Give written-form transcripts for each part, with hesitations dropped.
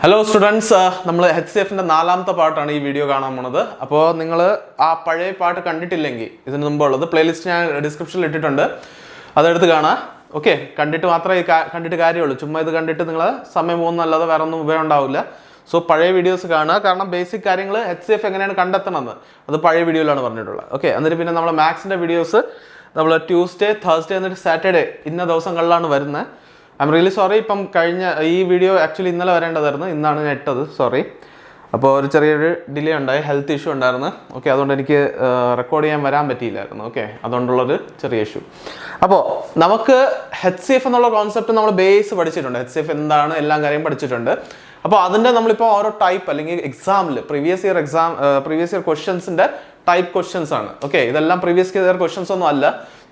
Hello students, നമ്മൾ HCFന്റെ നാലാമത്തെ പാട്ടാണ് ഈ വീഡിയോ കാണാൻ പോണത്. അപ്പോൾ നിങ്ങൾ ആ പഴയ പാട്ട് കണ്ടിട്ടില്ലെങ്കിൽ ഇതിന് മുമ്പുള്ളത് പ്ലേലിസ്റ്റ് ഞാൻ ഡിസ്ക്രിപ്ഷനിൽ ഇട്ടിട്ടുണ്ട്, അതെടുത്ത് കാണാം. ഓക്കെ, കണ്ടിട്ട് മാത്രമേ കണ്ടിട്ട് കാര്യമുള്ളൂ. ചുമ്മാ ഇത് കണ്ടിട്ട് നിങ്ങൾ സമയം പോകുന്നല്ലാതെ വേറെ ഒന്നും ഉപയോഗം ഉണ്ടാവില്ല. സോ പഴയ വീഡിയോസ് കാണുക, കാരണം ബേസിക് കാര്യങ്ങൾ HCF എങ്ങനെയാണ് കണ്ടെത്തണമെന്ന് അത് പഴയ വീഡിയോയിലാണ് പറഞ്ഞിട്ടുള്ളത്. ഓക്കെ, എന്നിട്ട് പിന്നെ നമ്മൾ മാത്സിൻ്റെ വീഡിയോസ് നമ്മൾ ട്യൂസ്ഡേ, തേഴ്സ്ഡേ എന്നിട്ട് സാറ്റർഡേ ഇന്ന ദിവസങ്ങളിലാണ് വരുന്നത്. ഐ എം റിയലി സോറി, ഇപ്പം കഴിഞ്ഞ ഈ വീഡിയോ ആക്ച്വലി ഇന്നലെ വരേണ്ടതായിരുന്നു, ഇന്നാണ് ഞാൻ ഇട്ടത്, സോറി. അപ്പോൾ ഒരു ചെറിയൊരു ഡിലേ ഉണ്ടായി, ഹെൽത്ത് ഇഷ്യൂ ഉണ്ടായിരുന്നു. ഓക്കെ, അതുകൊണ്ട് എനിക്ക് റെക്കോർഡ് ചെയ്യാൻ വരാൻ പറ്റിയില്ലായിരുന്നു. ഓക്കെ, അതുകൊണ്ടുള്ളൊരു ചെറിയ ഇഷ്യൂ. അപ്പോൾ നമുക്ക് HCF എന്നുള്ള കോൺസെപ്റ്റ് നമ്മൾ ബേസ് പഠിച്ചിട്ടുണ്ട്. HCF എന്താണ്, എല്ലാം കാര്യം പഠിച്ചിട്ടുണ്ട്. അപ്പോൾ അതിൻ്റെ നമ്മളിപ്പോൾ ഓരോ ടൈപ്പ് അല്ലെങ്കിൽ എക്സാമിൽ പ്രീവിയസ് ഇയർ ക്വസ്റ്റ്യൻസിൻ്റെ ടൈപ്പ് ക്വസ്റ്റ്യൻസ് ആണ്. ഓക്കെ, ഇതെല്ലാം പ്രീവിയസ് ഇയർ ക്വസ്റ്റ്യൻസ് ഒന്നും അല്ല,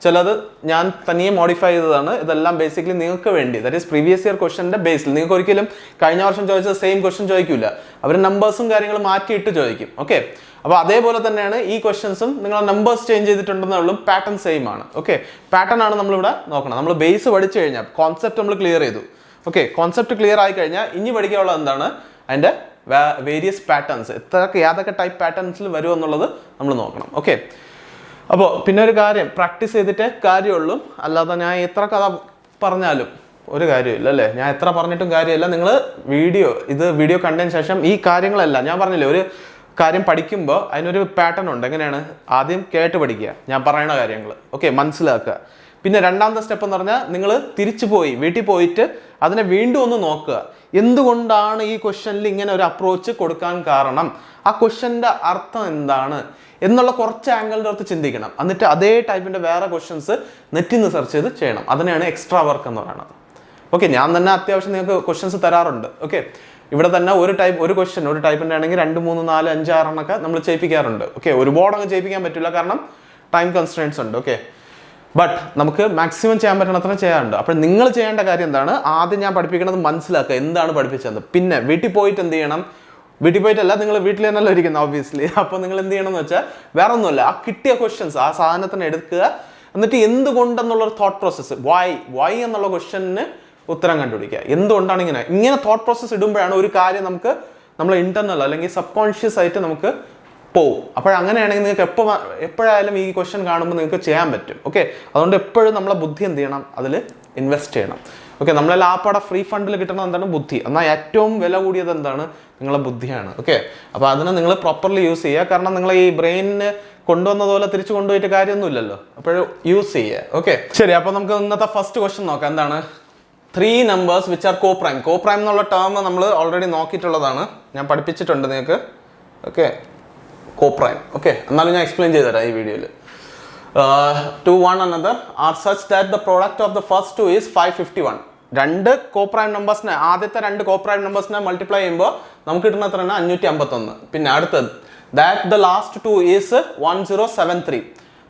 ചിലത് ഞാൻ തനിയെ മോഡിഫൈ ചെയ്തതാണ്. ഇതെല്ലാം ബേസിക്കലി നിങ്ങൾക്ക് വേണ്ടി, ദാറ്റ് ഈസ് പ്രീവിയസ് ഇയർ ക്വസ്റ്റ്യൻ്റെ ബേസിൽ. നിങ്ങൾക്ക് ഒരിക്കലും കഴിഞ്ഞ വർഷം ചോദിച്ചത് സെയിം ക്വസ്റ്റ്യൻ ചോദിക്കില്ല, അവർ നമ്പേഴ്സും കാര്യങ്ങളും മാറ്റിയിട്ട് ചോദിക്കും. ഓക്കെ, അപ്പോൾ അതേപോലെ തന്നെയാണ് ഈ ക്വസ്റ്റ്യൻസും. നിങ്ങൾ നമ്പേഴ്സ് ചേഞ്ച് ചെയ്തിട്ടുണ്ടെന്നുള്ളൂ, പാറ്റേൺ സെയിം ആണ്. ഓക്കെ, പാറ്റേൺ ആണ് നമ്മളിവിടെ നോക്കണം. നമ്മൾ ബേസ് പഠിച്ചു കഴിഞ്ഞാൽ കോൺസെപ്റ്റ് നമ്മൾ ക്ലിയർ ചെയ്തു. ഓക്കെ, കോൺസെപ്റ്റ് ക്ലിയർ ആയി കഴിഞ്ഞാൽ ഇനി പഠിക്കാനുള്ളത് എന്താണ്, അതിൻ്റെ വേരിയസ് പാറ്റേൺസ്, ഏതൊക്കെ ടൈപ്പ് പാറ്റേൺസിൽ വരും എന്നുള്ളത് നമ്മൾ നോക്കണം. ഓക്കെ, അപ്പോൾ പിന്നെ ഒരു കാര്യം, പ്രാക്ടീസ് ചെയ്തിട്ടേ കാര്യമുള്ളൂ, അല്ലാതെ ഞാൻ എത്ര കഥ പറഞ്ഞാലും ഒരു കാര്യമില്ല അല്ലേ. ഞാൻ എത്ര പറഞ്ഞിട്ടും കാര്യമില്ല. നിങ്ങൾ വീഡിയോ കണ്ടതിന് ശേഷം ഈ കാര്യങ്ങളെല്ലാം ഞാൻ പറഞ്ഞില്ലേ, ഒരു കാര്യം പഠിക്കുമ്പോൾ അതിനൊരു പാറ്റേൺ ഉണ്ട്. എങ്ങനെയാണ്, ആദ്യം കേട്ട് പഠിക്കുക, ഞാൻ പറയുന്ന കാര്യങ്ങൾ. ഓക്കെ, മനസ്സിലാക്കുക. പിന്നെ രണ്ടാമത്തെ സ്റ്റെപ്പ് എന്ന് പറഞ്ഞാൽ നിങ്ങൾ തിരിച്ചു പോയി വീട്ടിൽ പോയിട്ട് അതിനെ വീണ്ടും ഒന്ന് നോക്കുക. എന്തുകൊണ്ടാണ് ഈ ക്വസ്റ്റ്യനിൽ ഇങ്ങനെ ഒരു അപ്രോച്ച് കൊടുക്കാൻ കാരണം, ആ ക്വസ്റ്റ്യൻ്റെ അർത്ഥം എന്താണ് എന്നുള്ള കുറച്ച് ആംഗിളിൻ്റെ അടുത്ത് ചിന്തിക്കണം. എന്നിട്ട് അതേ ടൈപ്പിൻ്റെ വേറെ ക്വസ്റ്റ്യൻസ് നെറ്റിൽ നിന്ന് സെർച്ച് ചെയ്ത് ചെയ്യണം. അതിനെയാണ് എക്സ്ട്രാ വർക്ക് എന്ന് പറയുന്നത്. ഓക്കെ, ഞാൻ തന്നെ അത്യാവശ്യം നിങ്ങൾക്ക് ക്വസ്റ്റ്യൻസ് തരാറുണ്ട്. ഓക്കെ, ഇവിടെ തന്നെ ഒരു ടൈപ്പിൻ്റെ ആണെങ്കിൽ 2, 3, 4, 5, 6 എണ്ണൊക്കെ നമ്മൾ ചെയ്യിപ്പിക്കാറുണ്ട്. ഓക്കെ, ഒരുപാടങ്ങ് ചെയ്യിപ്പിക്കാൻ പറ്റില്ല, കാരണം ടൈം കൺസ്ട്രെയിൻസ് ഉണ്ട്. ഓക്കെ, ബട്ട് നമുക്ക് മാക്സിമം ചെയ്യാൻ പറ്റണത്ര ചെയ്യാറുണ്ട്. അപ്പോൾ നിങ്ങൾ ചെയ്യേണ്ട കാര്യം എന്താണ്, ആദ്യം ഞാൻ പഠിപ്പിക്കുന്നത് മനസ്സിലാക്കുക, എന്താണ് പഠിപ്പിച്ചത്. പിന്നെ വീട്ടിൽ പോയിട്ട് എന്ത് ചെയ്യണം, വീട്ടിൽ പോയിട്ടല്ല, നിങ്ങൾ വീട്ടിൽ തന്നെയല്ലോ ഇരിക്കുന്നത് ഓബ്വിയസ്ലി. അപ്പോൾ നിങ്ങൾ എന്ത് ചെയ്യണം എന്ന് വെച്ചാൽ വേറെ ഒന്നുമില്ല, ആ കിട്ടിയ ക്വസ്റ്റ്യൻസ് ആ സാധനത്തിന് എടുക്കുക, എന്നിട്ട് എന്തുകൊണ്ടെന്നുള്ളൊരു തോട്ട് പ്രോസസ്സ്, വൈ എന്നുള്ള ക്വസ്റ്റ്യന് ഉത്തരം കണ്ടുപിടിക്കുക. എന്തുകൊണ്ടാണ് ഇങ്ങനെ തോട്ട് പ്രോസസ്സ് ഇടുമ്പോഴാണ് ഒരു കാര്യം നമ്മൾ ഇന്റർണൽ അല്ലെങ്കിൽ സബ് കോൺഷ്യസ് ആയിട്ട് നമുക്ക് പോവും. അപ്പോഴങ്ങനെയാണെങ്കിൽ നിങ്ങൾക്ക് എപ്പോഴായാലും ഈ ക്വസ്റ്റ്യൻ കാണുമ്പോൾ നിങ്ങൾക്ക് ചെയ്യാൻ പറ്റും. ഓക്കെ, അതുകൊണ്ട് എപ്പോഴും നമ്മളെ ബുദ്ധി എന്ത് ചെയ്യണം, അതിൽ ഇൻവെസ്റ്റ് ചെയ്യണം. ഓക്കെ, നമ്മളെല്ലാം ആപ്പാടെ ഫ്രീ ഫണ്ടിൽ കിട്ടുന്നത് എന്താണ്, ബുദ്ധി. എന്നാൽ ഏറ്റവും വില കൂടിയത് എന്താണ്, നിങ്ങളെ ബുദ്ധിയാണ്. ഓക്കെ, അപ്പോൾ അതിനെ നിങ്ങൾ പ്രോപ്പർലി യൂസ് ചെയ്യുക. കാരണം നിങ്ങൾ ഈ ബ്രെയിനിന് കൊണ്ടുവന്നതുപോലെ തിരിച്ചു കൊണ്ടുപോയിട്ട് കാര്യമൊന്നുമില്ലല്ലോ, അപ്പോൾ യൂസ് ചെയ്യുക. ഓക്കെ, ശരി. അപ്പോൾ നമുക്ക് ഇന്നത്തെ ഫസ്റ്റ് ക്വസ്റ്റ്യൻ നോക്കാം. എന്താണ്, 3 numbers which are coprime. Coprime എന്നുള്ള ടേം നമ്മൾ ഓൾറെഡി നോക്കിയിട്ടുള്ളതാണ്, ഞാൻ പഠിപ്പിച്ചിട്ടുണ്ട് നിങ്ങൾക്ക്. Okay, coprime. ഓക്കെ, എന്നാലും ഞാൻ എക്സ്പ്ലെയിൻ ചെയ്തു തരാം ഈ വീഡിയോയിൽ. To one another are such that the product of the first two is 551. രണ്ട് കോപ്രൈം നമ്പേഴ്സിനെ, ആദ്യത്തെ 2 കോപ്രൈം നമ്പേഴ്സിനെ മൾട്ടിപ്ലൈ ചെയ്യുമ്പോൾ നമുക്ക് കിട്ടുന്ന എത്രയാണ്, 551. പിന്നെ അടുത്തത് that the last two is 1073.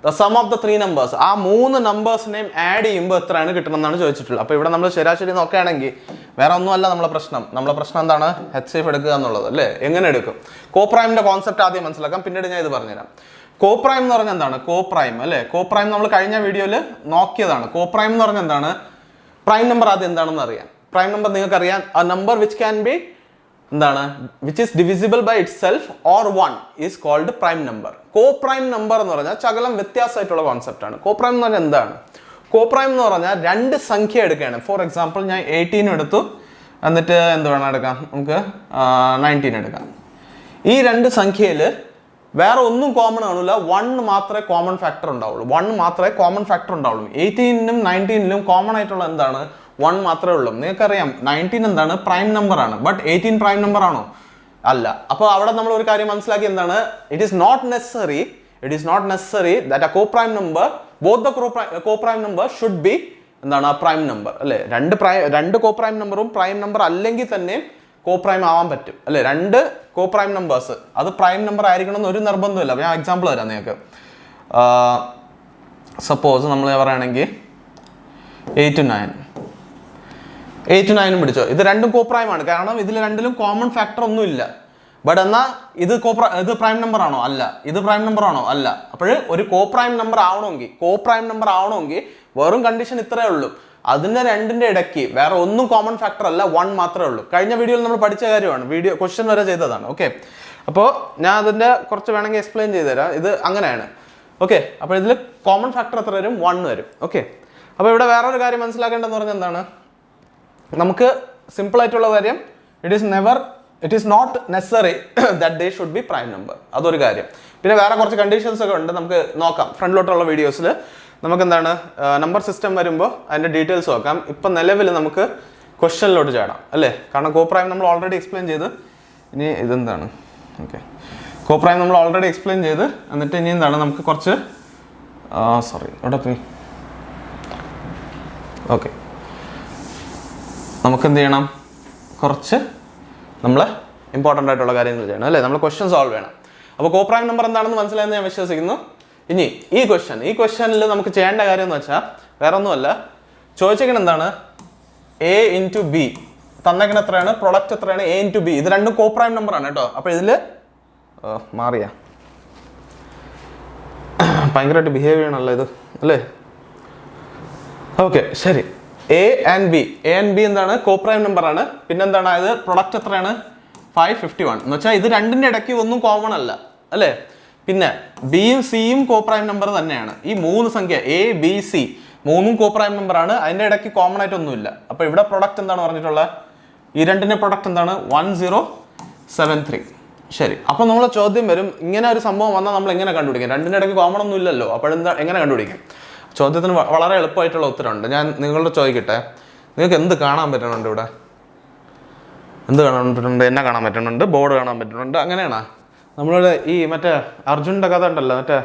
The sum of the 3 numbers, ആ 3 നമ്പേഴ്സിനെയും ആഡ് ചെയ്യുമ്പോൾ എത്രയാണ് കിട്ടണമെന്നാണ് ചോദിച്ചിട്ടുള്ളത്. അപ്പോൾ ഇവിടെ നമ്മൾ ശരാശരി നോക്കുകയാണെങ്കിൽ വേറെ ഒന്നുമല്ല നമ്മളെ പ്രശ്നം എന്താണ്, HCF എടുക്കുക എന്നുള്ളത് അല്ലേ. എങ്ങനെ എടുക്കും, കോപ്രൈമിന്റെ കോൺസെപ്റ്റ് ആദ്യം മനസ്സിലാക്കാം, പിന്നീട് ഞാൻ ഇത് പറഞ്ഞുതരാം. കോപ്രൈം എന്ന് പറഞ്ഞാൽ എന്താണ്, കോപ്രൈം അല്ലേ. കോപ്രൈം നമ്മൾ കഴിഞ്ഞ വീഡിയോയിൽ നോക്കിയതാണ്. കോപ്രൈം എന്ന് പറഞ്ഞാൽ എന്താണ്, പ്രൈം നമ്പർ ആദ്യം എന്താണെന്ന് അറിയാം. പ്രൈം നമ്പർ നിങ്ങൾക്ക് അറിയാം, a number which can be എന്താണ്, which is divisible by itself or 1 is called prime number. Coprime number എന്ന് പറഞ്ഞാൽ ശകലം വ്യത്യാസമായിട്ടുള്ള കോൺസെപ്റ്റ് ആണ്. കോപ്രൈം എന്ന് പറഞ്ഞാൽ എന്താണ്, കോപ്രൈം എന്ന് പറഞ്ഞാൽ 2 സംഖ്യ എടുക്കുകയാണ്. ഫോർ എക്സാമ്പിൾ ഞാൻ 18 എടുത്തു, എന്നിട്ട് എന്ത് വേണം എടുക്കാം, നമുക്ക് 19 എടുക്കാം. ഈ 2 സംഖ്യയിൽ വേറെ ഒന്നും കോമൺ കാണില്ല, 1 മാത്രമേ കോമൺ ഫാക്ടർ ഉണ്ടാവുള്ളൂ. 18നും 19നും കോമൺ ആയിട്ടുള്ള എന്താണ്, 1 മാത്രമേ ഉള്ളൂ. നിങ്ങൾക്കറിയാം 19 എന്താണ്, പ്രൈം നമ്പർ ആണ്. ബട്ട് 18 പ്രൈം നമ്പർ ആണോ, അല്ല. അപ്പോൾ അവിടെ നമ്മൾ ഒരു കാര്യം മനസ്സിലാക്കി, എന്താണ്, it is not necessary that a coprime number, both the coprime number should be എന്താണ്, പ്രൈം നമ്പർ അല്ലേ. 2 കോപ്രൈം നമ്പറും പ്രൈം നമ്പർ അല്ലെങ്കിൽ തന്നെ കോപ്രൈം ആവാൻ പറ്റും അല്ലേ. 2 കോപ്രൈം നമ്പേഴ്സ് അത് പ്രൈം നമ്പർ ആയിരിക്കണം എന്ന് ഒരു നിർബന്ധമില്ല. ഞാൻ എക്സാമ്പിൾ തരാം നിങ്ങൾക്ക്. സപ്പോസ് നമ്മൾ പറയുകയാണെങ്കിൽ 8 to 9 പിടിച്ചോ, ഇത് 2 കോപ്രൈം ആണ്, കാരണം ഇതിൽ 2ലും കോമൺ ഫാക്ടർ ഒന്നും ഇല്ല. ബട്ട് എന്നാൽ ഇത് പ്രൈം നമ്പർ ആണോ, അല്ല. ഇത് പ്രൈം നമ്പർ ആണോ, അല്ല. അപ്പോൾ ഒരു കോപ്രൈം നമ്പർ ആവണമെങ്കിൽ വെറും കണ്ടീഷൻ ഇത്രയേ ഉള്ളൂ. അതിൻ്റെ രണ്ടിൻ്റെ ഇടയ്ക്ക് വേറെ ഒന്നും കോമൺ ഫാക്ടർ അല്ല, 1 മാത്രമേ ഉള്ളൂ. കഴിഞ്ഞ വീഡിയോയിൽ നമ്മൾ പഠിച്ച കാര്യമാണ്, വീഡിയോ ക്വസ്റ്റ്യൻ വരെ ചെയ്തതാണ്. ഓക്കെ, അപ്പോൾ ഞാൻ അതിൻ്റെ കുറച്ച് വേണമെങ്കിൽ എക്സ്പ്ലെയിൻ ചെയ്ത് തരാം. ഇത് അങ്ങനെയാണ്. ഓക്കെ, അപ്പോൾ ഇതിൽ കോമൺ ഫാക്ടർ എത്ര വരും? 1 വരും. ഓക്കെ, അപ്പോൾ ഇവിടെ വേറൊരു കാര്യം മനസ്സിലാക്കേണ്ടതെന്ന് പറഞ്ഞാൽ എന്താണ്, നമുക്ക് സിമ്പിൾ ആയിട്ടുള്ള കാര്യം, it is not necessary that they should be prime number. അതൊരു കാര്യം. പിന്നെ വേറെ കുറച്ച് കണ്ടീഷൻസ് ഒക്കെ ഉണ്ട്, നമുക്ക് നോക്കാം ഫ്രണ്ടിലോട്ടുള്ള വീഡിയോസിൽ. നമുക്ക് എന്താണ് നമ്പർ സിസ്റ്റം വരുമ്പോൾ അതിൻ്റെ ഡീറ്റെയിൽസ് നോക്കാം. ഇപ്പം നിലവിൽ നമുക്ക് ക്വസ്റ്റ്യനിലോട്ട് ചാടാം അല്ലേ, കാരണം കോപ്രൈം നമ്മൾ ഓൾറെഡി എക്സ്പ്ലെയിൻ ചെയ്ത്. ഇനി ഇതെന്താണ്, ഓക്കെ, കോപ്രൈം നമ്മൾ ഓൾറെഡി എക്സ്പ്ലെയിൻ ചെയ്ത്. എന്നിട്ട് ഇനി എന്താണ് നമുക്ക് കുറച്ച് എവിടെ പോയി, ഓക്കെ, നമുക്ക് എന്ത് ചെയ്യണം, കുറച്ച് നമ്മൾ ഇമ്പോർട്ടൻ്റ് ആയിട്ടുള്ള കാര്യങ്ങൾ ചെയ്യണം അല്ലേ, നമ്മൾ ക്വസ്റ്റ്യൻ സോൾവ് ചെയ്യണം. അപ്പോൾ കോപ്രൈം നമ്പർ എന്താണെന്ന് മനസ്സിലായെന്ന് ഞാൻ വിശ്വസിക്കുന്നു. ഇനി ഈ ക്വസ്റ്റ്യനിൽ നമുക്ക് ചെയ്യേണ്ട കാര്യം എന്ന് വെച്ചാൽ വേറെ ഒന്നുമല്ല, ചോദിച്ചേക്കണം എന്താണ്, A into B തന്നേക്കണ എത്രയാണ്, പ്രൊഡക്റ്റ് എത്രയാണ്, A into B. ഇത് രണ്ടും കോപ്രൈം നമ്പറാണ് കേട്ടോ. അപ്പോൾ ഇതിൽ മാറിയാ ഭയങ്കരമായിട്ട് ബിഹേവ് ചെയ്യണമല്ലോ ഇത് അല്ലേ. ഓക്കെ, ശരി. A and B എന്താണ്, കോപ്രൈം നമ്പറാണ്. പിന്നെന്താണ്, ഇത് പ്രൊഡക്റ്റ് എത്രയാണ്, 551 എന്ന് വെച്ചാൽ ഇത് രണ്ടിൻ്റെ ഇടയ്ക്ക് ഒന്നും കോമൺ അല്ല അല്ലേ. പിന്നെ ബിയും സിയും കോപ്രൈം നമ്പർ തന്നെയാണ്. ഈ 3 സംഖ്യ A B C 3ഉം കോപ്രൈം നമ്പറാണ്, അതിൻ്റെ ഇടയ്ക്ക് കോമൺ ആയിട്ടൊന്നുമില്ല. അപ്പോൾ ഇവിടെ പ്രൊഡക്റ്റ് എന്താണ് പറഞ്ഞിട്ടുള്ളത്, ഈ രണ്ടിൻ്റെ പ്രൊഡക്റ്റ് എന്താണ്, 1073. ശരി, അപ്പോൾ നമ്മളെ ചോദ്യം വരും, ഇങ്ങനെ ഒരു സംഭവം വന്നാൽ നമ്മൾ എങ്ങനെ കണ്ടുപിടിക്കും, രണ്ടിൻ്റെ ഇടയ്ക്ക് കോമൺ ഒന്നും ഇല്ലല്ലോ, അപ്പോഴെന്താ എങ്ങനെ കണ്ടുപിടിക്കും? ചോദ്യത്തിന് വളരെ എളുപ്പമായിട്ടുള്ള ഉത്തരമുണ്ട്. ഞാൻ നിങ്ങളോട് ചോദിക്കട്ടെ, നിങ്ങൾക്ക് എന്ത് കാണാൻ പറ്റുന്നുണ്ട് ഇവിടെ? എന്ത് കാണാൻ പറ്റുന്നുണ്ട്? എന്നെ കാണാൻ പറ്റുന്നുണ്ട്, ബോർഡ് കാണാൻ പറ്റുന്നുണ്ട്, അങ്ങനെയാണോ? നമ്മളുടെ ഈ മറ്റേ അർജുൻ്റെ കഥ ഉണ്ടല്ലോ, മറ്റേ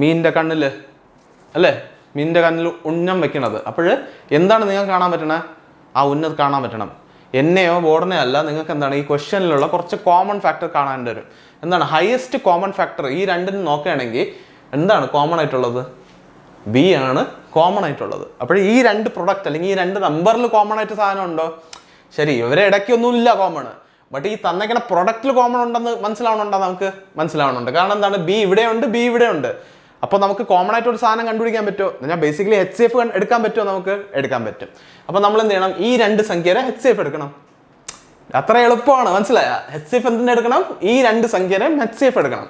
മീനിൻ്റെ കണ്ണിൽ അല്ലേ, മീനിൻ്റെ കണ്ണിൽ ഉന്നം വെക്കണത്. അപ്പോൾ എന്താണ് നിങ്ങൾക്ക് കാണാൻ പറ്റണേ? ആ ഉന്നത് കാണാൻ പറ്റണം. എന്നെയോ ബോർഡിനെയോ അല്ല, നിങ്ങൾക്ക് എന്താണ് ഈ ക്വസ്റ്റ്യനിലുള്ള കുറച്ച് കോമൺ ഫാക്ടർ കാണാൻ വരും. എന്താണ് ഹയസ്റ്റ് കോമൺ ഫാക്ടർ? ഈ രണ്ടിനും നോക്കുകയാണെങ്കിൽ എന്താണ് കോമൺ ആയിട്ടുള്ളത്? ബി ആണ് കോമൺ ആയിട്ടുള്ളത്. അപ്പോൾ ഈ രണ്ട് പ്രൊഡക്റ്റ് അല്ലെങ്കിൽ ഈ രണ്ട് നമ്പറിൽ കോമൺ ആയിട്ട് സാധനം ഉണ്ടോ? ശരി, ഇവരെ ഇടയ്ക്കൊന്നും ഇല്ല കോമൺ. ബട്ട് ഈ തന്നേക്കുന്ന പ്രൊഡക്റ്റിൽ കോമൺ ഉണ്ടെന്ന് മനസ്സിലാവണുണ്ടോ? നമുക്ക് മനസ്സിലാവണുണ്ട്. കാരണം എന്താണ്, ബി ഇവിടെയുണ്ട്, ബി ഇവിടെയുണ്ട്. അപ്പോൾ നമുക്ക് കോമൺ ആയിട്ട് ഒരു സാധനം കണ്ടുപിടിക്കാൻ പറ്റുമോ? ഞാൻ ബേസിക്കലി HCF എടുക്കാൻ പറ്റുമോ? നമുക്ക് എടുക്കാൻ പറ്റും. അപ്പോൾ നമ്മൾ എന്ത് ചെയ്യണം, ഈ രണ്ട് സംഖ്യയുടെ HCF എടുക്കണം. അത്ര എളുപ്പമാണ്, മനസ്സിലായ? HCF എന്തിനെ എടുക്കണം? ഈ രണ്ട് സംഖ്യയുടെയും HCF എടുക്കണം.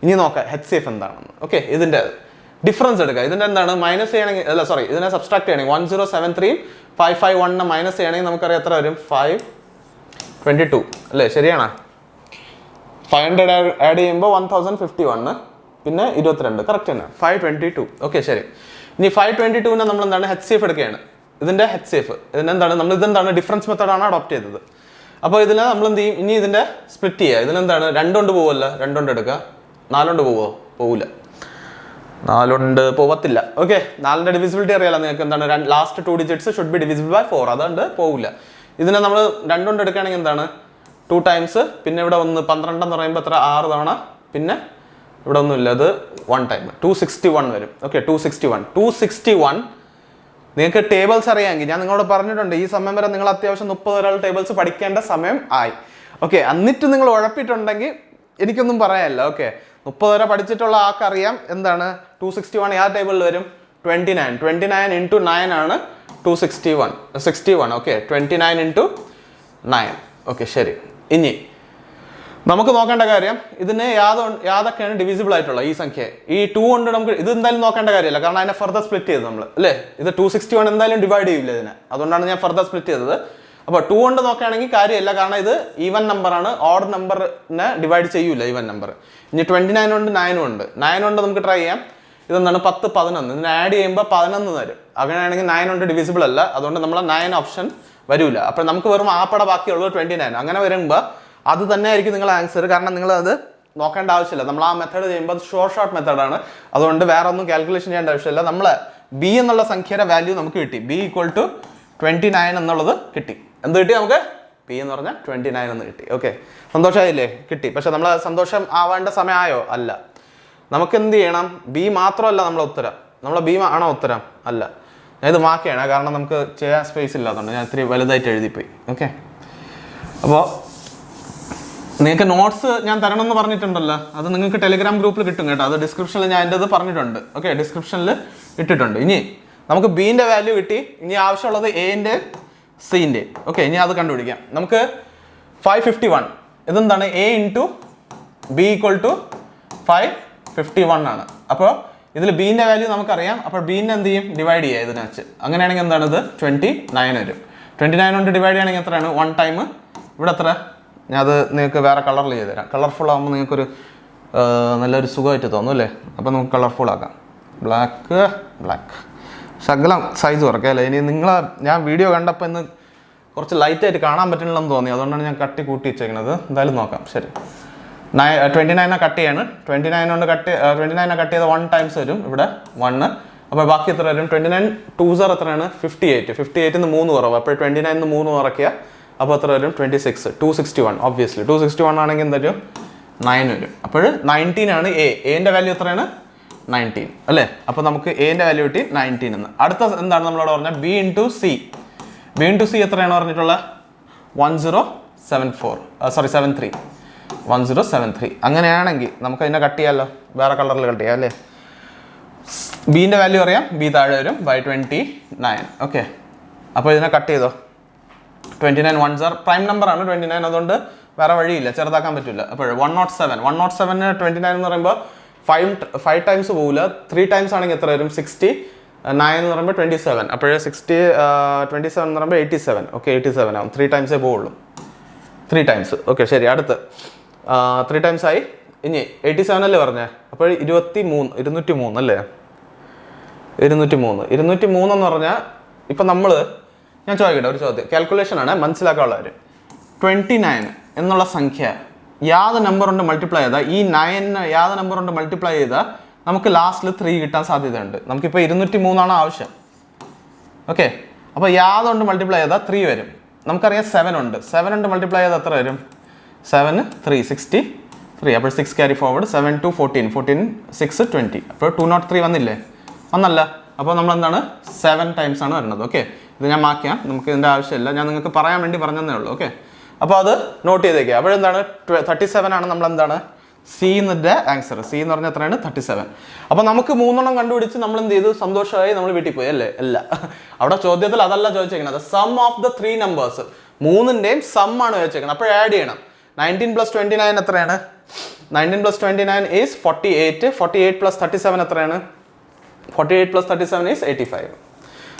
ഇനി നോക്കാം HCF എന്താണെന്ന്. ഓക്കെ, ഇതിൻ്റെ ഡിഫറൻസ് എടുക്കുക. ഇതിൻ്റെ എന്താണ് മൈനസ് ചെയ്യണമെങ്കിൽ, അല്ല സോറി, ഇതിനെ സബ്സ്ട്രാക്ട് ചെയ്യണമെങ്കിൽ 1073 551 മൈനസ് ചെയ്യണമെങ്കിൽ നമുക്കറിയാം എത്ര വരും, 522 അല്ലേ, ശരിയാണോ? 500 ആഡ് ചെയ്യുമ്പോൾ 1051, പിന്നെ 22, കറക്റ്റ് തന്നെ, 522. ഓക്കെ, ശരി. ഇനി 522നെ നമ്മൾ എന്താണ് HCF എടുക്കുകയാണ്. ഇതിൻ്റെ HCF ഇതിനെന്താണ്, നമ്മൾ ഇതെന്താണ് ഡിഫറൻസ് മെത്തേഡാണ് അഡോപ്റ്റ് ചെയ്തത്. അപ്പോൾ ഇതിനെ നമ്മൾ എന്ത് ചെയ്യും, ഇനി ഇതിൻ്റെ സ്പ്ലിറ്റ് ചെയ്യുക. ഇതിനെന്താണ് 2 കൊണ്ട് പോവുമല്ലോ, 2 കൊണ്ട് എടുക്കുക. 4 കൊണ്ട് പോവുമോ? പോവില്ല. 4 കൊണ്ട് പോവത്തില്ല. ഓക്കെ, 4ന്റെ ഡിവിസിബിലിറ്റി അറിയാലോ നിങ്ങൾക്ക്. എന്താണ്, last 2 digits should be divisible by 4, അതുകൊണ്ട് പോവില്ല. ഇതിനെ നമ്മൾ 2 കൊണ്ട് എടുക്കുകയാണെങ്കിൽ എന്താണ് 2 ടൈംസ്, പിന്നെ ഇവിടെ 12 എന്ന് പറയുമ്പോൾ എത്ര, 6 തവണ, പിന്നെ ഇവിടെ ഒന്നുമില്ല, അത് 1 ടൈം, 261 വരും. ഓക്കെ, 261 നിങ്ങൾക്ക് ടേബിൾസ് അറിയാമെങ്കിൽ ഞാൻ നിങ്ങളോട് പറഞ്ഞിട്ടുണ്ട്, ഈ സമയം വരെ നിങ്ങൾ അത്യാവശ്യം 30 ഒരാൾ ടേബിൾസ് പഠിക്കേണ്ട സമയം ആയി. ഓക്കെ, എന്നിട്ട് നിങ്ങൾ ഉഴപ്പിട്ടുണ്ടെങ്കിൽ എനിക്കൊന്നും പറയാനില്ല. ഓക്കെ, 30 വരെ പഠിച്ചിട്ടുള്ള ആൾക്കറിയാം എന്താണ് 261 ആ ടേബിളിൽ വരും, 29 ഇൻറ്റു 9 ആണ് 261. Okay, 29 into 9. ഓക്കെ, ശരി. ഇനി നമുക്ക് നോക്കേണ്ട കാര്യം, ഇതിന് യാതൊക്കെയാണ് ഡിവിസിബിൾ ആയിട്ടുള്ള ഈ സംഖ്യ. ഈ 2 കൊണ്ട് നമുക്ക് ഇത് എന്തായാലും നോക്കേണ്ട കാര്യമില്ല, കാരണം അതിനെ ഫർദർ സ്പ്ലിറ്റ് ചെയ്ത് നമ്മൾ അല്ലേ, ഇത് 261 എന്തായാലും ഡിവൈഡ് ചെയ്യില്ല ഇതിനെ, അതുകൊണ്ടാണ് ഞാൻ ഫർദർ സ്പ്ലിറ്റ് ചെയ്തത്. അപ്പോൾ 2 കൊണ്ട് നോക്കുകയാണെങ്കിൽ കാര്യമില്ല, കാരണം ഇത് ഈവൻ നമ്പറാണ്, ഓഡ് നമ്പറിനെ ഡിവൈഡ് ചെയ്യൂല ഈവൻ നമ്പർ. ഇനി 29 കൊണ്ട് 9 ഉണ്ട്, 9 കൊണ്ട് നമുക്ക് ട്രൈ ചെയ്യാം. ഇതെന്താണ് 10 11, ഇതിന് ആഡ് ചെയ്യുമ്പോൾ 11 തരും. അങ്ങനെയാണെങ്കിൽ 9 കൊണ്ട് ഡിവിസിബിൾ അല്ല, അതുകൊണ്ട് നമ്മൾ 9 ഓപ്ഷൻ വരില്ല. അപ്പോൾ നമുക്ക് വെറും ആപ്പടെ ബാക്കിയുള്ളത് 29. അങ്ങനെ വരുമ്പോൾ അത് തന്നെ ആയിരിക്കും നിങ്ങളുടെ ആൻസർ, കാരണം നിങ്ങൾ അത് നോക്കേണ്ട ആവശ്യമില്ല. നമ്മൾ ആ മെത്തേഡ് ചെയ്യുമ്പോൾ അത് ഷോർട്ട് മെത്തേഡാണ്, അതുകൊണ്ട് വേറെ ഒന്നും കാൽക്കുലേഷൻ ചെയ്യേണ്ട ആവശ്യമില്ല. നമ്മൾ ബി എന്നുള്ള സംഖ്യയുടെ വാല്യൂ നമുക്ക് കിട്ടി, B = 29 എന്നുള്ളത് കിട്ടി. എന്ത് കിട്ടി നമുക്ക്? P എന്ന് പറഞ്ഞാൽ 29 എന്ന് കിട്ടി. ഓക്കെ, സന്തോഷമായില്ലേ? കിട്ടി. പക്ഷെ നമ്മൾ സന്തോഷം ആവേണ്ട സമയമായോ? അല്ല. നമുക്ക് എന്ത് ചെയ്യണം, B മാത്രമല്ല നമ്മളെ ഉത്തരം. നമ്മളെ B ആണോ ഉത്തരം? അല്ല. ഞാൻ ഇത് മാക്കിയാണ്, കാരണം നമുക്ക് ചെയ്യാൻ സ്പേസ് ഇല്ലാത്തതുകൊണ്ട് ഞാൻ ഇത്തിരി വലുതായിട്ട് എഴുതിപ്പോയി. ഓക്കെ, അപ്പോൾ നിങ്ങൾക്ക് നോട്ട്സ് ഞാൻ തരണമെന്ന് പറഞ്ഞിട്ടുണ്ടല്ലോ, അത് നിങ്ങൾക്ക് ടെലിഗ്രാം ഗ്രൂപ്പിൽ കിട്ടും കേട്ടോ. അത് ഡിസ്ക്രിപ്ഷനിൽ ഞാൻ എൻ്റെ അത് പറഞ്ഞിട്ടുണ്ട്. ഓക്കെ, ഡിസ്ക്രിപ്ഷനിൽ ഇട്ടിട്ടുണ്ട്. ഇനി നമുക്ക് ബീൻ്റെ വാല്യൂ കിട്ടി. ഇനി ആവശ്യമുള്ളത് എന്റെ സിന്റെ. ഓക്കെ, ഇനി അത് കണ്ടുപിടിക്കാം. നമുക്ക് 551 ഇതെന്താണ്? A into B equal to 551 ആണ്. അപ്പോൾ ഇതിൽ ബീൻ്റെ വാല്യൂ നമുക്കറിയാം. അപ്പോൾ ബീനെ എന്ത് ചെയ്യും? ഡിവൈഡ് ചെയ്യുക ഇതിനെ വെച്ച്. അങ്ങനെയാണെങ്കിൽ എന്താണ് ഇത്? 29 വരും. 29 കൊണ്ട് ഡിവൈഡ് ചെയ്യണമെങ്കിൽ എത്രയാണ്? 1 ടൈം ഇവിടെ എത്ര? ഞാൻ അത് നിങ്ങൾക്ക് വേറെ കളറിൽ ചെയ്ത് തരാം. കളർഫുൾ ആകുമ്പോൾ നിങ്ങൾക്കൊരു നല്ലൊരു സുഖമായിട്ട് തോന്നും അല്ലേ? അപ്പോൾ നമുക്ക് കളർഫുൾ ആക്കാം. ബ്ലാക്ക് ശകലം സൈസ് കുറയ്ക്കാം അല്ലേ? ഇനി ഞാൻ വീഡിയോ കണ്ടപ്പോൾ ഇന്ന് കുറച്ച് ലൈറ്റായിട്ട് കാണാൻ പറ്റുന്നില്ലെന്ന് തോന്നി, അതുകൊണ്ടാണ് ഞാൻ കട്ടി കൂട്ടി വെച്ചേക്കുന്നത്. എന്തായാലും നോക്കാം. ശരി, 29 കട്ട് ചെയ്യാണ്. 29 കട്ട് ചെയ്ത് 1 ടൈംസ് വരും ഇവിടെ 1. അപ്പോൾ ബാക്കി എത്ര വരും? 29 2 എത്രയാണ്? 58. 58 3 കുറവ്. അപ്പോൾ 29 3 കുറയ്ക്കുക. അപ്പോൾ എത്ര വരും? 26. 261. ഒബ്വിയസ്ലി 261 ആണെങ്കിൽ എന്തായാലും 9 വരും. അപ്പോൾ 19 ആണ് എന്റെ വാല്യൂ എത്രയാണ്? 19 അല്ലേ? അപ്പോൾ നമുക്ക് എന്റെ വാല്യൂ കിട്ടി 19 എന്ന്. അടുത്ത എന്താണ് നമ്മളോട് പറഞ്ഞാൽ? B into C. B into C എത്രയാണ് പറഞ്ഞിട്ടുള്ളത്? 1073. അങ്ങനെയാണെങ്കിൽ നമുക്ക് അതിനെ കട്ട് ചെയ്യാമല്ലോ, വേറെ കളറിൽ കട്ട് ചെയ്യാം അല്ലേ? ബീൻ്റെ വാല്യൂ അറിയാം, ബി താഴെ വരും by 29. ഓക്കെ, അപ്പോൾ ഇതിനെ കട്ട് ചെയ്തോ. 29 1s പ്രൈം നമ്പറാണ് 29, അതുകൊണ്ട് വേറെ വഴിയില്ല, ചെറുതാക്കാൻ പറ്റില്ല. അപ്പോൾ 107 29 എന്ന് പറയുമ്പോൾ 5 ടൈംസ് പോകില്ല. 3 ടൈംസ് ആണെങ്കിൽ എത്ര വരും? 69 എന്ന് പറയുമ്പോൾ 27. അപ്പോൾ 27 എന്ന് പറയുമ്പോൾ 87. ഓക്കെ, 87 ആവും. 3 ടൈംസേ പോവുള്ളൂ. 3 ടൈംസ്. ഓക്കെ, ശരി. അടുത്ത് 3 ടൈംസ് ആയി. ഇനി 87 അല്ലേ പറഞ്ഞേ? അപ്പോൾ 203 അല്ലേ? 203 എന്ന് പറഞ്ഞാൽ ഇപ്പം ഞാൻ ചോദിക്കട്ടെ ഒരു ചോദ്യം, കാൽക്കുലേഷൻ ആണ്, മനസ്സിലാക്കാനുള്ളവർ. 29 എന്നുള്ള സംഖ്യ യാത് നമ്പർ കൊണ്ട് മൾട്ടിപ്ലൈ ചെയ്താൽ, ഈ 9 യാത് നമ്പർ കൊണ്ട് മൾട്ടിപ്ലൈ ചെയ്താൽ നമുക്ക് ലാസ്റ്റിൽ 3 കിട്ടാൻ സാധ്യതയുണ്ട്. നമുക്കിപ്പോൾ 203 ആവശ്യം. ഓക്കെ, അപ്പോൾ യാത് കൊണ്ട് മൾട്ടിപ്ലൈ ചെയ്താൽ 3 വരും. നമുക്കറിയാം 7 ഉണ്ട്. 7 കൊണ്ട് മൾട്ടിപ്ലൈ ചെയ്താൽ എത്ര വരും? 7 3 63. അപ്പോൾ 6 ക്യാരി ഫോർവേഡ്. 7 2 14 6 20. അപ്പോൾ 203 വന്നില്ലേ? വന്നല്ല. അപ്പോൾ നമ്മൾ എന്താണ്? 7 ടൈംസ് ആണ് വരുന്നത്. ഓക്കെ, ഇത് ഞാൻ മാറ്റിയാൽ നമുക്ക് ഇതിൻ്റെ ആവശ്യമില്ല, ഞാൻ നിങ്ങൾക്ക് പറയാൻ വേണ്ടി പറഞ്ഞതേ ഉള്ളൂ. ഓക്കെ, അപ്പോൾ അത് നോട്ട് ചെയ്തേക്കുക. അപ്പോഴെന്താണ്? 37 ആണ് നമ്മൾ എന്താണ്? സി എന്നിൻ്റെ ആൻസർ. സി എന്ന് പറഞ്ഞാൽ എത്രയാണ്? 37. അപ്പോൾ നമുക്ക് 3 കണ്ടുപിടിച്ച് നമ്മൾ എന്ത് ചെയ്തു? സന്തോഷമായി നമ്മൾ വീട്ടിൽ പോയി അല്ലേ? അല്ല, അവിടെ ചോദ്യത്തിൽ അതല്ല ചോദിച്ചേക്കുന്നത്. സം ഓഫ് ദ 3 നമ്പേഴ്സ്, 3ൻ്റെയും സം ആണ് ചോദിച്ചേക്കുന്നത്. അപ്പോൾ ആഡ് ചെയ്യണം. 19 + 29 എത്രയാണ്? 19 + 29 ഈസ് 48. 48 + 37 എത്രയാണ്? 48 + 37 ഈസ് 85.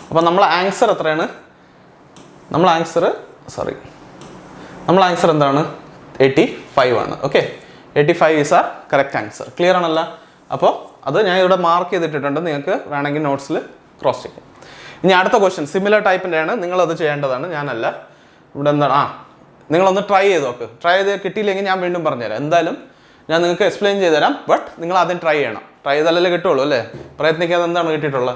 അപ്പോൾ നമ്മളെ ആൻസർ എത്രയാണ്? നമ്മളെ ആൻസർ എന്താണ്? 85 ആണ്. ഓക്കെ, 85 ഈസ് ആ കറക്റ്റ് ആൻസർ. ക്ലിയർ ആണല്ല? അപ്പോൾ അത് ഞാൻ ഇവിടെ മാർക്ക് ചെയ്തിട്ടുണ്ട്, നിങ്ങൾക്ക് വേണമെങ്കിൽ നോട്ട്സിൽ ക്രോസ് ചെയ്യാം. ഇനി അടുത്ത ക്വസ്റ്റ്യൻ സിമിലർ ടൈപ്പിൻ്റെയാണ്, നിങ്ങളത് ചെയ്യേണ്ടതാണ്, ഞാനല്ല. ഇവിടെ എന്താണ്? നിങ്ങളൊന്ന് ട്രൈ ചെയ്ത് നോക്ക്. ട്രൈ ചെയ്ത് കിട്ടിയില്ലെങ്കിൽ ഞാൻ വീണ്ടും പറഞ്ഞുതരാം. എന്തായാലും ഞാൻ നിങ്ങൾക്ക് എക്സ്പ്ലെയിൻ ചെയ്ത് തരാം, ബട്ട് നിങ്ങൾ ആദ്യം ട്രൈ ചെയ്യണം. ട്രൈ ചെയ്താലല്ലേ കിട്ടുള്ളൂ അല്ലേ? പ്രയത്നിക്കാതെ എന്താണ് കിട്ടിയിട്ടുള്ളത്?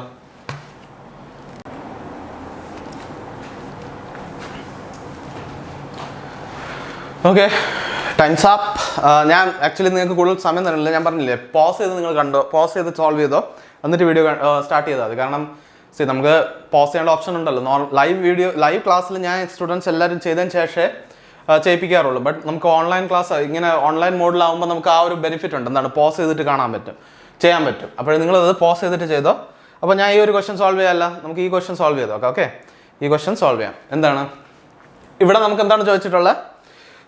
Okay, times up. ഞാൻ ആക്ച്വലി നിങ്ങൾക്ക് കൂടുതൽ സമയം തരുന്നില്ല. ഞാൻ പറഞ്ഞില്ലേ, പോസ് ചെയ്ത് നിങ്ങൾ കണ്ടോ, പോസ് ചെയ്ത് സോൾവ് ചെയ്തോ, എന്നിട്ട് വീഡിയോ സ്റ്റാർട്ട് ചെയ്താൽ മതി. കാരണം നമുക്ക് പോസ് ചെയ്യേണ്ട ഓപ്ഷൻ ഉണ്ടല്ലോ. ലൈവ് ക്ലാസ്സിൽ ഞാൻ സ്റ്റുഡൻസ് എല്ലാവരും ചെയ്തതിന് ശേഷമേ ചെയ്യിപ്പിക്കാറുള്ളൂ. ബട്ട് നമുക്ക് ഓൺലൈൻ ക്ലാസ് ഇങ്ങനെ ഓൺലൈൻ മോഡിലാവുമ്പോൾ നമുക്ക് ആ ഒരു ബെനിഫിറ്റ് ഉണ്ട്. എന്താണ്? പോസ് ചെയ്തിട്ട് ചെയ്യാൻ പറ്റും. അപ്പോൾ നിങ്ങളത് പോസ് ചെയ്തിട്ട് ചെയ്തോ. അപ്പോൾ ഞാൻ ഈ ഒരു ക്വസ്റ്റ്യൻ സോൾവ് ചെയ്യാമല്ല, നമുക്ക് ഈ ക്വസ്റ്റ്യൻ സോൾവ് ചെയ്തോ. ഓക്കെ, ഈ ക്വസ്റ്റ്യൻ സോൾവ് ചെയ്യാം. എന്താണ് ഇവിടെ നമുക്ക് എന്താണ് ചോദിച്ചിട്ടുള്ളത്?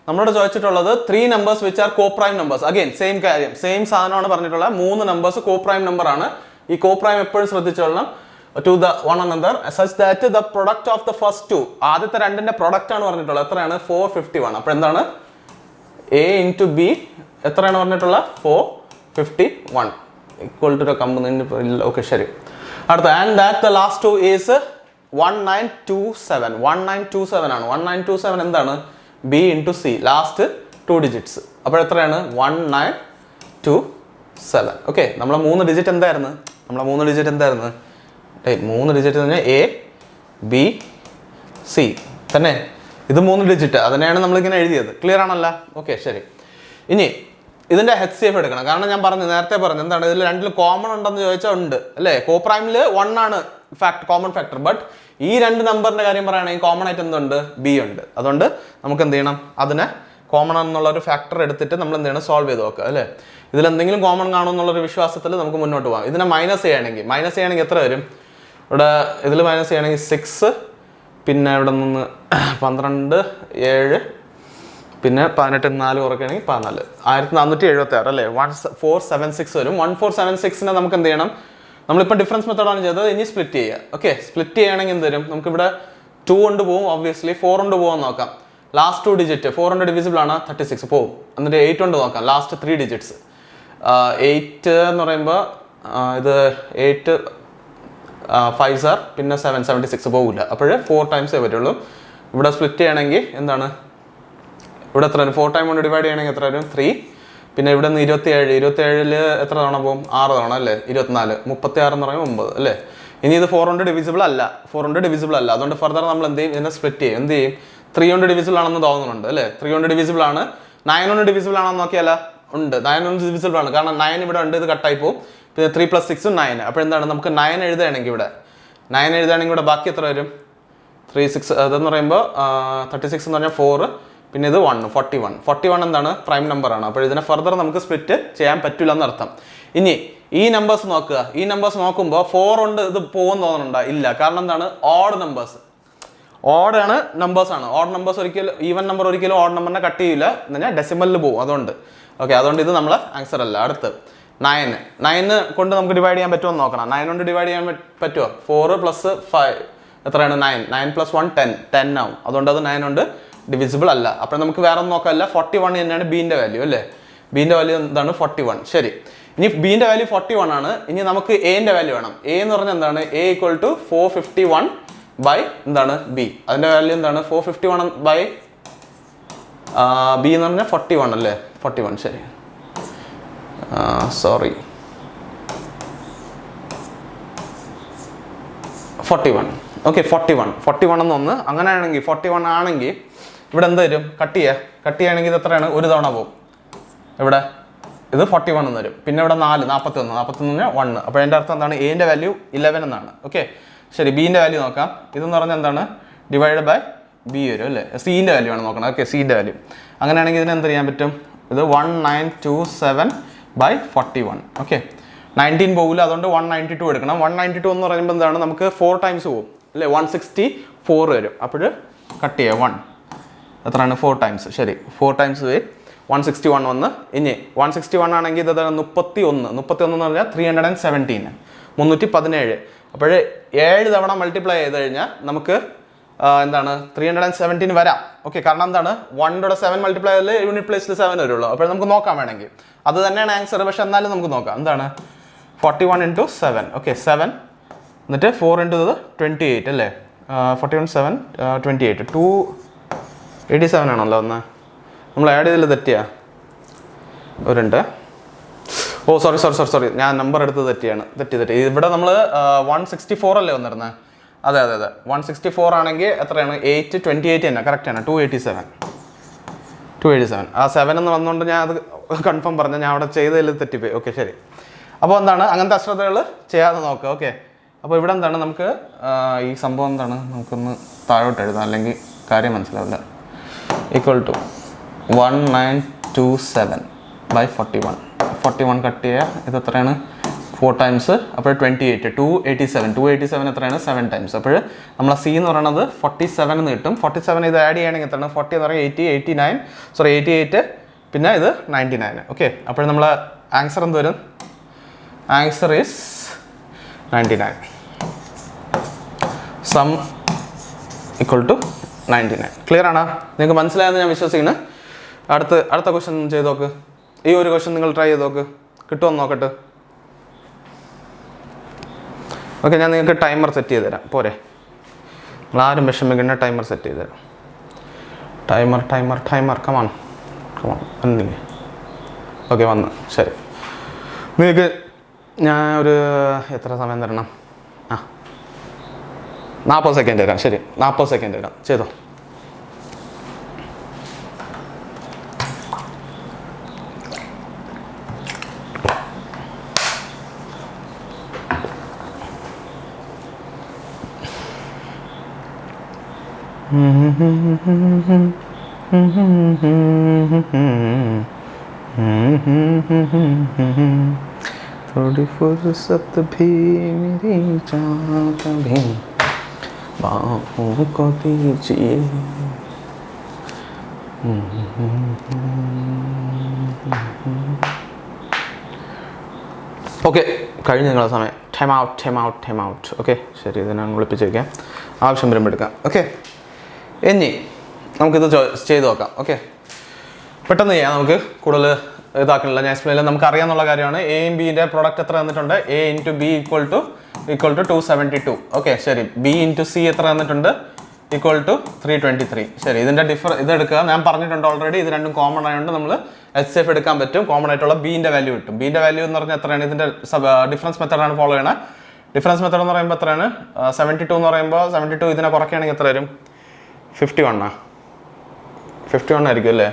നമ്മളോട് ചോദിച്ചിട്ടുള്ളത് 3 numbers which are coprime numbers. Again same കാര്യം, സെയിം സാധനമാണ് പറഞ്ഞിട്ടുള്ളത്. 3 നമ്പേഴ്സ് കോപ്രൈം നമ്പർ ആണ്. ഈ കോപ്രൈം എപ്പോഴും ശ്രദ്ധിച്ചോളണം. to the one another such that the product of the first two, ആദ്യത്തെ രണ്ടിന്റെ പ്രൊഡക്റ്റ് ആണ് പറഞ്ഞിട്ടുള്ളത്. എത്രയാണ്? 451. അപ്പോൾ എന്താണ്? A into B എത്രയാണ് പറഞ്ഞിട്ടുള്ളത്? 451 equal to the component. Okay, ശരി. അടുത്ത and that the last two is 1927. 1927 ആണ്. 1927 എന്താണ്? B into C, last 2 digits. അപ്പോൾ എത്രയാണ്? 1927. ഓക്കെ, നമ്മളെ 3 ഡിജിറ്റ് എന്തായിരുന്നു? 3 ഡിജിറ്റ് തന്നെ A B C തന്നെ. ഇത് 3 ഡിജിറ്റ്, അതിനെയാണ് നമ്മളിങ്ങനെ എഴുതിയത്. ക്ലിയർ ആണല്ല? ഓക്കെ, ശരി. ഇനി ഇതിന്റെ HCF എടുക്കണം. കാരണം ഞാൻ നേരത്തെ പറഞ്ഞു എന്താണ്, ഇതിൽ രണ്ടിലും കോമൺ ഉണ്ടെന്ന് ചോദിച്ചാൽ ഉണ്ട് അല്ലേ? കോപ്രൈമിൽ 1 ആണ് കോമൺ ഫാക്ടർ. ബട്ട് ഈ 2 നമ്പറിന്റെ കാര്യം പറയുകയാണെങ്കിൽ കോമൺ ആയിട്ട് എന്തുണ്ട്? B ഉണ്ട്. അതുകൊണ്ട് നമുക്ക് എന്ത് ചെയ്യണം? അതിനെ കോമൺ എന്നുള്ള ഒരു ഫാക്ടർ എടുത്തിട്ട് നമ്മൾ എന്ത് ചെയ്യണം? സോൾവ് ചെയ്ത് നോക്കുക അല്ലേ? ഇതിലെന്തെങ്കിലും കോമൺ കാണും എന്നുള്ളൊരു വിശ്വാസത്തിൽ നമുക്ക് മുന്നോട്ട് പോകാം. ഇതിനെ മൈനസ് ചെയ്യണമെങ്കിൽ എത്ര വരും? ഇവിടെ ഇതിൽ മൈനസ് ചെയ്യണമെങ്കിൽ 6, പിന്നെ ഇവിടെ നിന്ന് 12, 7, പിന്നെ 18, 4 കുറയ്ക്കുകയാണെങ്കിൽ 14, 1476 അല്ലേ. 1476 വരും. 1476നെ നമുക്ക് എന്ത് ചെയ്യണം? നമ്മളിപ്പോൾ ഡിഫറൻസ് മെത്തേഡാണ് ചെയ്തത്, ഇനി സ്പ്ലിറ്റ് ചെയ്യുക. ഓക്കെ, സ്പ്ലിറ്റ് ചെയ്യുകയാണെങ്കിൽ എന്ത് വരും? നമുക്കിവിടെ 2 കൊണ്ട് പോകും, ഒബ്വിയസ്ലി 4 കൊണ്ട് പോകാൻ നോക്കാം. ലാസ്റ്റ് 2 ഡിജിറ്റ് 4 കൊണ്ട് ഡിവിസിബിൾ ആണ്, 36 പോകും. എന്നിട്ട് 8 കൊണ്ട് നോക്കാം, ലാസ്റ്റ് 3 ഡിജിറ്റ്സ്. 8 എന്ന് പറയുമ്പോൾ ഇത് 8 5s are, പിന്നെ 7 76 പോകില്ല. അപ്പോൾ 4 ടൈംസേ പറ്റുള്ളൂ. ഇവിടെ സ്പ്ലിറ്റ് ചെയ്യണമെങ്കിൽ എന്താണ്? ഇവിടെ എത്ര വരും? 4 ടൈം കൊണ്ട് ഡിവൈഡ് ചെയ്യണമെങ്കിൽ എത്ര വരും? 3. പിന്നെ ഇവിടെ നിന്ന് 27, 27 എത്ര തവണ പോകും? 6 തവണ അല്ലേ. 24, 36 എന്ന് പറയുമ്പോൾ 9 അല്ലേ. ഇനി ഇത് 4 കൊണ്ട് ഡിവിസിബിൾ അല്ല, 4 കൊണ്ട് ഡിവിസിബിൾ അല്ല. അതുകൊണ്ട് ഫർദർ നമ്മൾ എന്ത് ചെയ്യും? ഇതിനെ സ്പ്ലിറ്റ് ചെയ്യും. എന്ത് ചെയ്യും? 3 കൊണ്ട് ഡിവിസിബിൾ ആണെന്ന് തോന്നുന്നുണ്ട് അല്ലേ. 3 കൊണ്ട് ഡിവിസിബിൾ ആണ്. 9 കൊണ്ട് ഡിവിസിബിൾ ആണെന്ന് നോക്കിയാലോ? ഉണ്ട്. 9 കൊണ്ട് ഡിവിസിബിൾ ആണ്, കാരണം 9 ഇവിടെ ഉണ്ട്, ഇത് കട്ടായി പോകും. പിന്നെ 3 + 6 9. അപ്പോൾ എന്താണ്? നമുക്ക് 9 എഴുതുകയാണെങ്കിൽ ഇവിടെ 9 എഴുതുകയാണെങ്കിൽ ഇവിടെ ബാക്കി എത്ര വരും? 3 6 അതെന്ന് പറയുമ്പോൾ 36 എന്ന് പറഞ്ഞാൽ 4, പിന്നെ ഇത് 1 41 എന്താണ്? പ്രൈം നമ്പർ ആണ്. അപ്പോൾ ഇതിനെ ഫർദർ നമുക്ക് സ്പ്ലിറ്റ് ചെയ്യാൻ പറ്റില്ല എന്നർത്ഥം. ഇനി ഈ നമ്പേഴ്സ് നോക്കുക. ഈ നമ്പേഴ്സ് നോക്കുമ്പോൾ 4 കൊണ്ട് ഇത് പോകുമെന്ന് തോന്നുന്നുണ്ടോ? ഇല്ല. കാരണം എന്താണ്? ഓഡ് നമ്പേഴ്സ്, ഓഡ് ആണ് നമ്പേഴ്സ് ആണ്. ഓഡ് നമ്പേഴ്സ് ഒരിക്കലും, ഈവൻ നമ്പർ ഒരിക്കലും ഓഡ് നമ്പറിനെ കട്ട് ചെയ്യില്ല, എന്ന് പറഞ്ഞാൽ ഡെസിമലിൽ പോകും. അതുകൊണ്ട് ഓക്കെ, അതുകൊണ്ട് ഇത് നമ്മളെ ആൻസർ അല്ല. അടുത്ത് 9 കൊണ്ട് നമുക്ക് ഡിവൈഡ് ചെയ്യാൻ പറ്റുമോ എന്ന് നോക്കണം. 9 കൊണ്ട് ഡിവൈഡ് ചെയ്യാൻ പറ്റുമോ? 4 + 5 എത്രയാണ്? 9. 9 + 1 10 ആവും. അതുകൊണ്ട് അത് 9 കൊണ്ട് ഡിവിസിബിൾ അല്ല. അപ്പോൾ നമുക്ക് വേറെ ഒന്നും നോക്കാമല്ല, 41 തന്നെയാണ് ബീൻ്റെ വാല്യൂ അല്ലേ. ബീൻ്റെ വാല്യൂ എന്താണ്? 41. ശരി, ഇനി ബീൻ്റെ വാല്യൂ 41 ആണ്. ഇനി നമുക്ക് എന്റെ വാല്യൂ വേണം. എ എന്ന് പറഞ്ഞാൽ എന്താണ്? A = 451 ബൈ എന്താണ്? ബി. അതിൻ്റെ വാല്യൂ എന്താണ്? 451 ബൈ ബി എന്ന് പറഞ്ഞാൽ 41 അല്ലേ. 41. ശരി, സോറി, 41. ഓക്കെ, 41 എന്നൊന്ന്. അങ്ങനെയാണെങ്കിൽ 41 ആണെങ്കിൽ ഇവിടെ എന്ത് വരും? കട്ട് ചെയ്യുകയാണെങ്കിൽ ഇത് എത്രയാണ്? ഒരു തവണ പോകും. ഇവിടെ ഇത് 41 എന്ന് വരും. പിന്നെ ഇവിടെ 4 41 1. അപ്പോൾ അതിൻ്റെ അർത്ഥം എന്താണ്? എന്റെ വാല്യൂ 11 എന്നാണ്. ഓക്കെ, ശരി, ബീൻ്റെ വാല്യൂ നോക്കാം. ഇതെന്ന് പറഞ്ഞാൽ എന്താണ്? ഡിവൈഡ് ബൈ ബി വരും അല്ലേ. സീൻ്റെ വാല്യൂ ആണ് നോക്കണം. ഓക്കെ, സീൻ്റെ വാല്യൂ. അങ്ങനെയാണെങ്കിൽ ഇതിന് എന്ത് ചെയ്യാൻ പറ്റും? ഇത് 1927 ബൈ 41. ഓക്കെ, 19 പോകില്ല, അതുകൊണ്ട് 192 എടുക്കണം. 192 എന്ന് പറയുമ്പോൾ എന്താണ്? നമുക്ക് 4 ടൈംസ് പോകും അല്ലേ. 164 വരും. അപ്പോൾ കട്ട് ചെയ്യുക. 1 എത്രയാണ്? 4 ടൈംസ്. ശരി, 4 ടൈംസ് 161 വന്ന്. ഇനി 161 ആണെങ്കിൽ ഇത് 31 എന്ന് പറഞ്ഞാൽ 317 317. അപ്പോൾ 7 തവണ മൾട്ടിപ്ലൈ ചെയ്ത് കഴിഞ്ഞാൽ നമുക്ക് എന്താണ്? 317 വരാം. ഓക്കെ, കാരണം എന്താണ്? 1 7 മൾട്ടിപ്ലൈ ചെയ്താൽ യൂണിറ്റ് പ്ലേസിൽ 7 വരുള്ളൂ. അപ്പോൾ നമുക്ക് നോക്കാം വേണമെങ്കിൽ. അത് തന്നെയാണ് ആൻസർ, പക്ഷെ എന്നാലും നമുക്ക് നോക്കാം. എന്താണ്? 41 × 7. ഓക്കെ, 7 എന്നിട്ട് 4 × 28 അല്ലേ. 41 7 28 287 ആണല്ലോ. ഒന്ന് നമ്മൾ ആഡ് ചെയ്തതിൽ തെറ്റിയാ? ഒരുണ്ട്. ഓ സോറി, ഞാൻ നമ്പർ എടുത്ത് തെറ്റി. ഇവിടെ നമ്മൾ 164 അല്ലേ വന്നിരുന്നത്? അതെ 164 ആണെങ്കിൽ എത്രയാണ്? 28 തന്നെ കറക്റ്റാണ്. 287. ആ 7 എന്ന് വന്നുകൊണ്ട് ഞാൻ അത് കൺഫേം പറഞ്ഞു. ഞാൻ അവിടെ ചെയ്തതിൽ തെറ്റിപ്പോയി. ഓക്കെ, ശരി. അപ്പോൾ എന്താണ്? അങ്ങനത്തെ അശ്രദ്ധകൾ ചെയ്യാതെ നോക്കുക. ഓക്കെ, അപ്പോൾ ഇവിടെ എന്താണ്? നമുക്ക് ഈ സംഭവം എന്താണ്? നമുക്കൊന്ന് താഴോട്ട് എഴുതാം, അല്ലെങ്കിൽ കാര്യം മനസ്സിലാവില്ല. = 1927 ബൈ 41 കട്ട് ചെയ്യുക. ഇത് എത്രയാണ്? 4 ടൈംസ്. അപ്പോൾ 287 എത്രയാണ്? 7 ടൈംസ്. അപ്പോൾ നമ്മളെ സി എന്ന് പറയുന്നത് 47 എന്ന് കിട്ടും. 47 ഇത് ആഡ് ചെയ്യുകയാണെങ്കിൽ എത്രയാണ്? 40 എന്ന് പറയുന്നത് 88, പിന്നെ ഇത് 99. ഓക്കെ, അപ്പോൾ നമ്മളെ ആൻസർ എന്ത് വരും? Answer is 99. സം = 99. ക്ലിയർ ആണോ? നിങ്ങൾക്ക് മനസ്സിലായെന്ന് ഞാൻ വിശ്വസിക്കുന്നു. അടുത്ത ക്വസ്റ്റ്യൻ ചെയ്ത് നോക്ക്. ഈ ഒരു ക്വസ്റ്റ്യൻ നിങ്ങൾ ട്രൈ ചെയ്ത് നോക്ക്, കിട്ടുമെന്ന് നോക്കട്ടെ. ഓക്കെ, ഞാൻ നിങ്ങൾക്ക് ടൈമർ സെറ്റ് ചെയ്ത് തരാം. പോരെ, നിങ്ങൾ ആരും വിഷമിക്കുന്ന ടൈമർ സെറ്റ് ചെയ്ത് തരാം. ടൈമർ കമാൺ വന്നില്ലേ? ഓക്കെ, വന്ന്. ശരി, നിങ്ങൾക്ക് ഞാൻ ഒരു എത്ര സമയം തരണം? 40 സെക്കൻഡ് തരാം. ശരി, 40 സെക്കൻഡ് തരാം. ചെയ്തോ. थोड़ी फुर्सत भी मेरी चाहत भी बाहों को दीजिए. ഓക്കെ, കഴിഞ്ഞ നിങ്ങളുടെ സമയം. Time out. ഓക്കെ, ശരി, ഇതിനെ ഒളിപ്പിച്ച് വയ്ക്കാം, ആവശ്യം വരുമ്പോൾ എടുക്കാം. ഓക്കെ, ഇനി നമുക്കിത് ചെയ്ത് നോക്കാം. ഓക്കെ, പെട്ടെന്ന് ചെയ്യാം, നമുക്ക് കൂടുതൽ ഇതാക്കണില്ല, ഞാൻ എക്സ്പ്ലെയിൻ ചെയ്യാം. നമുക്ക് അറിയാവുന്ന കാര്യമാണ്. എയും ബിൻ്റെ പ്രോഡക്റ്റ് എത്ര തന്നിട്ടുണ്ട്? A into B equal to 272. Okay, ശരി. ബി ഇൻറ്റു സി എത്ര തന്നിട്ടുണ്ട്? Equal to 323. ശരി, ഇതിൻ്റെ ഇതെടുക്കുക. ഞാൻ പറഞ്ഞിട്ടുണ്ട് ഓൾറെഡി, ഇത് രണ്ടും കോമൺ ആയതുകൊണ്ട് നമ്മൾ HCF എടുക്കാൻ പറ്റും. കോമൺ ആയിട്ടുള്ള ബീൻ്റെ വാല്യൂ കിട്ടും. ബീൻ്റെ വാല്യൂ എന്ന് പറഞ്ഞാൽ എത്രയാണ്? ഇതിൻ്റെ ഡിഫറൻസ് മെത്തേഡാണ് ഫോളോ ചെയ്യണത്. ഡിഫറൻസ് മെത്തേഡ് എന്ന് പറയുമ്പോൾ എത്രയാണ്? 72 എന്ന് പറയുമ്പോൾ 72 ഇതിനെ കുറയ്ക്കുകയാണെങ്കിൽ എത്ര വരും? 51 ആയിരിക്കും അല്ലേ?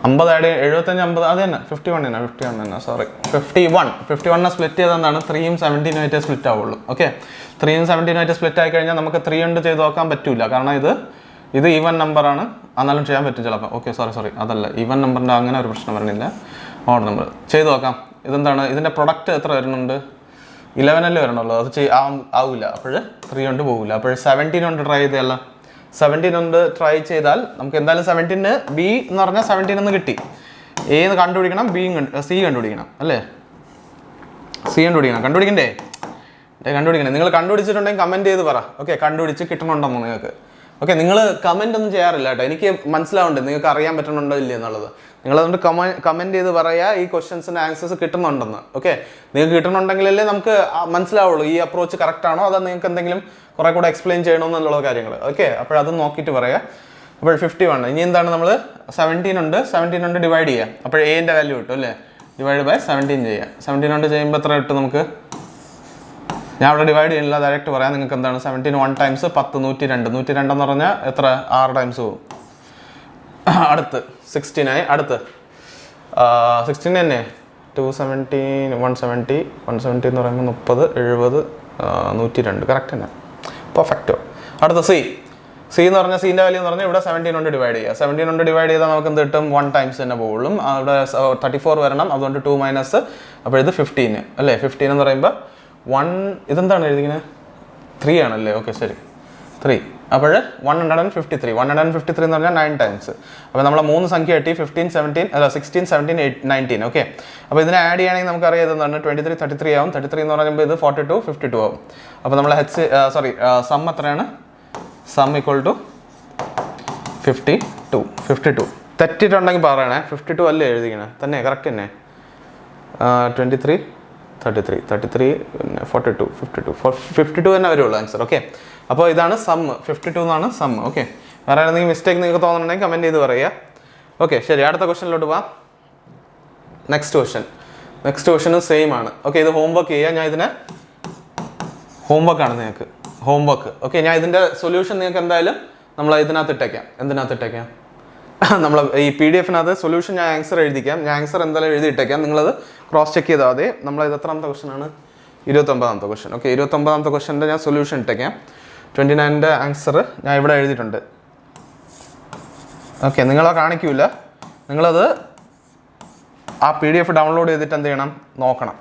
50 ആഡ് 75 50 അത് തന്നെ 51 തന്നെ. Sorry, 51 split ചെയ്തെന്താണ്? 3ഉം 17ഉം ആയിട്ട് സ്പ്ലിറ്റ് ആവുള്ളൂ. ഓക്കെ, 3ഉം 17ഉം ആയിട്ട് സ്പ്ലിറ്റ് ആയി കഴിഞ്ഞാൽ നമുക്ക് 3 കൊണ്ട് ചെയ്ത് നോക്കാൻ പറ്റില്ല, കാരണം ഇത് ഈവൻ നമ്പറാണ്. എന്നാലും ചെയ്യാൻ പറ്റും ചിലപ്പോൾ. ഓക്കെ, സോറി, അതല്ല, ഈവൻ നമ്പറിൻ്റെ അങ്ങനെ ഒരു പ്രശ്നം വരുന്നില്ല. ഓഡ് നമ്പർ ചെയ്ത് നോക്കാം. ഇതെന്താണ്? ഇതിൻ്റെ പ്രൊഡക്റ്റ് എത്ര വരുന്നുണ്ട്? 11 അല്ലേ വരണുള്ളൂ. അത് ആവില്ല, അപ്പോൾ 3 കൊണ്ട് പോകില്ല. അപ്പോൾ 17 കൊണ്ട് ട്രൈ ചെയ്തല്ല. 17 കൊണ്ട് ട്രൈ ചെയ്താൽ നമുക്ക് എന്തായാലും 17 ബി എന്ന് പറഞ്ഞാൽ 17 എന്ന് കിട്ടി. എ എന്ന് കണ്ടുപിടിക്കണം, സി കണ്ടുപിടിക്കണം അല്ലേ? സി കണ്ടുപിടിക്കണ്ടേ? നിങ്ങൾ കണ്ടുപിടിച്ചിട്ടുണ്ടെങ്കിൽ കമൻറ്റ് ചെയ്ത് പറ. ഓക്കെ, കണ്ടുപിടിച്ച് കിട്ടണുണ്ടെന്നോ നിങ്ങൾക്ക്? ഓക്കെ, നിങ്ങൾ കമൻ്റ് ഒന്നും ചെയ്യാറില്ല കേട്ടോ, എനിക്ക് മനസ്സിലാവുന്നുണ്ട് നിങ്ങൾക്ക് അറിയാൻ പറ്റുന്നുണ്ടോ ഇല്ല എന്നുള്ളത്. നിങ്ങളതുകൊണ്ട് കമൻറ്റ് ചെയ്ത് പറയുക ഈ ക്വസ്റ്റ്യൻസിൻ്റെ ആൻസേഴ്സ് കിട്ടുന്നുണ്ടെന്ന്. ഓക്കെ, നിങ്ങൾക്ക് കിട്ടുന്നുണ്ടെങ്കിലല്ലേ നമുക്ക് മനസ്സിലാവുള്ളൂ ഈ അപ്രോച്ച് കറക്റ്റ് ആണോ, അതോ നിങ്ങൾക്ക് എന്തെങ്കിലും കുറേ കൂടെ എക്സ്പ്ലെയിൻ ചെയ്യണമെന്നുള്ള കാര്യങ്ങൾ. ഓക്കെ, അപ്പോൾ അത് നോക്കിയിട്ട് പറയാം. അപ്പോൾ 51. ഇനി എന്താണ്? നമ്മൾ 17 കൊണ്ട് ഡിവൈഡ് ചെയ്യുക. അപ്പോൾ എൻ്റെ വാല്യൂ കിട്ടും അല്ലേ? ഡിവൈഡ് ബൈ 17 ചെയ്യുക. 17 കൊണ്ട് ചെയ്യുമ്പോൾ എത്ര കിട്ടും നമുക്ക്? ഞാൻ അവിടെ ഡിവൈഡ് ചെയ്യുന്നില്ല, ഡയറക്റ്റ് പറയാം. നിങ്ങൾക്ക് എന്താണ്? 17 1 ടൈംസ് 10 102 എന്ന് പറഞ്ഞാൽ എത്ര? 6 ടൈംസ് പോകും. അടുത്ത് 16 ആയി. അടുത്ത് 16 തന്നെ 217 170 എന്ന് പറയുമ്പോൾ 30 70 102 കറക്റ്റ് തന്നെ, പെർഫെക്റ്റോ. അടുത്ത സി എന്ന് പറഞ്ഞാൽ സീൻ്റെ വാല്യൂ എന്ന് പറഞ്ഞാൽ ഇവിടെ 17 കൊണ്ട് ഡിവൈഡ് ചെയ്യുക. 17 കൊണ്ട് ഡിവൈഡ് ചെയ്താൽ നമുക്ക് എന്ത് കിട്ടും? 1 ടൈംസ് തന്നെ പോകുള്ളൂ. അവിടെ 34 വരണം, അതുകൊണ്ട് 2 മൈനസ്. അപ്പോൾ ഇത് 15 അല്ലേ? 15 എന്ന് പറയുമ്പോൾ 1 ഇതെന്താണ് എഴുതിക്കുന്നത്? 3 ആണല്ലേ? ഓക്കെ, ശരി, 3. അപ്പോൾ 153 എന്ന് പറഞ്ഞാൽ 9 ടൈംസ്. അപ്പോൾ നമ്മളെ 3 സംഖ്യ കിട്ടി. 15 17 അല്ല 16 17 19. ഓക്കെ, അപ്പോൾ ഇതിനെ ആഡ് ചെയ്യുകയാണെങ്കിൽ നമുക്കറിയാം ഇതെന്താണ്? 23 33 ആവും. 33 എന്ന് പറയുമ്പോൾ ഇത് 42 52 ആവും. അപ്പോൾ നമ്മൾ സം എത്രയാണ്? Some equal to 52. തെറ്റിട്ടുണ്ടെങ്കിൽ പറയണേ. 52 അല്ലേ എഴുതിക്കണേ? തന്നെ കറക്റ്റ് തന്നെ. 23 33 പിന്നെ 42 52 തന്നെ വരുള്ളൂ ആൻസർ. ഓക്കെ, അപ്പോൾ ഇതാണ് സം. 52 എന്നാണ് സം. ഓക്കെ, വേറെ എന്തെങ്കിലും മിസ്റ്റേക്ക് നിങ്ങൾക്ക് തോന്നുന്നുണ്ടെങ്കിൽ കമൻറ്റ് ചെയ്ത് പറയുക. ഓക്കെ, ശരി, അടുത്ത ക്വസ്റ്റനിലോട്ട് പോവാം. നെക്സ്റ്റ് ക്വസ്റ്റനും സെയിം ആണ്. ഓക്കെ, ഇത് ഹോംവർക്ക് ചെയ്യുക. ഞാൻ ഇതിനെ ഹോംവർക്കാണ് നിങ്ങൾക്ക് ഹോംവർക്ക്. ഓക്കെ, ഞാൻ ഇതിൻ്റെ സൊല്യൂഷൻ നിങ്ങൾക്ക് എന്തായാലും നമ്മൾ ഇതിനകത്ത് ഇട്ടേക്കാം. എന്തിനകത്ത് നമ്മൾ ഈ PDF-നകത്ത് സൊല്യൂഷൻ ഞാൻ ആൻസർ എഴുതിക്കാം. ഞാൻ ആൻസർ എന്തായാലും എഴുതിയിട്ടേക്കാം. നിങ്ങളത് ക്രോസ് ചെക്ക് ചെയ്താൽ മതി. ഇത് എത്രാമത്തെ ക്വസ്റ്റൻ ആണ്? 29ാമത്തെ ക്വസ്റ്റൻ. ഓക്കെ, 29ാമത്തെ ക്വസ്റ്റൻ്റെ ഞാൻ സൊല്യൂഷൻ ഇട്ടേക്കാം. 29ൻ്റെ ആൻസർ ഞാൻ ഇവിടെ എഴുതിയിട്ടുണ്ട്. ഓക്കെ, നിങ്ങളെ കാണിക്കൂല, നിങ്ങളത് ആ PDF ഡൗൺലോഡ് ചെയ്തിട്ട് എന്ത് ചെയ്യണം? നോക്കണം.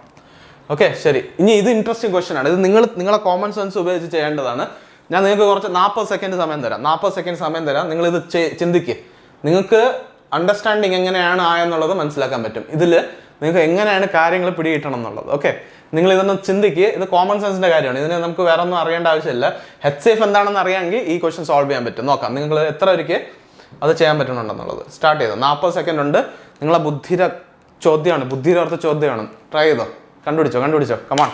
ഓക്കെ, ശരി. ഇനി ഇത് ഇൻട്രസ്റ്റിംഗ് ക്വസ്റ്റൻ ആണ്. ഇത് നിങ്ങളെ കോമൺ സെൻസ് ഉപയോഗിച്ച് ചെയ്യേണ്ടതാണ്. ഞാൻ നിങ്ങൾക്ക് കുറച്ച് 40 സെക്കൻഡ് സമയം തരാം. നിങ്ങളിത് ചിന്തിക്കുക. നിങ്ങൾക്ക് അണ്ടർസ്റ്റാൻഡിങ് എങ്ങനെയാണ് ആയെന്നുള്ളത് മനസ്സിലാക്കാൻ പറ്റും. ഇതിൽ നിങ്ങൾക്ക് എങ്ങനെയാണ് കാര്യങ്ങൾ പിടികിട്ടണം എന്നുള്ളത്. ഓക്കെ, നിങ്ങൾ ഇതൊന്ന് ചിന്തിക്കുക. ഇത് കോമൺ സെൻസിൻ്റെ കാര്യമാണ്. ഇതിന് നമുക്ക് വേറെ ഒന്നും അറിയേണ്ട ആവശ്യമില്ല. HCF എന്താണെന്ന് അറിയാമെങ്കിൽ ഈ ക്വസ്റ്റൻ സോൾവ് ചെയ്യാൻ പറ്റും. നോക്കാം നിങ്ങൾ എത്ര പേർക്ക് അത് ചെയ്യാൻ പറ്റുന്നുണ്ടെന്നുള്ളത്. സ്റ്റാർട്ട് ചെയ്തോ. 40 സെക്കൻഡ് ഉണ്ട്. നിങ്ങളെ ബുദ്ധിയുടെ ചോദ്യമാണ്. ട്രൈ ചെയ്തോ, കണ്ടുപിടിച്ചോ. കമാൺ.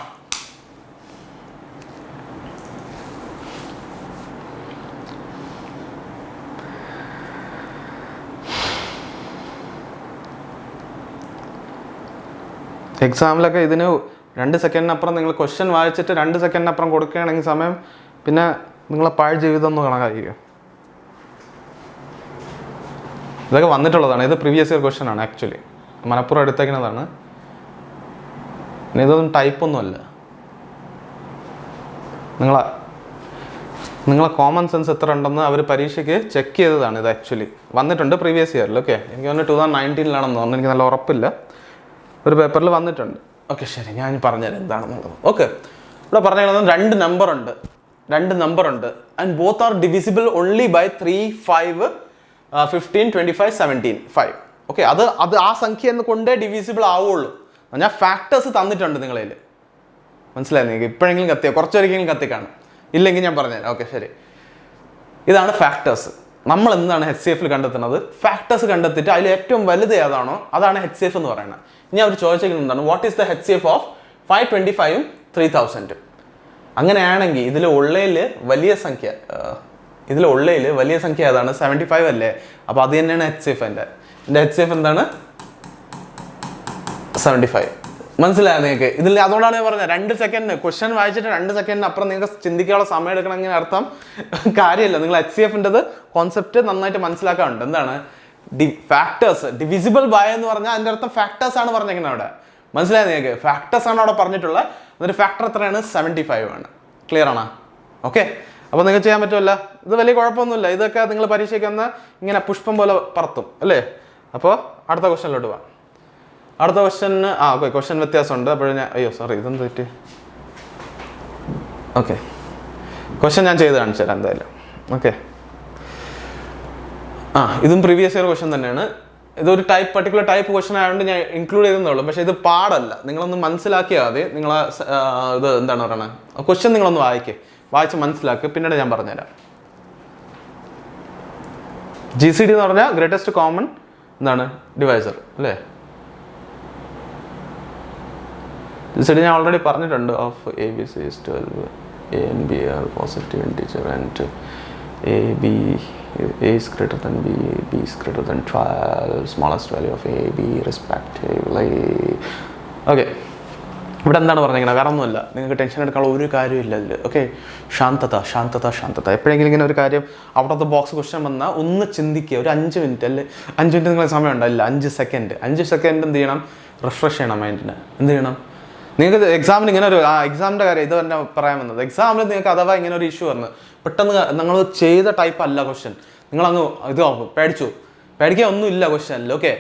എക്സാമിലൊക്കെ ഇതിന് 2 സെക്കൻഡിനപ്പുറം നിങ്ങൾ ക്വസ്റ്റ്യൻ വായിച്ചിട്ട് 2 സെക്കൻഡിനപ്പുറം കൊടുക്കുകയാണെങ്കിൽ സമയം പിന്നെ നിങ്ങളെ പഴയ ജീവിതം ഒന്ന് കണക്കാക്കിയോ. ഇതൊക്കെ വന്നിട്ടുള്ളതാണ്. ഇത് പ്രീവിയസ് ഇയർ ക്വസ്റ്റ്യൻ ആണ് ആക്ച്വലി. മനപ്പുറം എടുത്തേക്കുന്നതാണ്. പിന്നെ ഇതൊന്നും ടൈപ്പൊന്നുമല്ല. നിങ്ങളെ കോമൺ സെൻസ് എത്ര ഉണ്ടെന്ന് അവർ പരീക്ഷയ്ക്ക് ചെക്ക് ചെയ്തതാണ് ഇത് ആക്ച്വലി വന്നിട്ടുണ്ട് പ്രീവിയസ് ഇയറിൽ. ഓക്കെ, എനിക്ക് തോന്നുന്നു 2019 തോന്നുന്നു, എനിക്ക് നല്ല ഉറപ്പില്ല, ഒരു പേപ്പറിൽ വന്നിട്ടുണ്ട്. ഓക്കെ ശരി, ഞാൻ പറഞ്ഞുതരാം എന്താണെന്നുള്ളത്. ഓക്കെ, ഇവിടെ പറഞ്ഞിരിക്കുന്നത് രണ്ട് നമ്പർ ഉണ്ട് and both are divisible only by 3, 5, 15, 25, 17, 5. Okay, അത് ആ സംഖ്യ എന്ന് കൊണ്ടേ ഡിവിസിബിൾ ആവുള്ളൂ. ഞാൻ ഫാക്ടേഴ്സ് തന്നിട്ടുണ്ട് നിങ്ങളിൽ, മനസ്സിലായി നിങ്ങൾക്ക്? ഇപ്പോഴെങ്കിലും കുറച്ചൊരിക്കലും കത്തിക്കാണ്, ഇല്ലെങ്കിൽ ഞാൻ പറഞ്ഞുതരാം. ഓക്കെ ശരി, ഇതാണ് ഫാക്ടേഴ്സ്. നമ്മൾ എന്താണ് HCF കണ്ടെത്തുന്നത്? ഫാക്ടേഴ്സ് കണ്ടെത്തിയിട്ട് അതിൽ ഏറ്റവും വലുത് ഏതാണോ അതാണ് HCF എന്ന് പറയുന്നത്. ഇനി അവർ ചോദിച്ചിരിക്കുന്നത് എന്താണ്? What is the HCF of 525 3000? അങ്ങനെയാണെങ്കിൽ ഇതിൽ ഉള്ളതിൽ വലിയ സംഖ്യ ഏതാണ്? 75 അല്ലേ? അപ്പോൾ അത് തന്നെയാണ് HCF. എൻ്റെ HCF എന്താണ്? 75. മനസ്സിലായോ നിങ്ങൾക്ക്? ഇതിൽ അതുകൊണ്ടാണ് ഞാൻ പറഞ്ഞത് 2 സെക്കൻഡ് ക്വസ്റ്റ്യൻ വായിച്ചിട്ട് 2 സെക്കൻഡിന് അപ്പുറം നിങ്ങൾക്ക് ചിന്തിക്കാനുള്ള സമയം എടുക്കണമെങ്കിൽ അർത്ഥം കാര്യമില്ല. നിങ്ങൾ HCFൻ്റെ കോൺസെപ്റ്റ് നന്നായിട്ട് മനസ്സിലാക്കാറുണ്ട്. എന്താണ് ഫാക്ടേഴ്സ് ഡിവിസിബിൾ ബൈ എന്ന് പറഞ്ഞാൽ അതിൻ്റെ അർത്ഥം ഫാക്ടേഴ്സ് ആണ് പറഞ്ഞേക്കുന്നത് അവിടെ. മനസ്സിലായോ നിങ്ങൾക്ക്? ഫാക്ടേഴ്സ് ആണ് അവിടെ പറഞ്ഞിട്ടുള്ളത്. എന്നിട്ട് ഫാക്ടർ എത്രയാണ്? 75 ആണ്. ക്ലിയർ ആണോ? ഓക്കെ, അപ്പോൾ നിങ്ങൾക്ക് ചെയ്യാൻ പറ്റുമല്ല, ഇത് വലിയ കുഴപ്പമൊന്നുമില്ല. ഇതൊക്കെ നിങ്ങൾ പരീക്ഷയ്ക്ക് വന്നാൽ ഇങ്ങനെ പുഷ്പം പോലെ പറത്തും അല്ലേ? അപ്പോൾ അടുത്ത ക്വസ്റ്റ്യനിലോട്ട് പോവാം. അടുത്ത ക്വസ്റ്റ്യന് ഓക്കെ, ക്വസ്റ്റ്യൻ വ്യത്യാസമുണ്ട്. അപ്പോഴും ഞാൻ സോറി, ഇതൊന്നും തെറ്റി. ഓക്കെ, ക്വസ്റ്റ്യൻ ഞാൻ ചെയ്ത് കാണിച്ചു തരാം എന്തായാലും. ഓക്കെ, ഇതും പ്രീവിയസ് ഇയർ ക്വസ്റ്റ്യൻ തന്നെയാണ്. ഇതൊരു പർട്ടിക്കുലർ ടൈപ്പ് ക്വസ്റ്റ്യൻ ആയതുകൊണ്ട് ഞാൻ ഇൻക്ലൂഡ് ചെയ്തെന്നുള്ളൂ. പക്ഷേ ഇത് പാടല്ല, നിങ്ങളൊന്ന് മനസ്സിലാക്കിയാൽ മതി. നിങ്ങളെ ഇത് എന്താണ് പറയണത്, ക്വസ്റ്റ്യൻ നിങ്ങളൊന്ന് വായിച്ച് മനസ്സിലാക്കുക, പിന്നീട് ഞാൻ പറഞ്ഞുതരാം. GCD എന്ന് പറഞ്ഞാൽ ഗ്രേറ്റസ്റ്റ് കോമൺ എന്താണ് ഡിവൈസർ അല്ലേ? GCD ഞാൻ ഓൾറെഡി പറഞ്ഞിട്ടുണ്ട്. Of ABC is 12, A and B are positive integer and A is greater than B, B is greater than 12, smallest value of A, B respectively. Okay, ഇവിടെ എന്താണ് പറഞ്ഞിരിക്കുന്നത്? വേറെ ഒന്നുമില്ല, നിങ്ങൾക്ക് ടെൻഷൻ എടുക്കാനുള്ള ഒരു കാര്യമില്ല അതിൽ. ഓക്കെ, ശാന്തത. എപ്പോഴെങ്കിലും ഇങ്ങനെ ഒരു കാര്യം അവിടുത്തെ ബോക്സ് ക്വസ്റ്റ്യൻ വന്നാൽ ഒന്ന് ചിന്തിക്കുക. ഒരു 5 മിനിറ്റ് അല്ലേ, 5 മിനിറ്റ് നിങ്ങളെ സമയം ഉണ്ടല്ല, 5 സെക്കൻഡ് എന്ത് ചെയ്യണം? റിഫ്രഷ് ചെയ്യണം മൈൻഡിനെ. എന്ത് ചെയ്യണം? നിങ്ങൾക്ക് എക്സാമിന് ഇങ്ങനെ ഒരു എക്സാമിൻ്റെ കാര്യം ഇത് തന്നെ പറയാൻ വന്നത്. എക്സാമിൽ നിങ്ങൾക്ക് അഥവാ ഇങ്ങനെ ഒരു ഇഷ്യൂ വന്ന് പെട്ടെന്ന് നിങ്ങൾ ചെയ്ത ടൈപ്പ് അല്ല ക്വസ്റ്റ്യൻ, നിങ്ങളങ്ങ് പേടിക്കാൻ ഒന്നുമില്ല ക്വസ്റ്റ്യനിൽ. ഓക്കെ,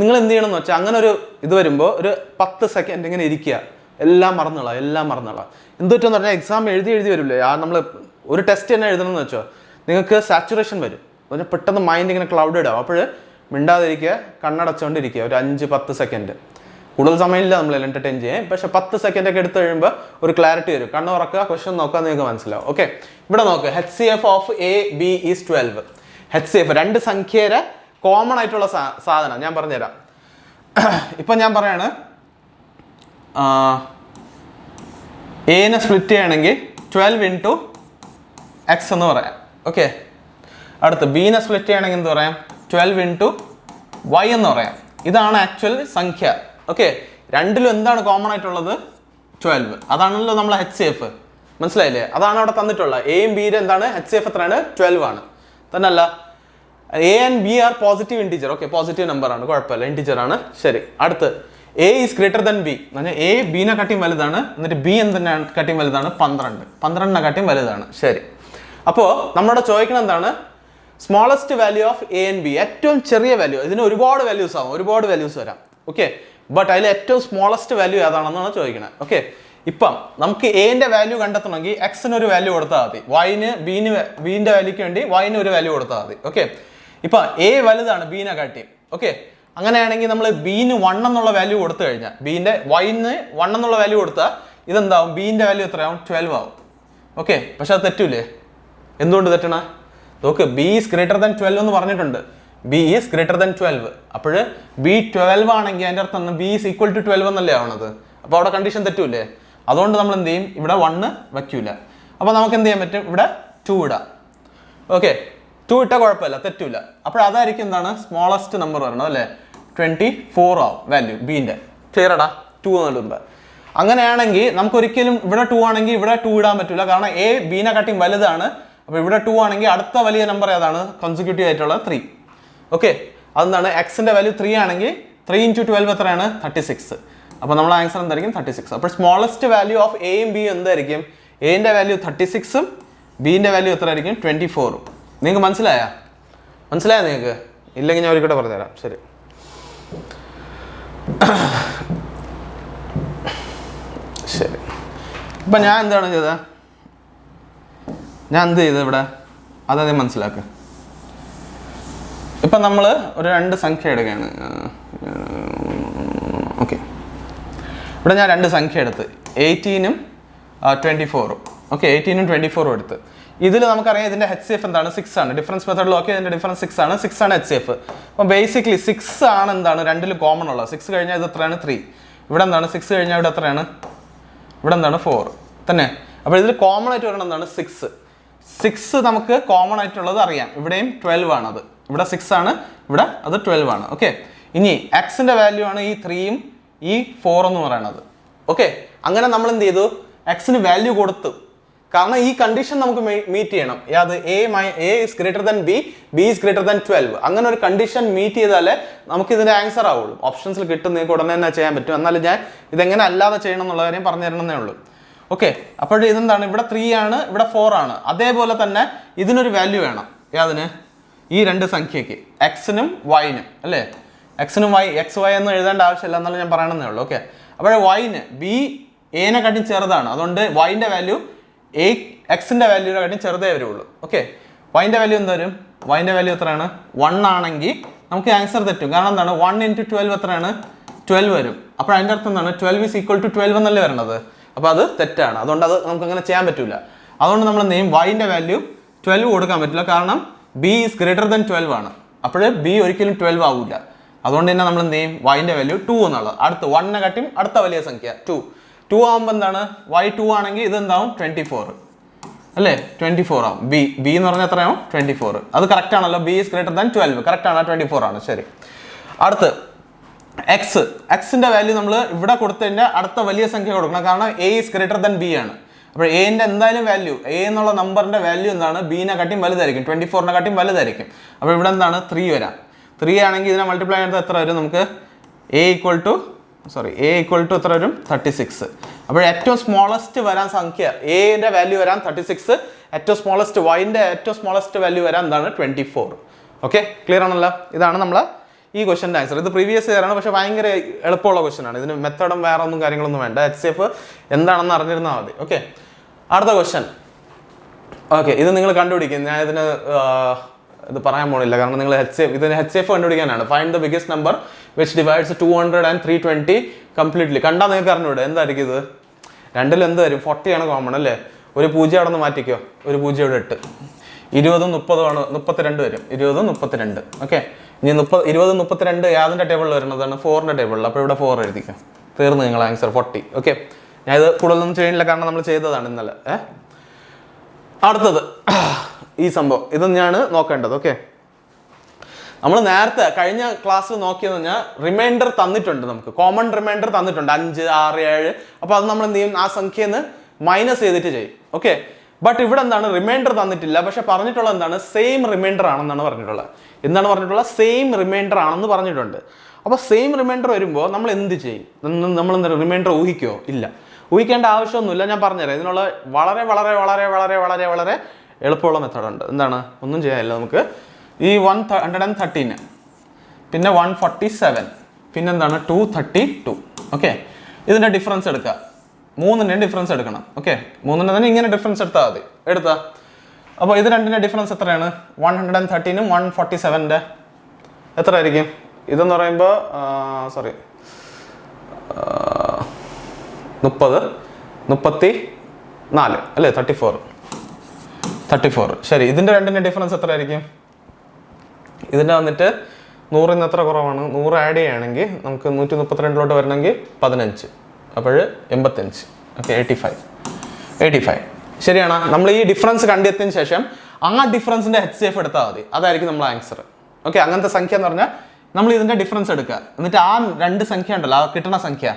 നിങ്ങൾ എന്ത് ചെയ്യണം എന്ന് വെച്ചാൽ അങ്ങനെ ഒരു ഇത് വരുമ്പോൾ ഒരു 10 സെക്കൻഡ് ഇങ്ങനെ ഇരിക്കുക, എല്ലാം മറന്നുകളാം. എന്ത് പറ്റുമെന്ന് പറഞ്ഞാൽ എക്സാം എഴുതി വരില്ലേ, നമ്മൾ ഒരു ടെസ്റ്റ് തന്നെ എഴുതണമെന്ന് വെച്ചോ, നിങ്ങൾക്ക് സാച്ചുറേഷൻ വരും. പറഞ്ഞാൽ പെട്ടെന്ന് മൈൻഡ് ഇങ്ങനെ ക്ലൗഡഡ് ആവും. അപ്പോൾ മിണ്ടാതിരിക്കുക, കണ്ണടച്ചുകൊണ്ടിരിക്കുക ഒരു 5-10 സെക്കൻഡ്. കൂടുതൽ സമയമില്ല നമ്മൾ എൻ്റർടൈൻ ചെയ്യാൻ, പക്ഷെ 10 സെക്കൻഡൊക്കെ എടുത്ത് കഴിയുമ്പോൾ ഒരു ക്ലാരിറ്റി വരും. കണ്ണ് തുറക്കുക, ക്വസ്റ്റ്യൻ നോക്കുക, നിങ്ങൾക്ക് മനസ്സിലാവും. ഓക്കെ, ഇവിടെ നോക്കുക. HCF of A, B is 12. HCF 2 സംഖ്യയുടെ കോമൺ ആയിട്ടുള്ള സാധനം ഞാൻ പറഞ്ഞുതരാം. ഇപ്പം ഞാൻ പറയാണ് എനെ സ്പ്ലിറ്റ് ചെയ്യണമെങ്കിൽ 12 into X എന്ന് പറയാം. ഓക്കെ, അടുത്ത് ബീനെ സ്പ്ലിറ്റ് ചെയ്യണമെങ്കിൽ എന്ത് പറയാം? 12 into Y എന്ന് പറയാം. ഇതാണ് ആക്ച്വൽ സംഖ്യ. ഓക്കെ, രണ്ടിലും എന്താണ് കോമൺ ആയിട്ടുള്ളത്? 12. അതാണല്ലോ നമ്മളെ HCF. മനസ്സിലായില്ലേ? അതാണ് അവിടെ തന്നിട്ടുള്ളത്. എയും ബിയുടെ എന്താണ് HCF എത്രയാണ്? 12 ആണ്. തന്നല്ല, A and B are positive integer. Okay, positive number ആണ്, കുഴപ്പമില്ല, ഇൻറ്റിജർ ആണ്. ശരി, അടുത്ത് A is greater than B. എന്ന് പറഞ്ഞാൽ A ബീനെ കാട്ടിയും വലുതാണ്, എന്നിട്ട് B എന്തിനാണ് കാട്ടിയും വലുതാണ്? 12നെ കാട്ടിയും വലുതാണ്. ശരി, അപ്പോൾ നമ്മളോട് ചോദിക്കണം എന്താണ്? Smallest value of A and B, ഏറ്റവും ചെറിയ വാല്യൂ. ഇതിന് ഒരുപാട് വാല്യൂസ് ആവും, ഒരുപാട് വാല്യൂസ് വരാം. ഓക്കെ, ബട്ട് അതിൽ ഏറ്റവും സ്മോളസ്റ്റ് വാല്യൂ ഏതാണെന്നാണ് ചോദിക്കുന്നത്. ഓക്കെ, ഇപ്പം നമുക്ക് എന്റെ വാല്യൂ കണ്ടെത്തണമെങ്കിൽ എക്സിന് ഒരു വാല്യൂ കൊടുത്താൽ മതി, ബീന്റെ വാല്യൂക്ക് വേണ്ടി വൈന് ഒരു വാല്യൂ കൊടുത്താൽ മതി. ഓക്കെ, ഇപ്പൊ എ വലുതാണ് ബീനെ കാട്ടി. ഓക്കെ, അങ്ങനെയാണെങ്കിൽ നമ്മൾ ബീന് 1 എന്നുള്ള വാല്യൂ കൊടുത്തു കഴിഞ്ഞാൽ, ബീന്റെ വൈന് 1 എന്നുള്ള വാല്യൂ കൊടുത്താൽ ഇതെന്താവും? ബീന്റെ വാല്യൂ എത്രയാവും? 12 ആവും. ഓക്കെ, പക്ഷെ അത് തെറ്റൂലേ? എന്തുകൊണ്ട് തെറ്റണ? നോക്ക്, ബി ഈസ് ഗ്രേറ്റർ ദാൻ 12 എന്ന് പറഞ്ഞിട്ടുണ്ട്. B is greater than 12. അപ്പോൾ ബി 12 ആണെങ്കിൽ അതിൻ്റെ അർത്ഥം ബി ഈസ് ഈക്വൽ ടു 12 എന്നല്ലേ ആവണത്. അപ്പോൾ അവിടെ കണ്ടീഷൻ തെറ്റൂലേ? അതുകൊണ്ട് നമ്മൾ എന്ത് ചെയ്യും? ഇവിടെ 1 വയ്ക്കൂല. അപ്പോൾ നമുക്ക് എന്ത് ചെയ്യാൻ പറ്റും? ഇവിടെ 2 ഇടാം. ഓക്കെ, 2 ഇട്ടാൽ കുഴപ്പമില്ല, തെറ്റൂല. അപ്പോൾ അതായിരിക്കും എന്താണ് സ്മോളസ്റ്റ് നമ്പർ വരണം അല്ലേ? 24 ആവും വാല്യൂ ബീൻ്റെ. ക്ലിയറടാ? 2 എന്നിടുമ്പോൾ. അങ്ങനെയാണെങ്കിൽ നമുക്കൊരിക്കലും ഇവിടെ 2 ആണെങ്കിൽ ഇവിടെ 2 ഇടാൻ പറ്റില്ല, കാരണം എ ബീനെ കാട്ടി വലുതാണ്. അപ്പോൾ ഇവിടെ 2 ആണെങ്കിൽ അടുത്ത വലിയ നമ്പർ ഏതാണ്? കോൺസിക്യൂട്ടീവ് ആയിട്ടുള്ള 3. ഓക്കെ, അതെന്താണ്? എക്സിൻ്റെ വാല്യൂ 3 ആണെങ്കിൽ 3 × 12 എത്രയാണ്? 36. അപ്പോൾ നമ്മൾ ആൻസർ എന്തായിരിക്കും? 36. അപ്പോൾ സ്മോളസ്റ്റ് വാല്യൂ ഓഫ് എയും ബിയും എന്തായിരിക്കും? എന്റെ വാല്യൂ 36ഉം ബീൻ്റെ വാല്യൂ എത്ര ആയിരിക്കും? 24. നിങ്ങൾക്ക് മനസ്സിലായോ നിങ്ങൾക്ക്? ഇല്ലെങ്കിൽ ഞാൻ ഒരിക്കട്ടെ പറഞ്ഞുതരാം. ശരി, ശരി. ഇപ്പം ഞാൻ എന്താണ് ചെയ്തത്? ഞാൻ എന്ത് ചെയ്തത് ഇവിടെ? അതാദ്യം മനസ്സിലാക്കുക. ഇപ്പം നമ്മൾ ഒരു 2 സംഖ്യ എടുക്കുകയാണ്. ഓക്കെ, ഇവിടെ ഞാൻ 2 സംഖ്യ എടുത്ത് 18ഉം 24ഉം. ഓക്കെ, 18ഉം 24ഉം എടുത്ത്. ഇതിൽ നമുക്കറിയാം ഇതിൻ്റെ HCF എന്താണ്? 6 ആണ്. ഡിഫറൻസ് മെത്തേഡിൽ ഓക്കെ, ഇതിൻ്റെ ഡിഫറൻസ് 6 ആണ്. 6 ആണ് HCF. അപ്പം ബേസിക്കലി 6 ആണ് എന്താണ് രണ്ടിലും കോമൺ ഉള്ളത്. 6 കഴിഞ്ഞാൽ ഇത് എത്രയാണ്? 3. ഇവിടെ എന്താണ് 6 കഴിഞ്ഞാൽ ഇവിടെ എത്രയാണ്? ഇവിടെ എന്താണ്? 4 തന്നെ. അപ്പോൾ ഇതിൽ കോമൺ ആയിട്ട് വരണം എന്താണ്? 6. 6 നമുക്ക് കോമൺ ആയിട്ടുള്ളത് അറിയാം. ഇവിടെയും 12 ആണത്. ഇവിടെ 6 ആണ്, ഇവിടെ അത് 12 ആണ്. ഓക്കെ, ഇനി എക്സിൻ്റെ വാല്യൂ ആണ് ഈ 3ഉം ഈ 4 എന്ന് പറയുന്നത്. ഓക്കെ, അങ്ങനെ നമ്മൾ എന്ത് ചെയ്തു? എക്സിന് വാല്യൂ കൊടുത്തു. കാരണം ഈ കണ്ടീഷൻ നമുക്ക് മീറ്റ് ചെയ്യണം. അത് A is greater than B, B is greater than 12. അങ്ങനെ ഒരു കണ്ടീഷൻ മീറ്റ് ചെയ്താലേ നമുക്ക് ഇതിന്റെ ആൻസർ ആവുള്ളൂ. ഓപ്ഷൻസിൽ കിട്ടുന്ന ഉടനെ തന്നെ ചെയ്യാൻ പറ്റും. എന്നാലും ഞാൻ ഇതെങ്ങനെ അല്ലാതെ ചെയ്യണം എന്നുള്ള കാര്യം പറഞ്ഞു തരണമെന്നേ ഉള്ളൂ. ഓക്കെ, അപ്പോൾ ഇതെന്താണ്? ഇവിടെ 3 ആണ്, ഇവിടെ 4 ആണ്. അതേപോലെ തന്നെ ഇതിനൊരു വാല്യൂ വേണം. അതിന് ഈ 2 സംഖ്യയ്ക്ക് എക്സിനും വൈനും അല്ലേ? എക്സിനും എക്സ് വൈ എന്ന് എഴുതേണ്ട ആവശ്യമില്ല, എന്നാലും ഞാൻ പറയണമെന്നേ ഉള്ളൂ. ഓക്കെ, അപ്പോൾ വൈന് ബി എനെ കാട്ടി ചെറുതാണ്. അതുകൊണ്ട് വൈൻ്റെ വാല്യൂ എക്സിൻ്റെ വാല്യൂനെ കാട്ടി ചെറുതേ വരുള്ളൂ. ഓക്കെ, വൈൻ്റെ വാല്യൂ എന്ത് വരും? വൈൻ്റെ വാല്യൂ എത്രയാണ്? 1 ആണെങ്കിൽ നമുക്ക് ആൻസർ തെറ്റും. കാരണം എന്താണ്? 1 × 12 എത്രയാണ്? 12 വരും. അപ്പോൾ അതിൻ്റെ അർത്ഥം എന്താണ്? 12 = 12 എന്നല്ലേ വരണത്. അപ്പോൾ അത് തെറ്റാണ്. അതുകൊണ്ട് അത് നമുക്ക് അങ്ങനെ ചെയ്യാൻ പറ്റില്ല. അതുകൊണ്ട് നമ്മൾ എന്ത് ചെയ്യും? വൈൻ്റെ വാല്യൂ 12 കൊടുക്കാൻ പറ്റില്ല. കാരണം ബി ഈസ് ഗ്രേറ്റർ ദാൻ 12 ആണ്. അപ്പോൾ ബി ഒരിക്കലും 12 ആവില്ല. അതുകൊണ്ട് തന്നെ നമ്മൾ എന്ത് ചെയ്യും? വൈൻ്റെ വാല്യൂ 2 എന്നുള്ളത്. അടുത്ത് 1നെ കാട്ടിയും അടുത്ത വലിയ സംഖ്യ 2 ആകുമ്പോൾ എന്താണ്? y 2 ആണെങ്കിൽ ഇത് എന്താവും? 24 അല്ലേ? 24 ആവും. ബി എന്ന് പറഞ്ഞാൽ എത്രയാവും? 24. അത് കറക്റ്റ് ആണല്ലോ. B is greater than 12. Correct ആണ്, 24 ആണ്. ശരി, അടുത്ത് എക്സിന്റെ വാല്യൂ നമ്മൾ ഇവിടെ കൊടുത്തതിന്റെ അടുത്ത വലിയ സംഖ്യ കൊടുക്കണം. കാരണം A is greater than B ആണ്. അപ്പോൾ എന്റെ എന്തായാലും വാല്യൂ, എ എന്നുള്ള നമ്പറിന്റെ വാല്യൂ എന്താണ്? ബീനെ കാട്ടിയും വലുതായിരിക്കും, 24നെ കാട്ടിയും വലുതായിരിക്കും. അപ്പോൾ ഇവിടെ എന്താണ്? 3 വരാം. 3 ആണെങ്കിൽ ഇതിനെ മൾട്ടിപ്ലൈ ചെയ്യുന്നത് എത്ര വരും? നമുക്ക് എ ഈക്വൽ ടു എത്ര വരും? 36. അപ്പോൾ ഏറ്റവും സ്മോളസ്റ്റ് വരാൻ സംഖ്യ എന്റെ വാല്യൂ വരാൻ 36. ഏറ്റവും സ്മോളസ്റ്റ് വൈൻ്റെ ഏറ്റവും സ്മോളസ്റ്റ് വാല്യൂ വരാൻ എന്താണ്? 24. ഓക്കെ, ക്ലിയർ ആണല്ലോ? ഇതാണ് നമ്മളെ ഈ ക്വസ്റ്റൻ്റെ ആൻസർ. ഇത് പ്രീവിയസ് ഇയർ ആണ്, പക്ഷേ ഭയങ്കര എളുപ്പമുള്ള ക്വസ്റ്റൻ ആണ്. ഇതിന് മെത്തഡും വേറെ ഒന്നും കാര്യങ്ങളൊന്നും വേണ്ട. HCF എന്താണെന്ന് അറിഞ്ഞിരുന്നാൽ മതി. ഓക്കെ, അടുത്ത ക്വസ്റ്റൻ. ഓക്കെ, ഇത് നിങ്ങൾ കണ്ടുപിടിക്കും. ഞാൻ ഇതിന് ഇത് പറയാൻ പോണില്ല, കാരണം നിങ്ങൾ ഇതിന് HCF കണ്ടുപിടിക്കാനാണ്. Find the biggest number which divides 200 and 320 completely. കണ്ടാൽ നിങ്ങൾക്ക് അറിഞ്ഞൂടെ എന്തായിരിക്കും ഇത്? രണ്ടിലും എന്ത് വരും? 40 ആണ് കോമൺ അല്ലേ? ഒരു 0 അവിടെ നിന്ന് മാറ്റിക്കോ, ഒരു 0 ഇവിടെ ഇട്ട്. 20ഉം 30ഉം ആണ്, 32 വരും. 20ഉം 32. ഓക്കെ, ഇനി 20ഉം 32 യാതിൻ്റെ ടേബിളിൽ വരുന്നതാണ്? 4ന്റെ ടേബിളിൽ. അപ്പോൾ ഇവിടെ 4 എഴുതിക്കാം. തീർന്നു നിങ്ങൾ ആൻസർ 40. ഓക്കെ, ഞാൻ ഇത് കൂടുതലൊന്നും ചെയ്യില്ല, കാരണം നമ്മൾ ചെയ്തതാണ് ഇന്നലെ. അടുത്തത് ഈ സംഭവം, ഇത് ഞാൻ നോക്കേണ്ടത്. ഓക്കെ, നമ്മൾ നേരത്തെ കഴിഞ്ഞ ക്ലാസ്സിൽ നോക്കിയെന്ന് പറഞ്ഞാൽ റിമൈൻഡർ തന്നിട്ടുണ്ട്. നമുക്ക് കോമൺ റിമൈൻഡർ തന്നിട്ടുണ്ട് 5, 6, 7. അപ്പോൾ അത് നമ്മൾ എന്ത് ചെയ്യും? ആ സംഖ്യയിൽ നിന്ന് മൈനസ് ചെയ്തിട്ട് ചെയ്യും. ഓക്കെ, ബട്ട് ഇവിടെ എന്താണ്? റിമൈൻഡർ തന്നിട്ടില്ല. പക്ഷെ പറഞ്ഞിട്ടുള്ളത് എന്താണ്? സെയിം റിമൈൻഡർ ആണെന്നാണ് പറഞ്ഞിട്ടുള്ളത്. എന്താണ് പറഞ്ഞിട്ടുള്ളത്? സെയിം റിമൈൻഡർ ആണെന്ന് പറഞ്ഞിട്ടുണ്ട്. അപ്പോൾ സെയിം റിമൈൻഡർ വരുമ്പോൾ നമ്മൾ എന്ത് ചെയ്യും? നമ്മൾ എന്താ റിമൈൻഡർ ഊഹിക്കുമോ? ഇല്ല, ഊഹിക്കേണ്ട ആവശ്യമൊന്നുമില്ല. ഞാൻ പറഞ്ഞുതരാം. ഇതിനുള്ള വളരെ വളരെ വളരെ വളരെ വളരെ വളരെ എളുപ്പമുള്ള മെത്തേഡുണ്ട്. എന്താണ്? ഒന്നും ചെയ്യാനില്ല. നമുക്ക് ഈ 113, പിന്നെ 147, പിന്നെന്താണ് 232. ഓക്കെ, ഇതിൻ്റെ ഡിഫറൻസ് എടുക്കുക. 3ൻ്റെയും ഡിഫറൻസ് എടുക്കണം. ഓക്കെ, 3ൻ്റെ തന്നെ ഇങ്ങനെ ഡിഫറൻസ് എടുത്താൽ മതി. എടുത്താൽ അപ്പോൾ ഇത് രണ്ടിൻ്റെ ഡിഫറൻസ് എത്രയാണ്? 113ഉം 147ൻ്റെ എത്ര ആയിരിക്കും? ഇതെന്ന് പറയുമ്പോൾ 34 അല്ലേ? 34. ശരി, ഇതിൻ്റെ രണ്ടിൻ്റെ ഡിഫറൻസ് എത്ര ആയിരിക്കും? ഇതിൻ്റെ വന്നിട്ട് 100ൽ നിന്ന് എത്ര കുറവാണ്? 100 ആഡ് ചെയ്യുകയാണെങ്കിൽ നമുക്ക് 132 വരണമെങ്കിൽ 15. അപ്പോൾ 85. ഓക്കെ, 85. ശരിയാണ്. നമ്മൾ ഈ ഡിഫറൻസ് കണ്ടെത്തിയതിന് ശേഷം ആ ഡിഫറൻസിൻ്റെ HCF എടുത്താൽ മതി. അതായിരിക്കും നമ്മൾ ആൻസർ. ഓക്കെ, അങ്ങനത്തെ സംഖ്യ എന്ന് പറഞ്ഞാൽ നമ്മൾ ഇതിൻ്റെ ഡിഫറൻസ് എടുക്കുക. എന്നിട്ട് ആ 2 സംഖ്യ ഉണ്ടല്ലോ, ആ കിട്ടുന്ന സംഖ്യ,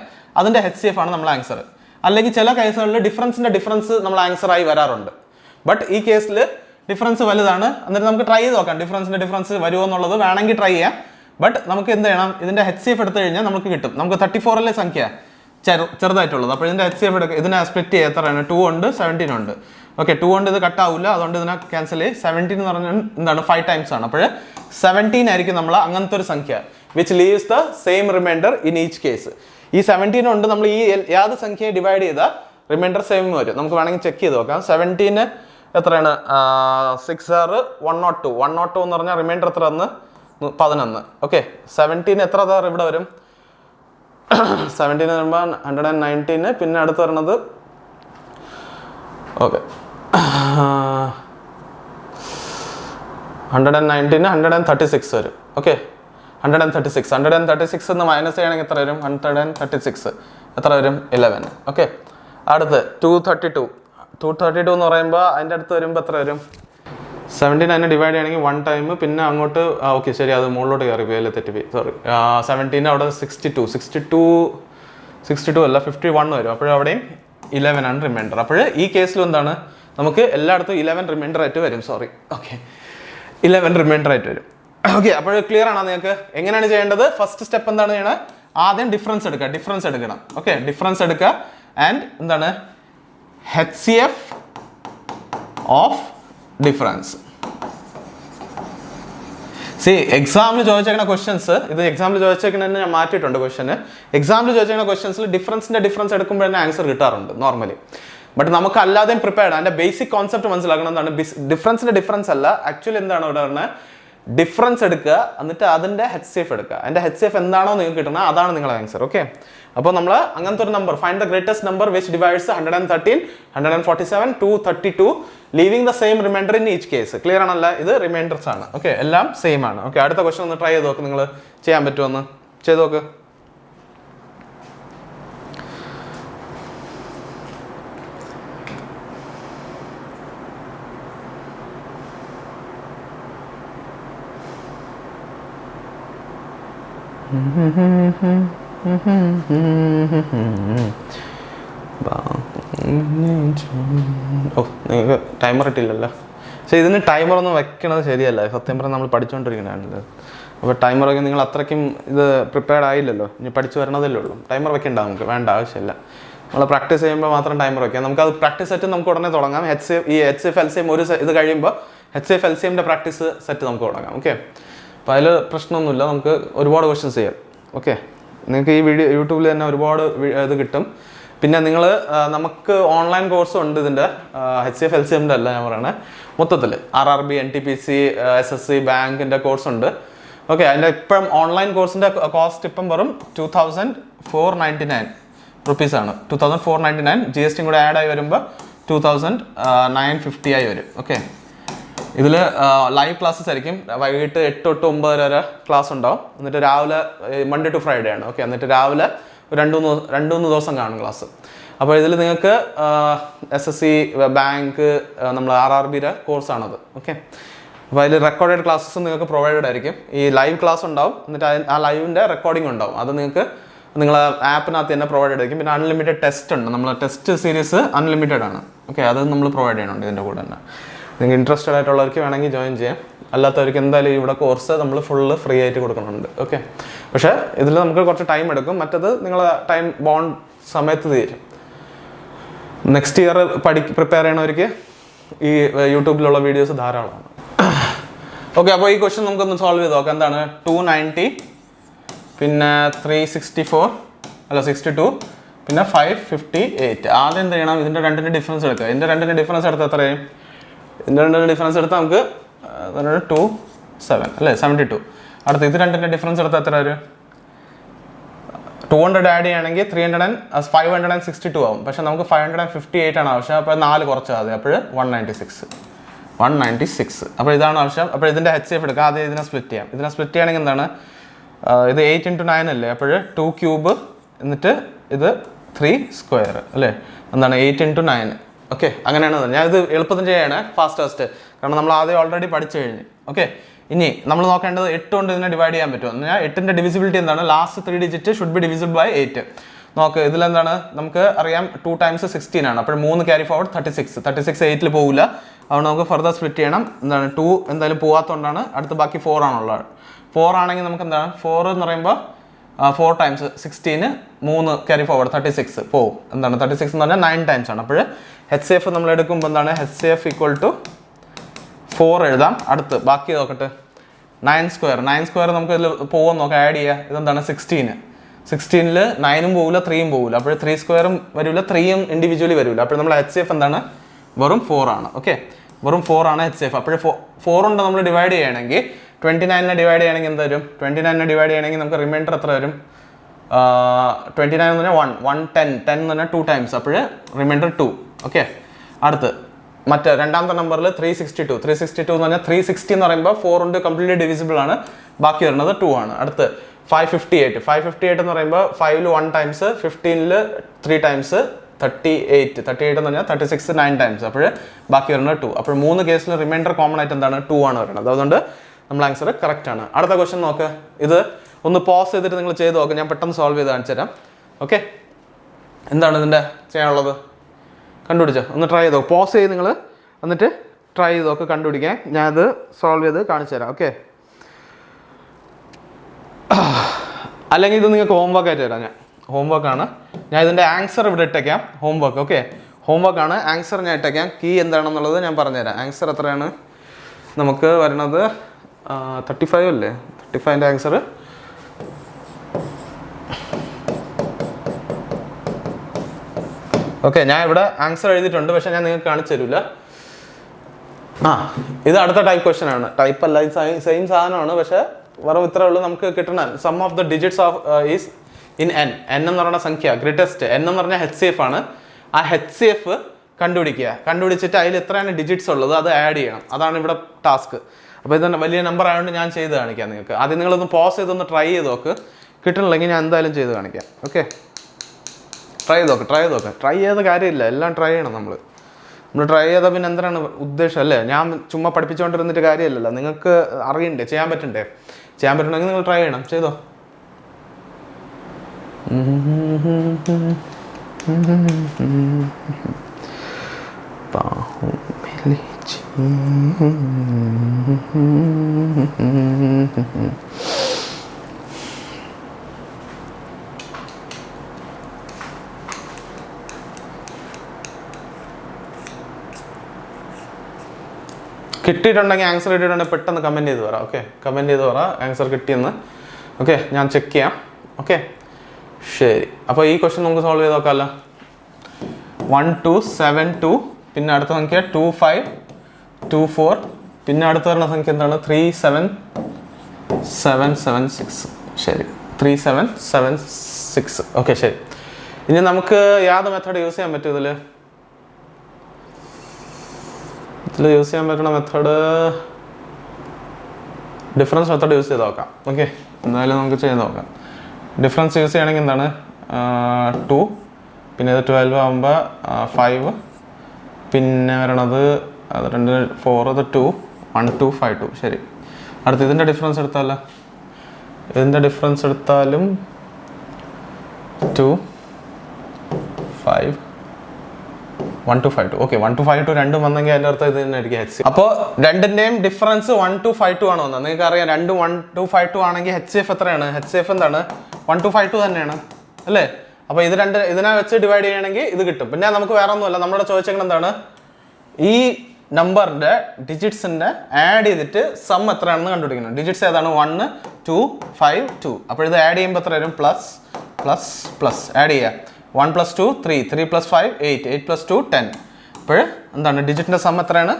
അതിൻ്റെ HCF ആണ് നമ്മൾ ആൻസർ. അല്ലെങ്കിൽ ചില കേസുകളിൽ ഡിഫറൻസ് നമ്മൾ ആൻസറായി വരാറുണ്ട്. ബട്ട് ഈ കേസിൽ ഡിഫറൻസ് വലുതാണ്. എന്നിട്ട് നമുക്ക് ട്രൈ ചെയ്ത് നോക്കാം ഡിഫറൻസ് വരുമോ എന്നുള്ളത്. വേണമെങ്കിൽ ട്രൈ ചെയ്യാം. ബട്ട് നമുക്ക് എന്ത് ചെയ്യണം? ഇതിൻ്റെ HCF എടുത്തു കഴിഞ്ഞാൽ നമുക്ക് കിട്ടും. നമുക്ക് 34 സംഖ്യ ചെറുതായിട്ടുള്ളത്. അപ്പോൾ ഇതിൻ്റെ HCF എടുക്കുക. ഇതിനെ സ്പ്ലിറ്റ് ചെയ്യുക. എത്രയാണ്? 2 ഉണ്ട്, 17 ഉണ്ട്. ഓക്കെ, 2 കൊണ്ട് ഇത് കട്ടാവില്ല, അതുകൊണ്ട് ഇതിനെ ക്യാൻസൽ ചെയ്യും. 17 എന്ന് പറഞ്ഞാൽ എന്താണ് 5 ടൈംസ് ആണ്. അപ്പോൾ 17 ആയിരിക്കും നമ്മൾ അങ്ങനത്തെ ഒരു സംഖ്യ which leaves the same remainder in each case. ഈ 17 കൊണ്ട് നമ്മൾ ഈ ഏത് സംഖ്യയെ ഡിവൈഡ് ചെയ്താൽ റിമൈൻഡർ സെയിം വരും. നമുക്ക് വേണമെങ്കിൽ ചെക്ക് ചെയ്ത് നോക്കാം. 17 എത്രയാണ്? 6 6 102. 102 എന്ന് പറഞ്ഞാൽ റിമൈൻഡർ എത്ര വന്ന് 11. ഓക്കെ, 17 എത്ര ഇവിടെ വരും? 17 വരുമ്പോൾ 119. പിന്നെ അടുത്ത് വരുന്നത് ഓക്കെ 119 136 വരും. ഓക്കെ, 136 എന്ന് മൈനസ് ചെയ്യണമെങ്കിൽ എത്ര വരും? 136 എത്ര വരും? 11. ഓക്കെ, അടുത്ത് 232 എന്ന് പറയുമ്പോൾ അതിൻ്റെ അടുത്ത് വരുമ്പോൾ എത്ര വരും? 17 അതിനെ ഡിവൈഡ് ചെയ്യണമെങ്കിൽ 1 ടൈം, പിന്നെ അങ്ങോട്ട് ഓക്കെ ശരി, അത് മുകളിലോട്ട് കയറി പോയി, അല്ലേ, തെറ്റിപ്പോയി, സോറി. 17 അവിടെ 62 അല്ല 51 വരും. അപ്പോഴവിടെയും 11 ആണ് റിമൈൻഡർ. അപ്പോൾ ഈ കേസിലും എന്താണ്, നമുക്ക് എല്ലായിടത്തും 11 റിമൈൻഡർ ആയിട്ട് വരും. സോറി, ഓക്കെ, 11 റിമൈൻഡർ ആയിട്ട് വരും. ഓക്കെ, അപ്പോൾ ക്ലിയർ ആണോ നിങ്ങൾക്ക്? എങ്ങനെയാണ് ചെയ്യേണ്ടത്? ഫസ്റ്റ് സ്റ്റെപ്പ് എന്താണ് ചെയ്യണത്? ആദ്യം ഡിഫറൻസ് എടുക്കണം. ഓക്കെ, ഡിഫറൻസ് എടുക്കുക ആൻഡ് എന്താണ് HCF ഓഫ് ഡിഫറൻസ്. എക്സാമിൽ ചോദിച്ചേക്കുന്ന ക്വസ്റ്റ്യൻസ്, ഇത് എക്സാമിൽ ചോദിച്ചേക്കുന്നതിന് ഞാൻ മാറ്റിയിട്ടുണ്ട് ക്വസ്റ്റ്യന്. എക്സാമിൽ ചോദിച്ചേക്കുന്ന ക്വസ്റ്റ്യൻസിൽ ഡിഫറൻസ് എടുക്കുമ്പോൾ തന്നെ ആൻസർ കിട്ടാറുണ്ട് നോർമലി. ബട്ട് നമുക്ക് അല്ലാതെയും പ്രിപ്പയർഡ്. അതിന്റെ ബേസിക് കോൺസെപ്റ്റ് മനസ്സിലാക്കണം. എന്താണ് ഡിഫറൻസ് അല്ല, ആക്ച്വലി എന്താണ് ഇവിടെ പറഞ്ഞത്? ഡിഫറൻസ് എടുക്കുക, എന്നിട്ട് അതിന്റെ HCF എടുക്കുക. അതിന്റെ HCF എന്താണോ നിങ്ങൾക്ക് കിട്ടുന്നത് അതാണ് നിങ്ങളുടെ ആൻസർ. ഓക്കെ, അപ്പോൾ നമ്മൾ അങ്ങനത്തെ ഒരു number, find the greatest number which divides 113, 147, 232, leaving the same remainder in each case. Clear ആണല്ല? ഇത് റിമൈൻഡേഴ്സ് ആണ്. ഓക്കെ, എല്ലാം സെയിം ആണ്. ഓക്കെ, അടുത്ത ക്വസ്റ്റൻ ഒന്ന് ട്രൈ ചെയ്ത് നോക്ക്. നിങ്ങൾ ചെയ്യാൻ പറ്റുമെന്ന് ചെയ്ത് നോക്ക്. നിങ്ങൾക്ക് ടൈമർ ഇട്ടില്ലല്ലോ. പക്ഷേ ഇതിന് ടൈമറൊന്നും വെക്കണത് ശരിയല്ല. സത്യം പറഞ്ഞാൽ നമ്മൾ പഠിച്ചുകൊണ്ടിരിക്കണാണല്ലോ. അപ്പോൾ ടൈമറൊക്കെ നിങ്ങൾ അത്രയ്ക്കും ഇത് പ്രിപ്പയർഡ് ആയില്ലല്ലോ, ഇനി പഠിച്ചു വരണതല്ലേ ഉള്ളൂ. ടൈമർ വെക്കണ്ട, നമുക്ക് വേണ്ട, ആവശ്യമില്ല. നമ്മൾ പ്രാക്ടീസ് ചെയ്യുമ്പോൾ മാത്രം ടൈമർ വെക്കാം. നമുക്കത് പ്രാക്ടീസ് സെറ്റ് നമുക്ക് ഉടനെ തുടങ്ങാം. HCF LCM ഒരു ഇത് കഴിയുമ്പോൾ HCF LCMൻ്റെ പ്രാക്ടീസ് സെറ്റ് നമുക്ക് തുടങ്ങാം. ഓക്കെ, അപ്പോൾ അതിൽ പ്രശ്നമൊന്നുമില്ല, നമുക്ക് ഒരുപാട് ക്വസ്റ്റ്യൻസ് ചെയ്യാം. ഓക്കെ, നിങ്ങൾക്ക് ഈ വീഡിയോ യൂട്യൂബിൽ തന്നെ ഒരുപാട് ഇത് കിട്ടും. പിന്നെ നിങ്ങൾ നമുക്ക് ഓൺലൈൻ കോഴ്സും ഉണ്ട് ഇതിൻ്റെ, HCF LCMൻ്റെ അല്ല ഞാൻ പറയണേ, മൊത്തത്തിൽ RRB, NTPC, SSC, ബാങ്കിൻ്റെ കോഴ്സുണ്ട്. ഓക്കെ, അതിൻ്റെ ഇപ്പം ഓൺലൈൻ കോഴ്സിൻ്റെ കോസ്റ്റ് ഇപ്പം വെറും 2499 റുപ്പീസാണ്. 2499 GST കൂടെ ആഡ് ആയി വരുമ്പോൾ 2950 ആയി വരും. ഓക്കെ, ഇതിൽ ലൈവ് ക്ലാസ്സസ് ആയിരിക്കും. വൈകിട്ട് 8 തൊട്ട് 9 വരെ ക്ലാസ് ഉണ്ടാവും. എന്നിട്ട് രാവിലെ മൺഡേ ടു ഫ്രൈഡേ ആണ്. ഓക്കെ, എന്നിട്ട് രാവിലെ രണ്ട് മൂന്ന് ദിവസം കാണും ക്ലാസ്. അപ്പോൾ ഇതിൽ നിങ്ങൾക്ക് SSC, ബാങ്ക്, നമ്മൾ RRBയുടെ കോഴ്സാണത്. ഓക്കെ, അപ്പോൾ അതിൽ റെക്കോർഡഡ് ക്ലാസ്സസ് നിങ്ങൾക്ക് പ്രൊവൈഡഡ് ആയിരിക്കും. ഈ ലൈവ് ക്ലാസ് ഉണ്ടാവും, എന്നിട്ട് ആ ലൈവിൻ്റെ റെക്കോർഡിംഗ് ഉണ്ടാവും. അത് നിങ്ങൾക്ക് നിങ്ങളെ ആപ്പിനകത്ത് തന്നെ പ്രൊവൈഡ് ആയിരിക്കും. പിന്നെ അൺലിമിറ്റഡ് ടെസ്റ്റ് ഉണ്ട്, നമ്മൾ ടെസ്റ്റ് സീരീസ് അൺലിമിറ്റഡ് ആണ്. ഓക്കെ, അത് നമ്മൾ പ്രൊവൈഡ് ചെയ്യുന്നുണ്ട് ഇതിൻ്റെ കൂടെ തന്നെ. നിങ്ങൾക്ക് ഇൻട്രസ്റ്റഡ് ആയിട്ടുള്ളവർക്ക് വേണമെങ്കിൽ ജോയിൻ ചെയ്യാം. അല്ലാത്തവർക്ക് എന്തായാലും ഇവിടെ കോഴ്സ് നമ്മൾ ഫുള്ള് ഫ്രീ ആയിട്ട് കൊടുക്കുന്നുണ്ട്. ഓക്കെ, പക്ഷേ ഇതിൽ നമുക്ക് കുറച്ച് ടൈം എടുക്കും. മറ്റത് നിങ്ങളെ ടൈം ബോണ്ട് സമയത്ത് തീരും. നെക്സ്റ്റ് ഇയർ പ്രിപ്പയർ ചെയ്യണവർക്ക് ഈ യൂട്യൂബിലുള്ള വീഡിയോസ് ധാരാളമാണ്. ഓക്കെ, അപ്പോൾ ഈ ക്വസ്റ്റ്യൻ നമുക്കൊന്ന് സോൾവ് ചെയ്ത് നോക്കാം. എന്താണ് 290, പിന്നെ 364 അല്ല 62, പിന്നെ 558. ആദ്യം എന്ത് ചെയ്യണം? ഇതിൻ്റെ രണ്ടിൻ്റെ ഡിഫറൻസ് എടുക്കുക. ഇതിൻ്റെ രണ്ടിൻ്റെ ഡിഫറൻസ് എടുത്താൽ എത്രയും? ഇതിൻ്റെ രണ്ടിൻ്റെ ഡിഫറൻസ് എടുത്താൽ നമുക്ക് 27 അല്ലേ, 72. അടുത്ത് ഇത് രണ്ടിൻ്റെ ഡിഫറൻസ് എടുത്താൽ എത്ര വരും? 200 ആഡ് ചെയ്യുകയാണെങ്കിൽ 562 ആവും. പക്ഷെ നമുക്ക് 558 ആണ് ആവശ്യം. അപ്പോൾ 4 കുറച്ചാൽ മതി. അപ്പോൾ 196. അപ്പോൾ ഇതാണ് ആവശ്യം. അപ്പോൾ ഇതിൻ്റെ HCF എടുക്കുക. ആദ്യം ഇതിനെ സ്പ്ലിറ്റ് ചെയ്യാം. ഇതിനെ സ്പ്ലിറ്റ് ചെയ്യുകയാണെങ്കിൽ എന്താണ്? ഇത് 8 × 9 അല്ലേ, അപ്പോൾ 2 ക്യൂബ്, എന്നിട്ട് ഇത് 3 സ്ക്വയർ അല്ലേ, എന്താണ് 8 × 9. ഓക്കെ, അങ്ങനെയാണ്. ഞാൻ ഇത് എളുപ്പത്തിന് ചെയ്യാണ്, ഫാസ്റ്റ്, കാരണം നമ്മൾ ആദ്യം ഓൾറെഡി പഠിച്ചു കഴിഞ്ഞ്. ഓക്കെ, ഇനി നമ്മൾ നോക്കേണ്ടത് 8 കൊണ്ട് ഇതിനെ ഡിവൈഡ് ചെയ്യാൻ പറ്റുമോ? എന്നാൽ 8ൻ്റെ ഡിവിസിബിലിറ്റി എന്താണ്? Last 3 digit should be divisible by 8. നോക്ക്, ഇതിലെന്താണ് നമുക്ക് അറിയാം, 2 × 16 ആണ്. അപ്പോൾ 3 ക്യാരി ഫോർവേഡ് 36 8ൽ പോകില്ല. അതുകൊണ്ട് നമുക്ക് ഫർദർ സ്പ്ലിറ്റ് ചെയ്യണം. എന്താണ് 2 എന്തായാലും പോകാത്തതുകൊണ്ടാണ്. അടുത്ത് ബാക്കി 4 ആണുള്ളത്. 4 ആണെങ്കിൽ നമുക്ക് എന്താണ് 4 എന്ന് പറയുമ്പോൾ 4 ടൈംസ് 16, 3 ക്യാരി ഫോർവേഡ് 36 പോവും. എന്താണ് 36 എന്ന് പറഞ്ഞാൽ 9 ടൈംസ് ആണ്. അപ്പോൾ എച്ച് സി എഫ് നമ്മൾ എടുക്കുമ്പോൾ എന്താണ് H C F equal to 4 എഴുതാം. അടുത്ത് ബാക്കി നോക്കട്ടെ 9 സ്ക്വയർ നമുക്ക് ഇതിൽ പോകുമെന്ന് നോക്കാം. ആഡ് ചെയ്യുക. ഇതെന്താണ് 16 9ഉം പോകില്ല 3യും പോകില്ല. അപ്പോൾ 3 സ്ക്വയറും വരില്ല 3യും ഇൻഡിവിജ്വലി വരില്ല. അപ്പോൾ നമ്മൾ എച്ച് സി എഫ് എന്താണ് വെറും 4 ആണ്. ഓക്കെ, വെറും 4 ആണ് എച്ച് സി എഫ്. അപ്പോൾ 4 കൊണ്ട് നമ്മൾ ഡിവൈഡ് ചെയ്യുകയാണെങ്കിൽ 29നെ ഡിവൈഡ് ചെയ്യണമെങ്കിൽ എന്താ വരും? 29നെ ഡിവൈഡ് ചെയ്യണമെങ്കിൽ നമുക്ക് റിമൈൻഡർ എത്ര വരും? 29 എന്ന് പറഞ്ഞാൽ 1 10 എന്ന് പറഞ്ഞാൽ 2 ടൈംസ്. അപ്പോൾ റിമൈൻഡർ 2. ഓക്കെ, അടുത്ത് മറ്റേ രണ്ടാമത്തെ നമ്പറിൽ 362 എന്ന് പറഞ്ഞാൽ 360 എന്ന് പറയുമ്പോൾ 4 കൊണ്ട് കംപ്ലീറ്റ്ലി ഡിവിസിബിൾ ആണ്. ബാക്കി വരുന്നത് 2 ആണ്. അടുത്ത് 558 എന്ന് പറയുമ്പോൾ 5ൽ 1 ടൈംസ്, 15ൽ 3 ടൈംസ്, 38 എന്ന് പറഞ്ഞാൽ 36 9 ടൈംസ്. അപ്പോൾ ബാക്കി വരുന്നത് 2. അപ്പോൾ 3 കേസിൽ റിമൈൻഡർ കോമൺ ആയിട്ട് എന്താണ് 2 ആണ് വരുന്നത്. അതുകൊണ്ട് നമ്മൾ ആൻസർ കറക്റ്റ് ആണ്. അടുത്ത ക്വസ്റ്റ്യൻ നോക്ക്. ഇത് ഒന്ന് പോസ് ചെയ്തിട്ട് നിങ്ങൾ ചെയ്ത് നോക്കുക. ഞാൻ പെട്ടെന്ന് സോൾവ് ചെയ്ത് കാണിച്ചു തരാം. ഓക്കെ, എന്താണ് ഇതിൻ്റെ ചെയ്യാനുള്ളത്? കണ്ടുപിടിച്ചോ? ഒന്ന് ട്രൈ ചെയ്തോ. പോസ് ചെയ്ത് നിങ്ങൾ എന്നിട്ട് ട്രൈ ചെയ്ത് നോക്ക് കണ്ടുപിടിക്കാൻ. ഞാനത് സോൾവ് ചെയ്ത് കാണിച്ചു തരാം. ഓക്കെ, അല്ലെങ്കിൽ ഇത് നിങ്ങൾക്ക് ഹോംവർക്ക് ആയിട്ട് തരാം. ഞാൻ ഹോംവർക്കാണ്. ഞാൻ ഇതിൻ്റെ ആൻസർ ഇവിടെ ഇട്ടേക്കാം. ഹോംവർക്ക്. ഓക്കെ, ഹോംവർക്കാണ്. ആൻസർ ഞാൻ ഇട്ടേക്കാം. കീ എന്താണെന്നുള്ളത് ഞാൻ പറഞ്ഞുതരാം. ആൻസർ എത്രയാണ് നമുക്ക് വരുന്നത്? 35 അല്ലേ? 35ൻ്റെ ആൻസർ ഓക്കെ, ഞാൻ ഇവിടെ ആൻസർ എഴുതിയിട്ടുണ്ട്. പക്ഷേ ഞാൻ നിങ്ങൾക്ക് കാണിച്ചു തരില്ല. ഇത് അടുത്ത ടൈപ്പ് ക്വസ്റ്റ്യൻ ആണ്. ടൈപ്പ് അല്ല, സെയിം സാധനമാണ്. പക്ഷേ വെറും ഇത്രേ ഉള്ളൂ നമുക്ക് കിട്ടണ. Sum of the digits of is in N. N എന്ന് പറയുന്ന സംഖ്യ ഗ്രേറ്റസ്റ്റ്. എൻ എന്ന് പറഞ്ഞാൽ എച്ച് സി എഫ് ആണ്. ആ എച്ച് സി എഫ് കണ്ടുപിടിച്ചിട്ട് അതിൽ എത്രയാണ് ഡിജിറ്റ്സ് ഉള്ളത് അത് ആഡ് ചെയ്യണം. അതാണ് ഇവിടെ ടാസ്ക്. അപ്പോൾ ഇത് വലിയ നമ്പർ ആയതുകൊണ്ട് ഞാൻ ചെയ്ത് കാണിക്കാം നിങ്ങൾക്ക്. ആദ്യം നിങ്ങളൊന്ന് പോസ് ചെയ്തൊന്ന് ട്രൈ ചെയ്ത് നോക്ക്. കിട്ടണില്ലെങ്കിൽ ഞാൻ എന്തായാലും ചെയ്ത് കാണിക്കാം. ഓക്കെ, ട്രൈ ചെയ്ത് നോക്ക്. ട്രൈ ചെയ്ത കാര്യമില്ല, എല്ലാം ട്രൈ ചെയ്യണം നമ്മൾ ട്രൈ ചെയ്താൽ പിന്നെ എന്താണ് ഉദ്ദേശം അല്ലേ? ഞാൻ ചുമ്മാ പഠിപ്പിച്ചുകൊണ്ടിരുന്നിട്ട് കാര്യമില്ലല്ലോ. നിങ്ങൾക്ക് അറിയണ്ടേ, ചെയ്യാൻ പറ്റണമെങ്കിൽ നിങ്ങൾ ട്രൈ ചെയ്യണം. ചെയ്തോ. കിട്ടിയിട്ടുണ്ടെങ്കിൽ ആൻസർ കിട്ടിയിട്ടുണ്ടെങ്കിൽ പെട്ടെന്ന് കമൻറ്റ് ചെയ്ത് പറ. ഓക്കെ, കമൻറ്റ് ചെയ്ത് പറ ആൻസർ കിട്ടിയെന്ന്. ഓക്കെ, ഞാൻ ചെക്ക് ചെയ്യാം. ഓക്കെ, ശരി. അപ്പോൾ ഈ ക്വസ്റ്റ്യൻ നമുക്ക് സോൾവ് ചെയ്ത് നോക്കാമല്ലോ. 1272, പിന്നെ അടുത്ത സംഖ്യ 2524, പിന്നെ അടുത്ത വരുന്ന സംഖ്യ എന്താണ് 37776. ശരി, 3776. ഓക്കെ, ശരി. ഇനി നമുക്ക് യാതൊരു മെത്തേഡ് യൂസ് ചെയ്യാൻ പറ്റും ഇതിൽ യൂസ് ചെയ്യാൻ പറ്റുന്ന മെത്തേഡ് ഡിഫറൻസ് മെത്തേഡ് യൂസ് ചെയ്ത് നോക്കാം. ഓക്കെ, എന്തായാലും നമുക്ക് ചെയ്ത് നോക്കാം. ഡിഫറൻസ് യൂസ് ചെയ്യണമെങ്കിൽ എന്താണ് 2, പിന്നെ ഇത് 12 ആകുമ്പോൾ 5, പിന്നെ വരണത് അത് 2 4, അത് 2 1 2 5 2. ശരി, അടുത്ത് ഇതിൻ്റെ ഡിഫറൻസ് എടുത്താലോ? ഇതിൻ്റെ ഡിഫറൻസ് എടുത്താലും 2 5 1 2 5 2. ഓക്കെ, 1 2 5 2 രണ്ടും വന്നെങ്കിൽ അതിൻ്റെ അർത്ഥം ഇത് തന്നെ ആയിരിക്കും എച്ച്. അപ്പോൾ രണ്ടിൻ്റെയും ഡിഫറൻസ് 1 2 5 2 ആണ് വന്നത്. നിങ്ങൾക്ക് അറിയാം, 2 1 2 5 2 ആണെങ്കിൽ എച്ച് സി എഫ് എത്രയാണ്? എച്ച് സി എഫ് എന്താണ് 1 2 5 2 തന്നെയാണ് അല്ലേ? അപ്പോൾ ഇതിനെ വെച്ച് ഡിവൈഡ് ചെയ്യുകയാണെങ്കിൽ ഇത് കിട്ടും. പിന്നെ നമുക്ക് വേറെ ഒന്നുമല്ല, നമ്മളോട് ചോദിച്ചെങ്കിൽ എന്താണ് ഈ നമ്പറിൻ്റെ ഡിജിറ്റ്സിൻ്റെ ആഡ് ചെയ്തിട്ട് സം എത്രയാണെന്ന് കണ്ടുപിടിക്കണം. ഡിജിറ്റ്സ് ഏതാണ്? 1 2 5 2. അപ്പോൾ ഇത് ആഡ് ചെയ്യുമ്പോൾ എത്ര വരും? പ്ലസ് പ്ലസ് പ്ലസ് ആഡ് ചെയ്യുക. 1 + 2 3, 3 + 5 8, 8 + 2 10. അപ്പോൾ എന്താണ് ഡിജിറ്റിൻ്റെ സം എത്രയാണ്?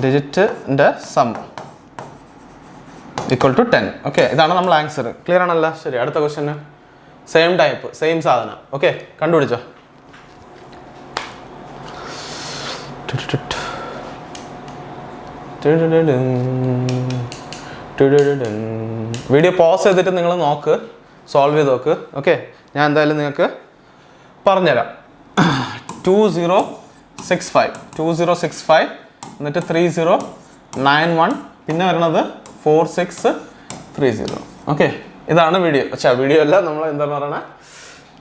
ഡിജിറ്റിൻ്റെ സം ഈക്വൽ ടു 10. ഓക്കെ, ഇതാണ് നമ്മൾ ആൻസർ. ക്ലിയർ ആണല്ലോ? ശരി, അടുത്ത ക്വസ്റ്റ്യന് സെയിം ടൈപ്പ്, സെയിം സാധനം. ഓക്കെ, കണ്ടുപിടിച്ചോ. വീഡിയോ പോസ് ചെയ്തിട്ട് നിങ്ങൾ നോക്ക്, സോൾവ് ചെയ്ത് നോക്ക്. ഓക്കെ, ഞാൻ എന്തായാലും നിങ്ങൾക്ക് പറഞ്ഞുതരാം. 2065 എന്നിട്ട് 3091, പിന്നെ വരണത് 4630. ഓക്കെ, ഇതാണ് വീഡിയോ. വീഡിയോ അല്ല, നമ്മൾ എന്താണ് പറയണ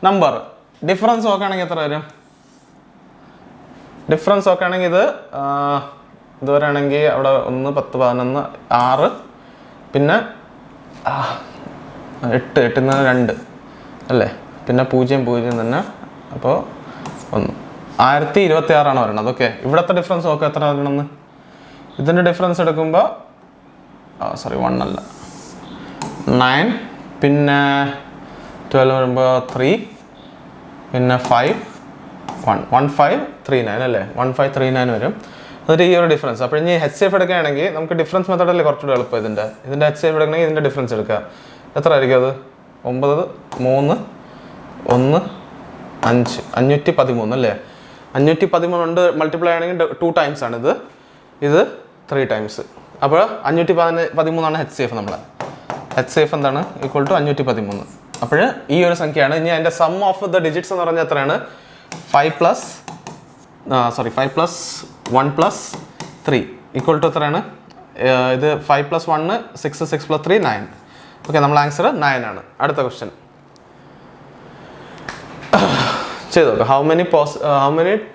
നമ്പർ. ഡിഫറൻസ് നോക്കുകയാണെങ്കിൽ എത്ര വരും? ഡിഫറൻസ് നോക്കുകയാണെങ്കിൽ ഇത് വരികയാണെങ്കിൽ അവിടെ 1 10 11 6, പിന്നെ 8 8 2 അല്ലേ? പിന്നെ 0 0 തന്നെ. അപ്പോൾ 1 1026 വരുന്നത്. ഓക്കെ, ഇവിടുത്തെ ഡിഫറൻസ് നോക്കാം എത്ര വരണമെന്ന്. ഇതിൻ്റെ ഡിഫറൻസ് എടുക്കുമ്പോൾ 1 അല്ല 9, പിന്നെ 12 വരുമ്പോൾ 3, പിന്നെ 5 1 1539 അല്ലേ, 1539 വരും. എന്നിട്ട് ഈ ഒരു ഡിഫറൻസ്. അപ്പോൾ ഇനി HCF എടുക്കുകയാണെങ്കിൽ നമുക്ക് ഡിഫറൻസ് മെത്തേഡല്ലേ കുറച്ചുകൂടി എളുപ്പം. ഇതിൻ്റെ HCF എടുക്കണമെങ്കിൽ ഇതിൻ്റെ ഡിഫറൻസ് എടുക്കുക. എത്ര ആയിരിക്കും അത്? 9 3 1 5 513 അല്ലേ. 513 കൊണ്ട് മൾട്ടിപ്ലൈ ആണെങ്കിൽ 2 ടൈംസ് ആണ് ഇത് 3 ടൈംസ്. അപ്പോൾ 513 HCF. നമ്മളെ HCF എന്താണ്? Equal to 513. അപ്പോൾ ഈ ഒരു സംഖ്യയാണ്. ഇനി അതിൻ്റെ സം ഓഫ് ദ ഡിജിറ്റ്സ് എന്ന് പറഞ്ഞാൽ എത്രയാണ്? 5 + 1 + 3 ഈക്വൽ ടു എത്രയാണ്? ഇത് 5 + 1 6, 6 + 3 9. ഓക്കെ, നമ്മൾ ആൻസർ 9 ആണ്. അടുത്ത ക്വസ്റ്റ്യൻ ചെയ്ത് നോക്കാം. How many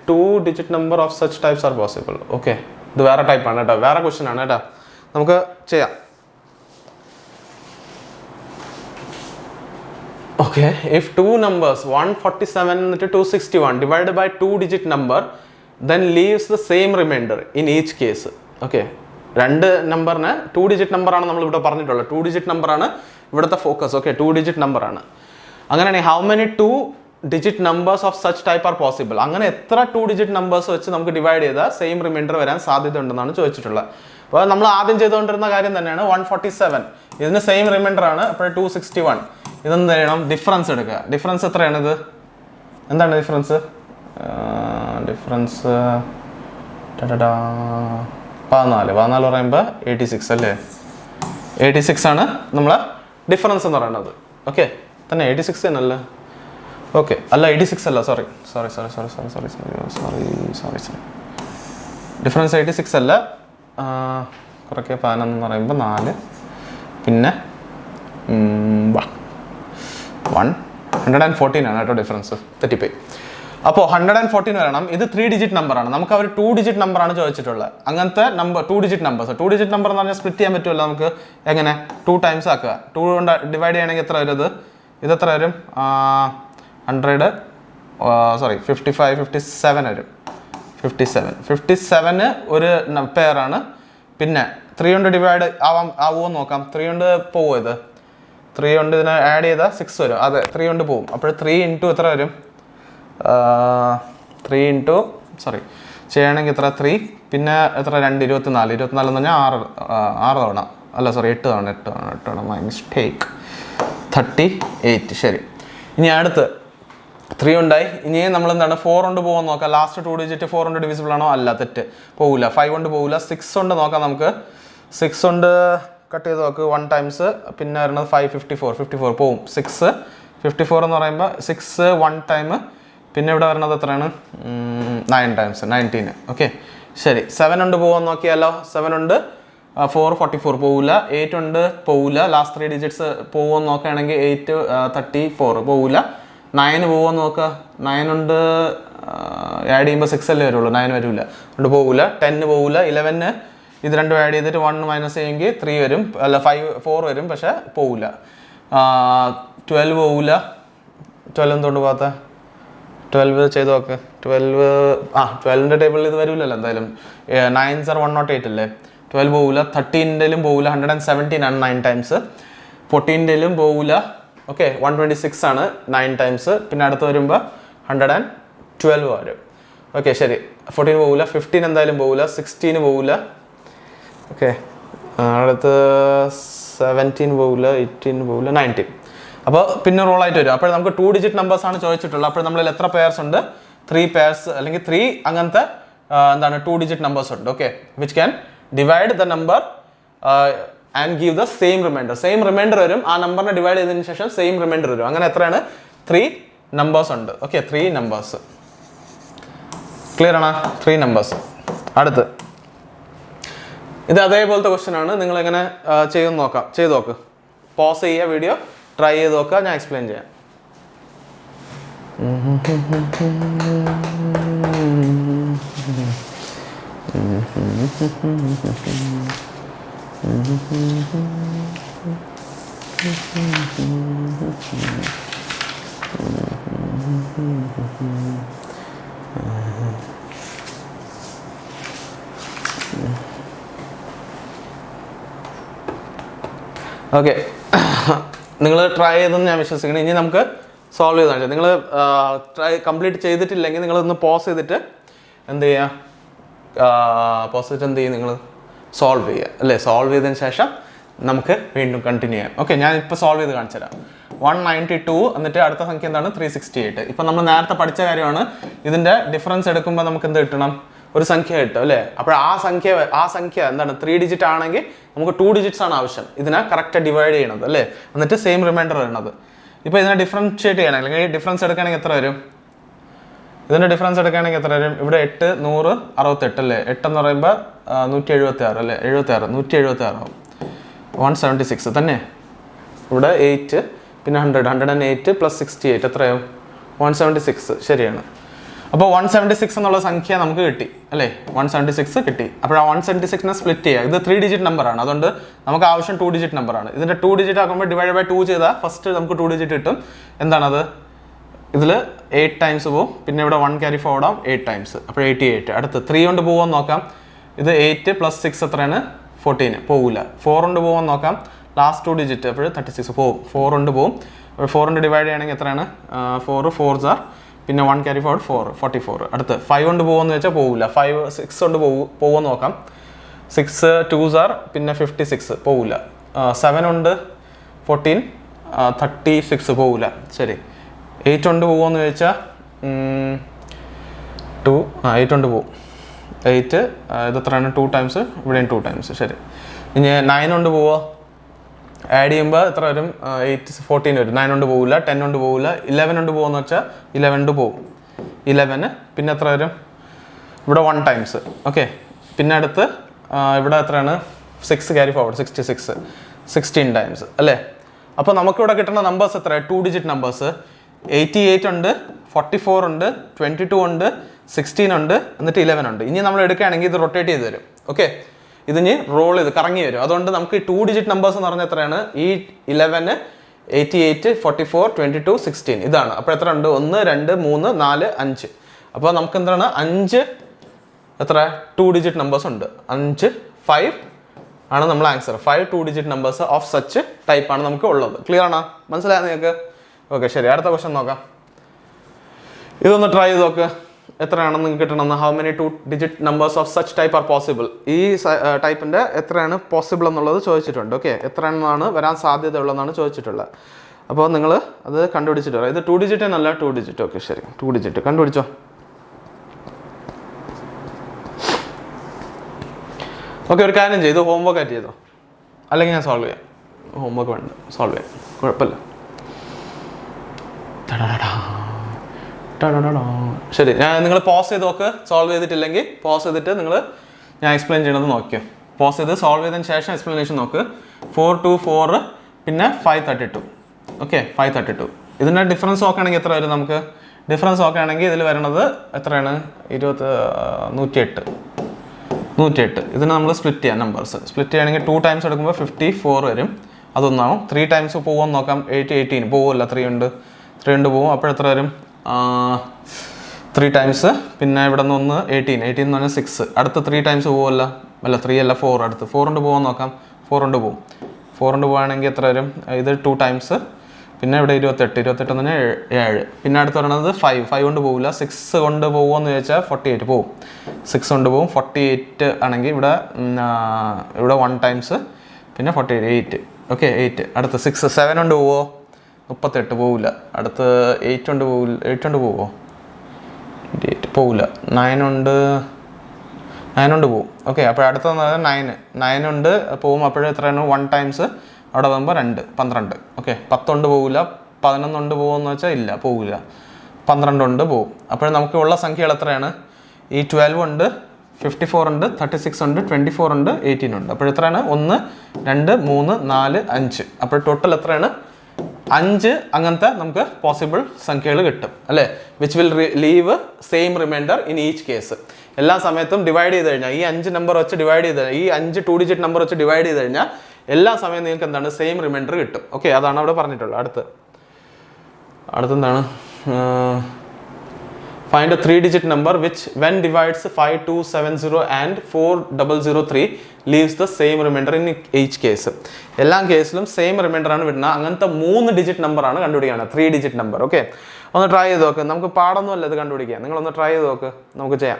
2-digit number of such types R possible? Okay, ഇത് വേറെ ടൈപ്പാണ് കേട്ടോ, വേറെ ക്വസ്റ്റ്യൻ ആണ് കേട്ടോ. നമുക്ക് ചെയ്യാം. Okay, if two numbers 147 and 261 divided by 2-digit number, then leaves the same remainder in each case. Okay, രണ്ട് നമ്പറിന് 2-digit നമ്പറാണ് നമ്മൾ ഇവിടെ പറഞ്ഞിട്ടുള്ളത്. 2-digit നമ്പറാണ് ഇവിടുത്തെ ഫോക്കസ്. ഓക്കെ, 2-digit നമ്പറാണ്. അങ്ങനെയാണെങ്കിൽ how many 2-digit numbers of such type are possible? അങ്ങനെ എത്ര 2-digit numbers വെച്ച് നമുക്ക് ഡിവൈഡ് ചെയ്താൽ സെയിം റിമൈൻഡർ വരാൻ സാധ്യത ഉണ്ടെന്നാണ് ചോദിച്ചിട്ടുള്ളത്. അപ്പോൾ നമ്മൾ ആദ്യം ചെയ്തുകൊണ്ടിരുന്ന കാര്യം തന്നെയാണ് 147. ഇതിന് സെയിം റിമൈൻഡർ ആണ്. അപ്പോൾ 261. ഇതെന്ത് ചെയ്യണം? ഡിഫറൻസ് എടുക്കുക. ഡിഫറൻസ് എത്രയാണ്? ഇത് എന്താണ് ഡിഫറൻസ്? 14 പറയുമ്പോൾ 86 അല്ലേ. 86 ആണ് നമ്മളെ ഡിഫറൻസ് എന്ന് പറയുന്നത്. ഓക്കെ, തന്നെ 86 തന്നെയല്ലേ? ഓക്കെ, അല്ല 86 അല്ല, സോറി. ഡിഫറൻസ് 86 അല്ല. കുറയ്ക്കുക 11 എന്ന് പറയുമ്പോൾ 4, പിന്നെ 114 ആണ് കേട്ടോ ഡിഫറൻസ്. തെറ്റിപ്പോയി. അപ്പോൾ 114 വരണം. ഇത് 3-digit നമ്പറാണ്. നമുക്ക് അവർ 2-digit നമ്പറാണ് ചോദിച്ചിട്ടുള്ളത്. അങ്ങനത്തെ number 2-digit numbers. 2-digit number എന്ന് പറഞ്ഞാൽ സ്പ്ലിറ്റ് ചെയ്യാൻ പറ്റുമല്ലോ നമുക്ക്. എങ്ങനെ? 2 ടൈംസ് ആക്കുക. 2 കൊണ്ട് ഡിവൈഡ് ചെയ്യണമെങ്കിൽ എത്ര വരും? ഇത് എത്ര വരും? 55 57 വരും. 57 ഒരു പെയറാണ്. പിന്നെ 3 കൊണ്ട് ഡിവൈഡ് ആവുമോ നോക്കാം. 3 കൊണ്ട് പോവോ? ഇത് 3 കൊണ്ട് ഇതിനെ ആഡ് ചെയ്താൽ 6 വരും. അതെ, 3 കൊണ്ട് പോവും. അപ്പോൾ 3 × എത്ര വരും? 3 ചെയ്യണമെങ്കിൽ എത്ര? 3 പിന്നെ എത്ര? 2 24 എന്ന് പറഞ്ഞാൽ 6 തവണ അല്ല, 8 തവണ മൈ മിസ്റ്റേക്ക്. 38. ശരി, ഇനി അടുത്ത് 3 ഉണ്ടായി. ഇനി നമ്മൾ എന്താണ്? 4 കൊണ്ട് പോകാൻ നോക്കാം. ലാസ്റ്റ് 2-digit 4 കൊണ്ട് ഡിവിസിബിൾ ആണോ? അല്ല, തെറ്റ്. പോകില്ല. 5 കൊണ്ട് പോകില്ല. 6 കൊണ്ട് നോക്കാം നമുക്ക്. 6 കൊണ്ട് കട്ട് ചെയ്ത് നോക്ക്. 1 ടൈംസ്. പിന്നെ വരുന്നത് 5 54 പോവും. 6 54 എന്ന് പറയുമ്പോൾ 6 1 ടൈം. പിന്നെ ഇവിടെ വരുന്നത് എത്രയാണ്? 9 ടൈംസ് 19. ഓക്കെ, ശരി. 7 കൊണ്ട് പോകാൻ നോക്കിയാലോ? 7 ഉണ്ട് 4 44 പോകില്ല. 8 ഉണ്ട് പോകില്ല. ലാസ്റ്റ് 3 ഡിജിറ്റ്സ് പോകുമെന്ന് നോക്കുകയാണെങ്കിൽ 8 34 പോകില്ല. 9 പോകുമെന്ന് നോക്കുക. 9 ഉണ്ട് ആഡ് ചെയ്യുമ്പോൾ 6 അല്ലേ വരുള്ളൂ, 9 വരില്ല. അതുകൊണ്ട് പോകില്ല. 10 പോകില്ല. 11 ഇത് രണ്ടും ആഡ് ചെയ്തിട്ട് 1 മൈനസ് ചെയ്യുമെങ്കിൽ 3 വരും. അല്ല 4 വരും, പക്ഷേ പോകില്ല. 12 പോകില്ല. 12 എന്തുകൊണ്ട് പോകാത്ത? 12 ചെയ്ത് നോക്ക്. 12ൻ്റെ ടേബിളിൽ ഇത് വരില്ലല്ലോ എന്തായാലും. 9s are 108 അല്ലേ. 12 പോകില്ല. 13ലും പോകില്ല. 117 ആണ് 9 ടൈംസ്. 14ലും പോകില്ല. ഓക്കെ, 126 ആണ് 9 ടൈംസ്. പിന്നെ അടുത്ത് വരുമ്പോൾ 112 വരും. ഓക്കെ, ശരി. 14 പോകില്ല. 15 എന്തായാലും പോകില്ല. 16 പോകില്ല. ഓക്കെ, അടുത്ത് 17 പോകില്ല. 18 പോകില്ല. 19. അപ്പോൾ പിന്നെ റോളായിട്ട് വരും. അപ്പോൾ നമുക്ക് 2-digit നമ്പേഴ്സ് ആണ് ചോദിച്ചിട്ടുള്ളത്. അപ്പോൾ നമ്മളിൽ എത്ര പെയർസ് ഉണ്ട്? 3 പെയർസ് അല്ലെങ്കിൽ 3 അങ്ങനത്തെ എന്താണ് 2-digit നമ്പേഴ്സ് ഉണ്ട്. Okay, which can divide the number and give the same remainder വരും. ആ നമ്പറിനെ ഡിവൈഡ് ചെയ്തതിന് ശേഷം സെയിം റിമൈൻഡർ വരും. അങ്ങനെ എത്രയാണ്? 3 നമ്പേഴ്സ് ഉണ്ട്. Okay, 3 numbers. ക്ലിയർ ആണോ? 3 നമ്പേഴ്സ്. അടുത്ത് ഇത് അതേപോലത്തെ ക്വസ്റ്റ്യൻ ആണ്. നിങ്ങളെങ്ങനെ ചെയ്ത് നോക്ക്. പോസ് ചെയ്യുക, വീഡിയോ ട്രൈ ചെയ്ത് നോക്കുക. ഞാൻ എക്സ്പ്ലെയിൻ ചെയ്യാം. ഓക്കെ, നിങ്ങൾ ട്രൈ ചെയ്തെന്ന് ഞാൻ വിശ്വസിക്കണം. ഇനി നമുക്ക് സോൾവ് ചെയ്താൽ മതി. നിങ്ങൾ കംപ്ലീറ്റ് ചെയ്തിട്ടില്ലെങ്കിൽ നിങ്ങളൊന്ന് പോസ് ചെയ്തിട്ട് എന്ത് ചെയ്യുക, പോസ് ചെയ്തിട്ട് എന്ത് ചെയ്യും, നിങ്ങൾ സോൾവ് ചെയ്യുക അല്ലേ. സോൾവ് ചെയ്തതിന് ശേഷം നമുക്ക് വീണ്ടും കണ്ടിന്യൂ ചെയ്യാം. ഓക്കെ, ഞാൻ ഇപ്പോൾ സോൾവ് ചെയ്ത് കാണിച്ചു തരാം. 192 എന്നിട്ട് അടുത്ത സംഖ്യ എന്താണ്, 368. ഇപ്പം നമ്മൾ നേരത്തെ പഠിച്ച കാര്യമാണ്. ഇതിൻ്റെ ഡിഫറൻസ് എടുക്കുമ്പോൾ നമുക്ക് എന്ത് കിട്ടണം, ഒരു സംഖ്യ കിട്ടും അല്ലേ. അപ്പോൾ ആ സംഖ്യ എന്താണ്, 3 ഡിജിറ്റ് ആണെങ്കിൽ നമുക്ക് 2 ഡിജിറ്റ്സ് ആണ് ആവശ്യം. ഇതിനെ കറക്റ്റ് ഡിവൈഡ് ചെയ്യണത് അല്ലേ, എന്നിട്ട് സെയിം റിമൈൻഡർ വരുന്നത്. ഇപ്പോൾ ഇതിനെ ഡിഫറൻഷിയേറ്റ് ചെയ്യണം, അല്ലെങ്കിൽ ഡിഫറൻസ് എടുക്കുകയാണെങ്കിൽ എത്ര വരും, ഇതിൻ്റെ ഡിഫറൻസ് എടുക്കുകയാണെങ്കിൽ എത്ര വരും, ഇവിടെ 8, 100, 68 അല്ലേ. 8 എന്ന് പറയുമ്പോൾ 176 അല്ലേ, 176 ആവും. 176 തന്നെ. ഇവിടെ 8 പിന്നെ 108 പ്ലസ് 68 എത്രയാവും, 176. ശരിയാണ്. അപ്പോൾ 176 എന്നുള്ള സംഖ്യ നമുക്ക് കിട്ടി അല്ലേ, 176 കിട്ടി. അപ്പോൾ ആ 176നെ സ്പ്ലിറ്റ് ചെയ്യുക. ഇത് 3 ഡിജിറ്റ് നമ്പറാണ്, അതുകൊണ്ട് നമുക്ക് ആവശ്യം 2 ഡിജിറ്റ് നമ്പറാണ്. ഇതിൻ്റെ 2 ഡിജിറ്റ് ആക്കുമ്പോൾ ഡിവൈഡ് ബൈ 2 ചെയ്താൽ ഫസ്റ്റ് നമുക്ക് 2 ഡിജിറ്റ് കിട്ടും. എന്താണത്, ഇതിൽ 8 ടൈംസ് പോവും, പിന്നെ ഇവിടെ 1 ക്യാരി ഫോർവേഡ് ആവും 8 ടൈംസ്, അപ്പോൾ 88. അടുത്ത് 3 കൊണ്ട് പോകുമെന്ന് നോക്കാം. ഇത് 8 പ്ലസ് 6 എത്രയാണ്, 14. പോകില്ല. 4 കൊണ്ട് പോകുമെന്ന് നോക്കാം. ലാസ്റ്റ് 2 ഡിജിറ്റ് അപ്പോൾ 36 പോവും. 4 കൊണ്ട് പോവും. 4 കൊണ്ട് ഡിവൈഡ് ചെയ്യുകയാണെങ്കിൽ എത്രയാണ്, 4 4s ആർ, പിന്നെ 1 ക്യാരി ഫോർവേഡ് 44. അടുത്ത് 5 കൊണ്ട് പോകുമെന്ന് വെച്ചാൽ പോകില്ല. 5 6 കൊണ്ട് പോകുമെന്ന് നോക്കാം. 6 2s ആർ, പിന്നെ 56 പോകില്ല. 7 കൊണ്ട് 14 36 പോകില്ല. ശരി. 8 കൊണ്ട് പോകുമെന്ന് ചോദിച്ചാൽ 8 കൊണ്ട് പോകും. 8 ഇത് എത്രയാണ്, 2 ടൈംസ്, ഇവിടെയും 2 ടൈംസ്. ശരി. ഇനി 9 കൊണ്ട് പോവുക, ആഡ് ചെയ്യുമ്പോൾ എത്ര വരും, 8 14 വരും. 9 കൊണ്ട് പോകില്ല. 10 കൊണ്ട് പോകില്ല. 11 കൊണ്ട് പോകുമെന്ന് വെച്ചാൽ 11 കൊണ്ട് പോകും. 11 പിന്നെ എത്ര വരും, ഇവിടെ 1 ടൈംസ്. ഓക്കെ, പിന്നെ അടുത്ത് ഇവിടെ എത്രയാണ്, 6 ക്യാരി ഫോർവേഡ് 66, 16 ടൈംസ് അല്ലേ. അപ്പോൾ നമുക്കിവിടെ കിട്ടുന്ന നമ്പേഴ്സ് എത്ര, 2 ഡിജിറ്റ് നമ്പേഴ്സ്. 88 ഉണ്ട്, 44 ഉണ്ട്, 22 ഉണ്ട്, 16 ഉണ്ട്, എന്നിട്ട് 11 ഉണ്ട്. ഇനി നമ്മൾ എടുക്കുകയാണെങ്കിൽ ഇത് റൊട്ടേറ്റ് ചെയ്ത് തരും. ഓക്കെ, ഇതിന് റോൾ ചെയ്ത് കറങ്ങി വരും. അതുകൊണ്ട് നമുക്ക് 2 ഡിജിറ്റ് നമ്പേഴ്സ് എന്ന് പറഞ്ഞാൽ എത്രയാണ്, ഈ 11, 88, 44, 22, 16 ഇതാണ്. അപ്പോൾ എത്ര ഉണ്ട്, 1 2 3 4 5. അപ്പോൾ നമുക്ക് എന്താണ്, 5 എത്ര 2 ഡിജിറ്റ് നമ്പേഴ്സ് ഉണ്ട്. 5 5 ആണ് നമ്മൾ answer. 5 2 digit numbers of such type ആണ് നമുക്ക് ഉള്ളത്. ക്ലിയർ ആണോ, മനസ്സിലായോ നിങ്ങൾക്ക്? ഓക്കെ, ശരി. അടുത്ത ക്വസ്റ്റ്യൻ നോക്കാം. ഇതൊന്ന് ട്രൈ ചെയ്ത് നോക്ക്, എത്രയാണെന്ന് നിങ്ങൾക്ക് കിട്ടണമെന്ന്. How many 2 digit numbers of such type R possible. ഈ ടൈപ്പിൻ്റെ എത്രയാണ് പോസിബിൾ എന്നുള്ളത് ചോദിച്ചിട്ടുണ്ട്. ഓക്കെ, എത്രയെന്നാണ് വരാൻ സാധ്യതയുള്ളതെന്നാണ് ചോദിച്ചിട്ടുള്ളത്. അപ്പോൾ നിങ്ങൾ അത് കണ്ടുപിടിച്ചിട്ട് വരാം. ഇത് 2 ഡിജിറ്റ് എന്നല്ല, 2 ഡിജിറ്റ്. ഓക്കെ, ശരി. 2 ഡിജിറ്റ് കണ്ടുപിടിച്ചോ. ഓക്കെ, ഒരു കാര്യം ചെയ്തു, ഹോംവർക്ക് ആയിട്ട് ചെയ്തോ, അല്ലെങ്കിൽ ഞാൻ സോൾവ് ചെയ്യാം. ഹോംവർക്ക് വേണ്ട, സോൾവ് ചെയ്യാം, കുഴപ്പമില്ല. ശരി, നിങ്ങൾ പോസ് ചെയ്ത് നോക്ക്. സോൾവ് ചെയ്തിട്ടില്ലെങ്കിൽ പോസ് ചെയ്തിട്ട് നിങ്ങൾ ഞാൻ എക്സ്പ്ലെയിൻ ചെയ്യണത് നോക്കിയോ. പോസ് ചെയ്ത് സോൾവ് ചെയ്തതിന് ശേഷം എക്സ്പ്ലനേഷൻ നോക്ക്. 4 2 4 പിന്നെ 532. ഓക്കെ, 532. ഇതിൻ്റെ ഡിഫറൻസ് നോക്കുകയാണെങ്കിൽ എത്ര വരും നമുക്ക്? ഡിഫറൻസ് നോക്കുകയാണെങ്കിൽ ഇതിൽ വരുന്നത് എത്രയാണ്, 108. ഇതിന് നമ്മൾ സ്പ്ലിറ്റ് ചെയ്യാം. നമ്പേഴ്സ് സ്പ്ലിറ്റ് ചെയ്യുകയാണെങ്കിൽ 2 ടൈംസ് എടുക്കുമ്പോൾ 54 വരും. അതൊന്നാവും. 3 ടൈംസ് പോകുമെന്ന് നോക്കാം. 8 18 പോകുമല്ല, 3 ഉണ്ട് പോകും. അപ്പോൾ എത്ര വരും, 3 ടൈംസ്, പിന്നെ ഇവിടെ നിന്ന് 1 18 എന്ന് പറഞ്ഞാൽ 6. അടുത്ത് 3 ടൈംസ് പോകുമല്ല, 3 അല്ല 4. അടുത്ത് 4 കൊണ്ട് പോകാൻ നോക്കാം. 4 കൊണ്ട് പോകും. 4 കൊണ്ട് പോകുകയാണെങ്കിൽ എത്ര വരും, ഇത് 2 ടൈംസ്, പിന്നെ ഇവിടെ 28 എന്ന് പറഞ്ഞാൽ 7. പിന്നെ അടുത്ത് പറയുന്നത് 5 കൊണ്ട് പോകില്ല. 6 കൊണ്ട് പോകുമെന്ന് ചോദിച്ചാൽ 48 പോകും. 6 കൊണ്ട് പോകും. 48 ആണെങ്കിൽ ഇവിടെ 1 ടൈംസ്, പിന്നെ 48. ഓക്കെ, 8. അടുത്ത് 6 7 കൊണ്ട് പോവോ, 38 പോകില്ല. അടുത്ത് 8 കൊണ്ട് പോകില്ല. 8 കൊണ്ട് പോവോ, 8 പോകില്ല. 9 കൊണ്ട് പോകും. ഓക്കെ, അപ്പോൾ അടുത്തതെന്ന് പറഞ്ഞാൽ 9 കൊണ്ട് പോകും. അപ്പോഴും എത്രയാണ്, 1 ടൈംസ്, അവിടെ വരുമ്പോൾ 2 12. ഓക്കെ, 10 കൊണ്ട് പോകില്ല. 11 കൊണ്ട് പോകുമെന്ന് വെച്ചാൽ ഇല്ല, പോകില്ല. 12 കൊണ്ട് പോകും. അപ്പോൾ നമുക്ക് ഉള്ള സംഖ്യകൾ എത്രയാണ്, ഈ 12 ഉണ്ട്, 54 ഉണ്ട്, 36 ഉണ്ട്, 24 ഉണ്ട്, 18 ഉണ്ട്. അപ്പോൾ എത്രയാണ്, 1 2 3 4 5. അപ്പോൾ ടോട്ടൽ എത്രയാണ്, 5 അങ്ങനത്തെ നമുക്ക് പോസിബിൾ സംഖ്യകൾ കിട്ടും അല്ലേ. Which will leave same remainder in each case. എല്ലാ സമയത്തും ഡിവൈഡ് ചെയ്ത് കഴിഞ്ഞാൽ, ഈ 5 നമ്പർ വെച്ച് ഡിവൈഡ് ചെയ്ത്, ഈ 5 2 ഡിജിറ്റ് നമ്പർ വെച്ച് ഡിവൈഡ് ചെയ്ത് കഴിഞ്ഞാൽ എല്ലാ സമയവും നിങ്ങൾക്ക് എന്താണ്, സെയിം റിമൈൻഡർ കിട്ടും. ഓക്കെ, അതാണ് അവിടെ പറഞ്ഞിട്ടുള്ളത്. അടുത്തെന്താണ്, Find a 3-digit number which, when divides 5270 and 4003, leaves the same remainder in each case. എല്ലാ കേസിലും സെയിം റിമൈൻഡർ ആണ് വിടുന്നത്. അങ്ങനത്തെ 3 ഡിജിറ്റ് നമ്പർ ആണ് കണ്ടുപിടിക്കാണ്, 3 ഡിജിറ്റ് നമ്പർ. ഓക്കെ, ഒന്ന് ട്രൈ ചെയ്ത് നോക്ക്. നമുക്ക് പാടൊന്നുമല്ല ഇത് കണ്ടുപിടിക്കുക, നിങ്ങളൊന്ന് ട്രൈ ചെയ്ത് നോക്ക്, നമുക്ക് ചെയ്യാം.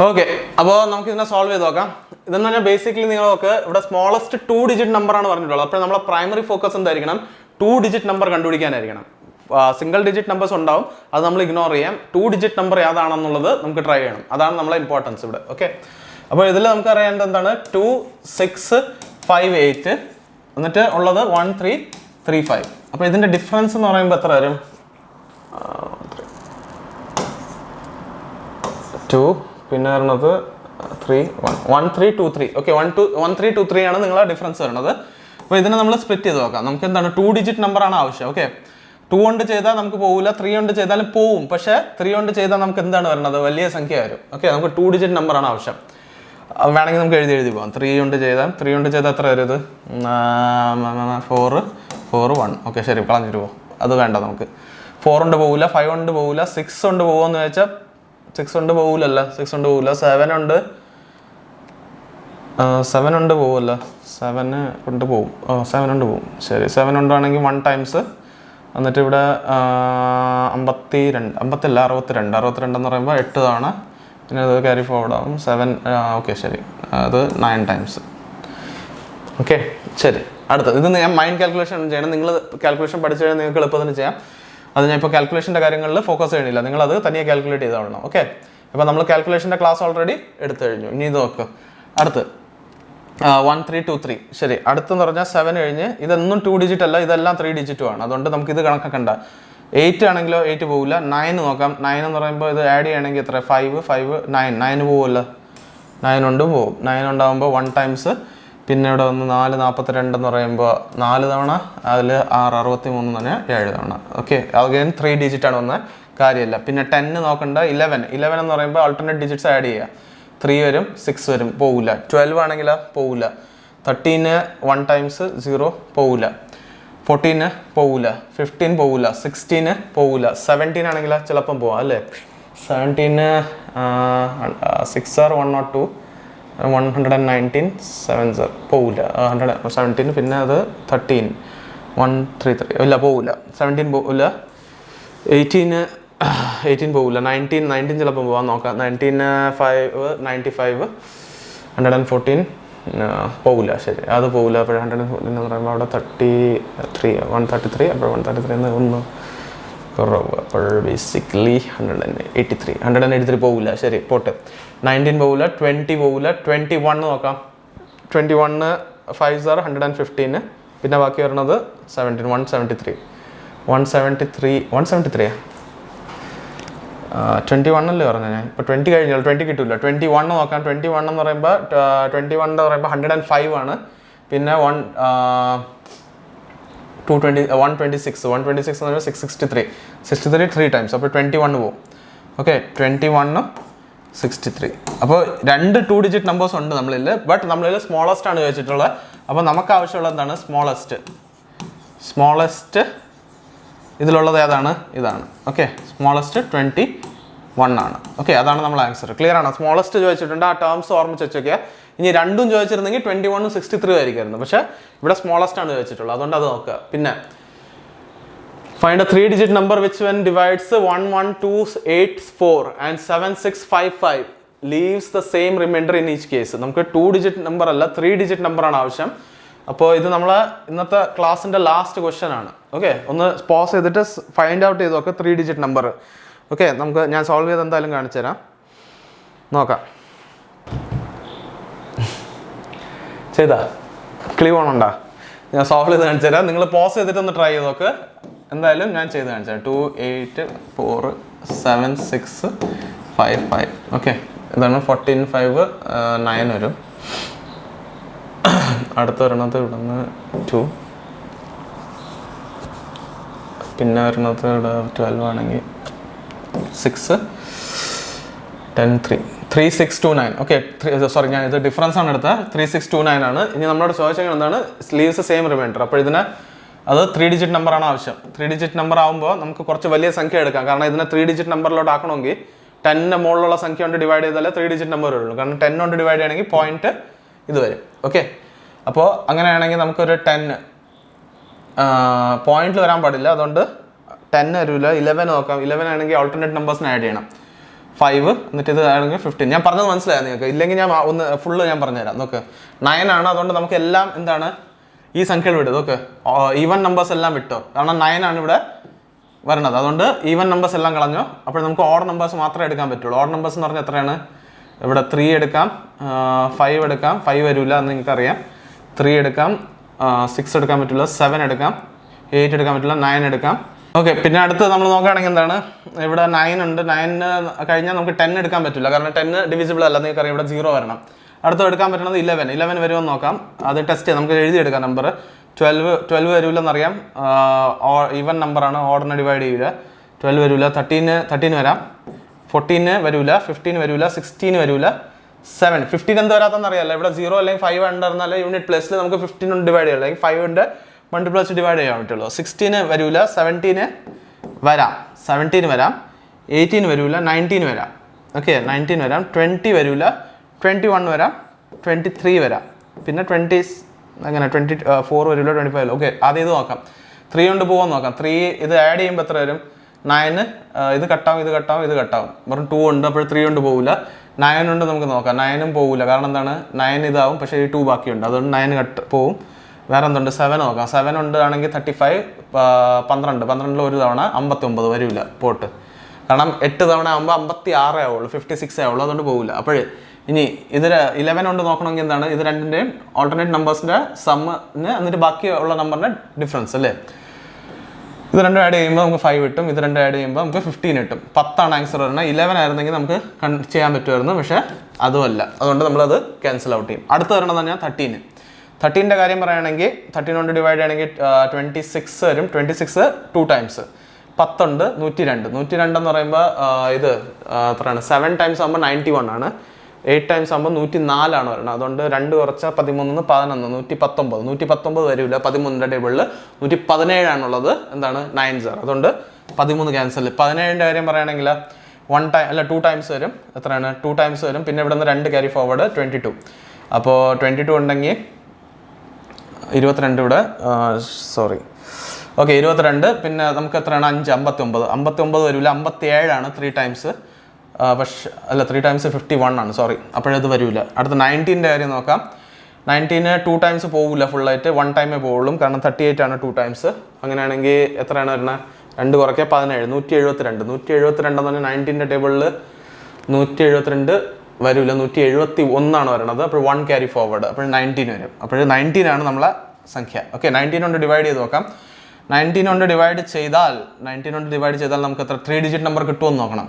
ഓക്കെ, അപ്പോൾ നമുക്ക് ഇതിനെ സോൾവ് ചെയ്ത് നോക്കാം. ഇതെന്ന് പറഞ്ഞാൽ ബേസിക്കലി നിങ്ങൾക്ക് ഇവിടെ സ്മോളസ്റ്റ് 2 ഡിജിറ്റ് നമ്പർ ആണ് പറഞ്ഞിട്ടുള്ളത്. അപ്പോൾ നമ്മളെ പ്രൈമറി ഫോക്കസ് എന്തായിരിക്കണം? 2 ഡിജിറ്റ് നമ്പർ കണ്ടുപിടിക്കാനായിരിക്കണം. സിംഗിൾ ഡിജിറ്റ് നമ്പേഴ്സ് ഉണ്ടാവും, അത് നമ്മൾ ഇഗ്നോർ ചെയ്യാം. 2 ഡിജിറ്റ് നമ്പർ ഏതാണെന്നുള്ളത് നമുക്ക് ട്രൈ ചെയ്യണം. അതാണ് നമ്മളെ ഇമ്പോർട്ടൻസ് ഇവിടെ. ഓക്കെ, അപ്പോൾ ഇതിൽ നമുക്ക് അറിയേണ്ടത് എന്താണ്? 2 6 5 8 എന്നിട്ട് ഉള്ളത് 1 3 3 5. അപ്പോൾ ഇതിൻ്റെ ഡിഫറൻസ് എന്ന് പറയുമ്പോൾ എത്ര വരും? 2 പിന്നെ വരുന്നത് 3 1 3 2 3. ഓക്കെ, 1 3 2 3 ആണ് നിങ്ങളെ ഡിഫറൻസ് വരുന്നത്. അപ്പോൾ ഇതിനെ നമ്മൾ സ്പ്ലിറ്റ് ചെയ്ത് നോക്കാം. നമുക്ക് എന്താണ്? 2 ഡിജിറ്റ് നമ്പർ ആണ് ആവശ്യം. ഓക്കെ, 2 കൊണ്ട് ചെയ്താൽ നമുക്ക് പോകില്ല, 3 കൊണ്ട് ചെയ്താലും പോവും. പക്ഷേ 3 കൊണ്ട് ചെയ്താൽ നമുക്ക് എന്താണ് വരുന്നത്? വലിയ സംഖ്യ വരും. ഓക്കെ, നമുക്ക് 2 ഡിജിറ്റ് നമ്പർ ആണ് ആവശ്യം. വേണമെങ്കിൽ നമുക്ക് എഴുതി പോകാം. 3 കൊണ്ട് ചെയ്താൽ എത്ര വരും? ഇത് 4 4 1. ഓക്കെ, ശരി, കളഞ്ഞിട്ട് പോകും. അത് വേണ്ട നമുക്ക്. 4 കൊണ്ട് പോകില്ല, 5 കൊണ്ട് പോകില്ല, 6 കൊണ്ട് പോകുമെന്ന് വെച്ചാൽ 6 കൊണ്ട് പോകില്ലല്ല, 6 കൊണ്ട് പോകില്ല. 7 ഉണ്ട് പോകില്ല, 7 കൊണ്ട് പോകും. 7 കൊണ്ട് പോകും. ശരി, 7 കൊണ്ടാണെങ്കിൽ 1 ടൈംസ് എന്നിട്ട് ഇവിടെ 52 52 62 എന്ന് പറയുമ്പോൾ 8 തവണ, പിന്നെ അത് ക്യാരി ഫോർവേഡ് ആവും 7. ഓക്കെ, ശരി, അത് 9 ടൈംസ്. ഓക്കെ, ശരി. അടുത്തത് ഇത് ഞാൻ മൈൻഡ് കാൽക്കുലേഷൻ ചെയ്യണം. നിങ്ങൾ കാൽക്കുലേഷൻ പഠിച്ചു കഴിഞ്ഞാൽ നിങ്ങൾക്ക് എളുപ്പത്തിന് ചെയ്യാം. അത് ഞാൻ ഇപ്പോൾ കാൽക്കുലേഷൻ്റെ കാര്യങ്ങളിൽ ഫോക്കസ് ചെയ്യണില്ല, നിങ്ങളത് തനിയെ കാൽക്കുലേറ്റ് ചെയ്തോളണം. ഓക്കെ, അപ്പോൾ നമ്മൾ കാൽക്കുലേഷൻ്റെ ക്ലാസ് ഓൾറെഡി എടുത്തു കഴിഞ്ഞു. ഇനി ഇത് നോക്ക്. അടുത്ത് 1 3 2 3. ശരി, അടുത്തെന്ന് പറഞ്ഞാൽ 7 കഴിഞ്ഞ് ഇതൊന്നും 2 ഡിജിറ്റ് അല്ല, ഇതെല്ലാം 3 ഡിജിറ്റും ആണ്. അതുകൊണ്ട് നമുക്ക് ഇത് കണക്കാക്കണ്ട. 8 ആണെങ്കിലോ 8 പോകില്ല. 9 നോക്കാം. 9 എന്ന് പറയുമ്പോൾ ഇത് ആഡ് ചെയ്യണമെങ്കിൽ എത്ര? 5 5 9 പോകില്ല. 9 കൊണ്ടും പോകും. 9 ഉണ്ടാകുമ്പോൾ 1 ടൈംസ്, പിന്നെ ഇവിടെ വന്ന് 4 42 എന്ന് പറയുമ്പോൾ 4 തവണ, അതിൽ 6 63 എന്ന് പറഞ്ഞാൽ 7 തവണ. ഓക്കെ, അഗൈൻ 3 ഡിജിറ്റ് ആണ് വന്ന കാര്യമില്ല. പിന്നെ 10 നോക്കണ്ട. 11 എന്ന് പറയുമ്പോൾ ആൾട്ടർനേറ്റ് ഡിജിറ്റ്സ് ആഡ് ചെയ്യുക. 3 വരും, 6 വരും, പോകില്ല. 12 ആണെങ്കിലോ പോകില്ല. 13 1 ടൈംസ് 0 പോകില്ല. 14 പോകില്ല. 15 പോകില്ല. 16 പോകില്ല. 17 ആണെങ്കിലോ ചിലപ്പം പോവാം അല്ലേ? 17 6 are 102 119 7 പോകില്ല. 117 പിന്നെ അത് 13 133 ഇല്ല, പോകില്ല. 17 പോകില്ല. 18 പോകില്ല. 19 ചിലപ്പോൾ പോകാൻ നോക്കാം. 19 5 95 114 പോകില്ല. ശരി, അത് പോകില്ല. അപ്പോൾ 114 എന്ന് പറയുമ്പോൾ അവിടെ 133 അപ്പോൾ 133 1 കുറവ്. അപ്പോൾ ബേസിക്കലി 183 പോകില്ല. ശരി, പോട്ടെ. 19 പോകില്ല. 20 പോകില്ല. 21 നോക്കാം. 21 5 are 115. പിന്നെ ബാക്കി വരുന്നത് 17 173 21 അല്ലേ പറഞ്ഞത് ഞാൻ? ഇപ്പോൾ 20 കഴിഞ്ഞാൽ 20 കിട്ടില്ല. 21 നോക്കാം. 21 എന്ന് പറയുമ്പോൾ 105 ആണ്. പിന്നെ 126 എന്ന് പറയുമ്പോൾ 663 3 ടൈംസ്. അപ്പോൾ 21 പോകും. ഓക്കെ, 21 63. അപ്പോൾ 2 2 ഡിജിറ്റ് നമ്പേഴ്സ് ഉണ്ട് നമ്മളിൽ. ബട്ട് നമ്മളിൽ സ്മോളസ്റ്റ് ആണ് ചോദിച്ചിട്ടുള്ളത്. അപ്പോൾ നമുക്ക് ആവശ്യമുള്ളത് എന്താണ്? സ്മോളസ്റ്റ് ഇതിലുള്ളത് ഏതാണ്? ഇതാണ്. ഓക്കെ, സ്മോളസ്റ്റ് 21 ആണ്. ഓക്കെ, അതാണ് നമ്മൾ ആൻസർ. ക്ലിയർ ആണോ? സ്മോളസ്റ്റ് ചോദിച്ചിട്ടുണ്ട്, ആ ടേംസ് ഓർമ്മിച്ച് വെച്ചൊക്കെ. ഇനി രണ്ടും ചോദിച്ചിരുന്നെങ്കിൽ 21 63 ആയിരിക്കുമായിരുന്നു. പക്ഷേ ഇവിടെ സ്മോളസ്റ്റ് ആണ് ചോദിച്ചിട്ടുള്ളത്, അതുകൊണ്ട് അത് നോക്കുക. പിന്നെ find a 3-digit number which when divides 11284 and 7655 leaves the same remainder in each case. നമുക്ക് 2 ഡിജിറ്റ് നമ്പർ അല്ല, 3 ഡിജിറ്റ് നമ്പർ ആണ് ആവശ്യം. അപ്പോൾ ഇത് നമ്മൾ ഇന്നത്തെ ക്ലാസ്സിൻ്റെ ലാസ്റ്റ് ക്വസ്റ്റ്യൻ ആണ്. ഓക്കെ, ഒന്ന് പോസ് ചെയ്തിട്ട് ഫൈൻഡ് ഔട്ട് ചെയ്ത് നോക്കുക 3 ഡിജിറ്റ് നമ്പർ. ഓക്കെ, നമുക്ക് ഞാൻ സോൾവ് ചെയ്ത് എന്തായാലും കാണിച്ചു തരാം. നോക്കാം. ചെയ്താ ക്ലീ ഓണുണ്ടോ? ഞാൻ സോൾവ് ചെയ്ത് കാണിച്ചു തരാം. നിങ്ങൾ പോസ് ചെയ്തിട്ട് ഒന്ന് ട്രൈ ചെയ്ത് നോക്ക്. എന്തായാലും ഞാൻ ചെയ്ത് കാണിച്ചു തരാം. 2 8 4 7 6 5 5. ഓക്കെ, ഇതാണ് 14 5 9 വരും. അടുത്ത ഒരെണ്ണത്ത് ഇവിടുന്ന് 2 പിന്നെ വരുന്നത് ഇവിടെ 12 ആണെങ്കിൽ 6 10 3 3629. ഓക്കെ, സോറി, ഞാൻ ഇത് ഡിഫറൻസ് ആണ് എടുത്തത്. 3629 ആണ്. ഇനി നമ്മളോട് ചോദിച്ചെങ്കിൽ എന്താണ് ലീവ്സ് സെയിം റിമൈൻഡർ. അപ്പോൾ ഇതിന് അത് 3 ഡിജിറ്റ് നമ്പറാണ് ആവശ്യം. 3 ഡിജിറ്റ് നമ്പർ ആകുമ്പോൾ നമുക്ക് കുറച്ച് വലിയ സംഖ്യ എടുക്കാം. കാരണം ഇതിനെ 3 ഡിജിറ്റ് നമ്പറിലോട്ട് ആക്കണമെങ്കിൽ 10 മുകളിലുള്ള സംഖ്യ കൊണ്ട് ഡിവൈഡ് ചെയ്താലേ 3 ഡിജിറ്റ് നമ്പർ വരുള്ളൂ. കാരണം 10 കൊണ്ട് ഡിവൈഡ് ചെയ്യണമെങ്കിൽ പോയിന്റ് ഇത് വരും. ഓക്കെ, അപ്പോൾ അങ്ങനെയാണെങ്കിൽ നമുക്കൊരു 10 പോയിന്റിൽ വരാൻ പാടില്ല. അതുകൊണ്ട് 10 വരില്ല. 11 നോക്കാം. 11 ആണെങ്കിൽ ഓൾട്ടർനേറ്റ് നമ്പേഴ്സിന് ആഡ് ചെയ്യണം. 5 എന്നിട്ട് ഇത് ആണെങ്കിൽ 15. ഞാൻ പറഞ്ഞത് മനസ്സിലായോ നിങ്ങൾക്ക്? ഇല്ലെങ്കിൽ ഞാൻ ഒന്ന് ഫുള്ള് ഞാൻ പറഞ്ഞുതരാം. നോക്ക്, 9 ആണ്. അതുകൊണ്ട് നമുക്ക് എല്ലാം എന്താണ് ഈ സംഖ്യകൾ വിടും. ഓക്കെ, ഈവൻ നമ്പേഴ്സ് എല്ലാം വിട്ടോ. കാരണം 9 ആണ് ഇവിടെ വരണത്. അതുകൊണ്ട് ഈവൻ നമ്പേഴ്സ് എല്ലാം കളഞ്ഞോ. അപ്പോൾ നമുക്ക് ഓഡ് നമ്പേഴ്സ് മാത്രമേ എടുക്കാൻ പറ്റുള്ളൂ. ഓഡ് നമ്പേഴ്സ് എന്ന് പറഞ്ഞാൽ എത്രയാണ്? ഇവിടെ 3 എടുക്കാം, 5 എടുക്കാം. 5 വരില്ല എന്ന് നിങ്ങൾക്കറിയാം. 3 എടുക്കാം, 6 എടുക്കാൻ പറ്റില്ല. 7 എടുക്കാം, 8 എടുക്കാൻ പറ്റില്ല. 9 എടുക്കാം. ഓക്കെ, പിന്നെ അടുത്ത് നമ്മൾ നോക്കുകയാണെങ്കിൽ എന്താണ്, ഇവിടെ 9 ഉണ്ട്. 9 കഴിഞ്ഞാൽ നമുക്ക് 10 എടുക്കാൻ പറ്റില്ല. കാരണം 10 ഡിവിസിബിൾ അല്ല. നിങ്ങൾക്കറിയാം ഇവിടെ 0 വരണം. അടുത്ത് എടുക്കാൻ പറ്റുന്നത് 11 വരുമെന്ന് നോക്കാം. അത് ടെസ്റ്റ് ചെയ്യാം. നമുക്ക് എഴുതിയെടുക്കാം നമ്പർ. 12 വരില്ലെന്നറിയാം. ഈവൻ നമ്പറാണ്, ഓർഡിനെ ഡിവൈഡ് ചെയ്യില്ല. 12 വരില്ല. 13 വരാം. 14 വരില്ല. 15 വരില്ല. 16 വരില്ല. 7 15 എന്ത് വരാത്തെന്ന് അറിയാമല്ലോ. ഇവിടെ 0 അല്ലെങ്കിൽ 5 ഉണ്ടായിരുന്നാൽ യൂണിറ്റ് പ്ലേസിൽ നമുക്ക് 15 കൊണ്ട് ഡിവൈഡ് ചെയ്യാം. അല്ലെങ്കിൽ 5 മൾട്ടിപ്ലസ് ഡിവൈഡ് ചെയ്യാൻ പറ്റുള്ളൂ. 16 വരില്ല. 17 വരാം. 17 വരാം. 18 വരില്ല. 19 വരാം. ഓക്കെ, 19 വരാം. 20 വരില്ല. 21 വരാം. 23 വരാം. പിന്നെ 20 അങ്ങനെ 24 വരില്ല. 25. ഓക്കെ, ആദ്യം ഇത് നോക്കാം. 3 കൊണ്ട് പോകാൻ നോക്കാം. 3 ഇത് ആഡ് ചെയ്യുമ്പോൾ എത്ര വരും? 9. ഇത് കട്ടാവും, ഇത് കട്ടാവും, ഇത് കട്ടാവും. വെറും 2 ഉണ്ട്. അപ്പോൾ 3 കൊണ്ട് പോകില്ല. 9 ഉണ്ട്. നമുക്ക് നോക്കാം. 9 പോകില്ല. കാരണം എന്താണ്? 9 ഇതാവും, പക്ഷേ ഈ 2 ബാക്കിയുണ്ട്. അതുകൊണ്ട് 9 പോവും. വേറെ എന്തുണ്ട്? 7 നോക്കാം. 7 ഉണ്ട് ആണെങ്കിൽ 35. 12 ഒരു തവണ 59 വരില്ല പോട്ട്. കാരണം 8 തവണ ആകുമ്പോൾ 56 ആവുള്ളൂ, 56 ആവുള്ളൂ. അതുകൊണ്ട് പോകില്ല. അപ്പോൾ ഇനി ഇത് 11 കൊണ്ട് നോക്കണമെങ്കിൽ എന്താണ്? ഇത് രണ്ടിൻ്റെയും ഓൾട്ടർനേറ്റ് നമ്പേഴ്സിൻ്റെ സമ്മിന് എന്നിട്ട് ബാക്കിയുള്ള നമ്പറിൻ്റെ ഡിഫറൻസ് അല്ലേ. ഇത് രണ്ടും ആഡ് ചെയ്യുമ്പോൾ നമുക്ക് 5 കിട്ടും. ഇത് രണ്ടും ആഡ് ചെയ്യുമ്പോൾ നമുക്ക് 15 കിട്ടും. 10 ആൻസർ വരുന്നത്. 11 ആയിരുന്നെങ്കിൽ നമുക്ക് ചെയ്യാൻ പറ്റുമായിരുന്നു, പക്ഷേ അതുമല്ല. അതുകൊണ്ട് നമ്മളത് ക്യാൻസൽ ഔട്ട് ചെയ്യും. അടുത്ത് വരേണ്ടത് പറഞ്ഞാൽ 13. 13ൻ്റെ കാര്യം പറയുകയാണെങ്കിൽ 13 കൊണ്ട് ഡിവൈഡ് ചെയ്യണമെങ്കിൽ 26 വരും. 26 2 ടൈംസ്. 10 ഉണ്ട്. 102. 102 എന്ന് പറയുമ്പോൾ ഇത് എത്രയാണ്? 7 ടൈംസ് ആകുമ്പോൾ 91 ആണ്. 8 ടൈംസ് ആകുമ്പോൾ 104 ആണ് വരുന്നത്. അതുകൊണ്ട് 2 കുറച്ച് 13 11 119. 119 വരില്ല 13ൻ്റെ ടേബിളിൽ. 117 ആണുള്ളത്. എന്താണ്? 9 അതുകൊണ്ട് 13 ക്യാൻസൽ. 17ൻ്റെ കാര്യം പറയുകയാണെങ്കിൽ 1 ടൈം അല്ല 2 ടൈംസ് വരും. എത്രയാണ്? 2 ടൈംസ് വരും. പിന്നെ ഇവിടെ നിന്ന് 2 ക്യാരി ഫോർവേഡ് 22. അപ്പോൾ 22 ഉണ്ടെങ്കിൽ 22 ഇവിടെ സോറി ഓക്കെ 22. പിന്നെ നമുക്ക് എത്രയാണ്? 5 59 വരില്ല. 57 ആണ് 3 ടൈംസ്. പക്ഷേ അല്ല 3 ടൈംസ് 51 ആണ്. സോറി, അപ്പോഴത് വരില്ല. അടുത്ത 19ൻ്റെ കാര്യം നോക്കാം. 19 2 ടൈംസ് പോകില്ല ഫുള്ളായിട്ട്. 1 ടൈമേ പോവുള്ളൂ. കാരണം 38 ആണ് 2 ടൈംസ്. അങ്ങനെയാണെങ്കിൽ എത്രയാണ് വരുന്നത്? 2 കുറയ്ക്കുക 17. 172. 172 എന്ന് പറഞ്ഞാൽ 19ൻ്റെ ടേബിളിൽ 172 വരില്ല. 171 ആണ് വരുന്നത്. അപ്പോൾ 1 ക്യാരി ഫോർവേഡ്. അപ്പോൾ 19 വരും. അപ്പോൾ 19 ആണ് നമ്മളെ സംഖ്യ. ഓക്കെ, 19 കൊണ്ട് ഡിവൈഡ് ചെയ്ത് നോക്കാം. 19 കൊണ്ട് ഡിവൈഡ് ചെയ്താൽ നമുക്ക് എത്ര 3 ഡിജിറ്റ് നമ്പർ കിട്ടുമെന്ന് നോക്കണം.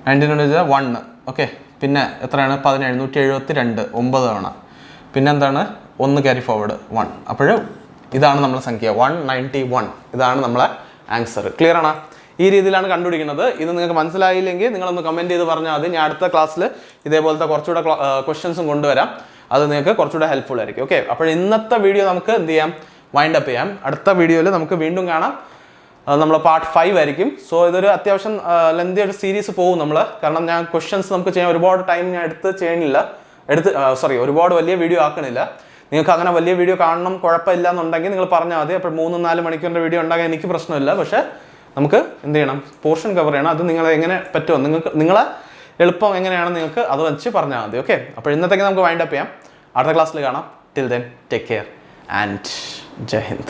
19 കൊണ്ട് ചെയ്താൽ 1. ഓക്കെ, പിന്നെ എത്രയാണ്? 17. 172 9 തവണ. പിന്നെ എന്താണ്? 1 ക്യാരി ഫോർവേഡ് 1. അപ്പോൾ ഇതാണ് നമ്മളെ സംഖ്യ 191. ഇതാണ് നമ്മളെ ആൻസർ. ക്ലിയർ ആണ്? ഈ രീതിയിലാണ് കണ്ടുപിടിക്കുന്നത്. ഇത് നിങ്ങൾക്ക് മനസ്സിലായില്ലെങ്കിൽ നിങ്ങളൊന്ന് കമൻറ്റ് ചെയ്ത് പറഞ്ഞാൽ മതി. ഞാൻ അടുത്ത ക്ലാസ്സിൽ ഇതേപോലത്തെ കുറച്ചുകൂടെ ക്വസ്റ്റ്യൻസും കൊണ്ടുവരാം. അത് നിങ്ങൾക്ക് കുറച്ചുകൂടെ ഹെൽപ്ഫുൾ ആയിരിക്കും. ഓക്കെ, അപ്പോൾ ഇന്നത്തെ വീഡിയോ നമുക്ക് എന്ത് ചെയ്യാം? വൈൻഡ് അപ്പ് ചെയ്യാം. അടുത്ത വീഡിയോയിൽ നമുക്ക് വീണ്ടും കാണാം. നമ്മൾ പാർട്ട് 5 ആയിരിക്കും. സോ ഇതൊരു അത്യാവശ്യം ലെന്തി ഒരു സീരീസ് പോകും നമ്മൾ. കാരണം ഞാൻ ക്വസ്റ്റ്യൻസ് നമുക്ക് ചെയ്യാൻ ഒരുപാട് ടൈം ഞാൻ ഒരുപാട് വലിയ വീഡിയോ ആക്കണില്ല. നിങ്ങൾക്ക് അങ്ങനെ വലിയ വീഡിയോ കാണണം കുഴപ്പമില്ല എന്നുണ്ടെങ്കിൽ നിങ്ങൾ പറഞ്ഞാൽ മതി. അപ്പോൾ 3-4 മണിക്കൂറിൻ്റെ വീഡിയോ ഉണ്ടാകാൻ എനിക്ക് പ്രശ്നമില്ല. പക്ഷേ നമുക്ക് എന്ത് ചെയ്യണം? പോർഷൻ കവർ ചെയ്യണം. അത് നിങ്ങളെ എങ്ങനെ പറ്റുമോ, നിങ്ങളെ എളുപ്പം എങ്ങനെയാണെന്ന് നിങ്ങൾക്ക് അത് വെച്ച് പറഞ്ഞാൽ മതി. ഓക്കെ, അപ്പോൾ ഇന്നത്തേക്ക് നമുക്ക് വൈൻഡ് അപ്പ് ചെയ്യാം. അടുത്ത ക്ലാസ്സിൽ കാണാം. Till then take care and Jai Hind.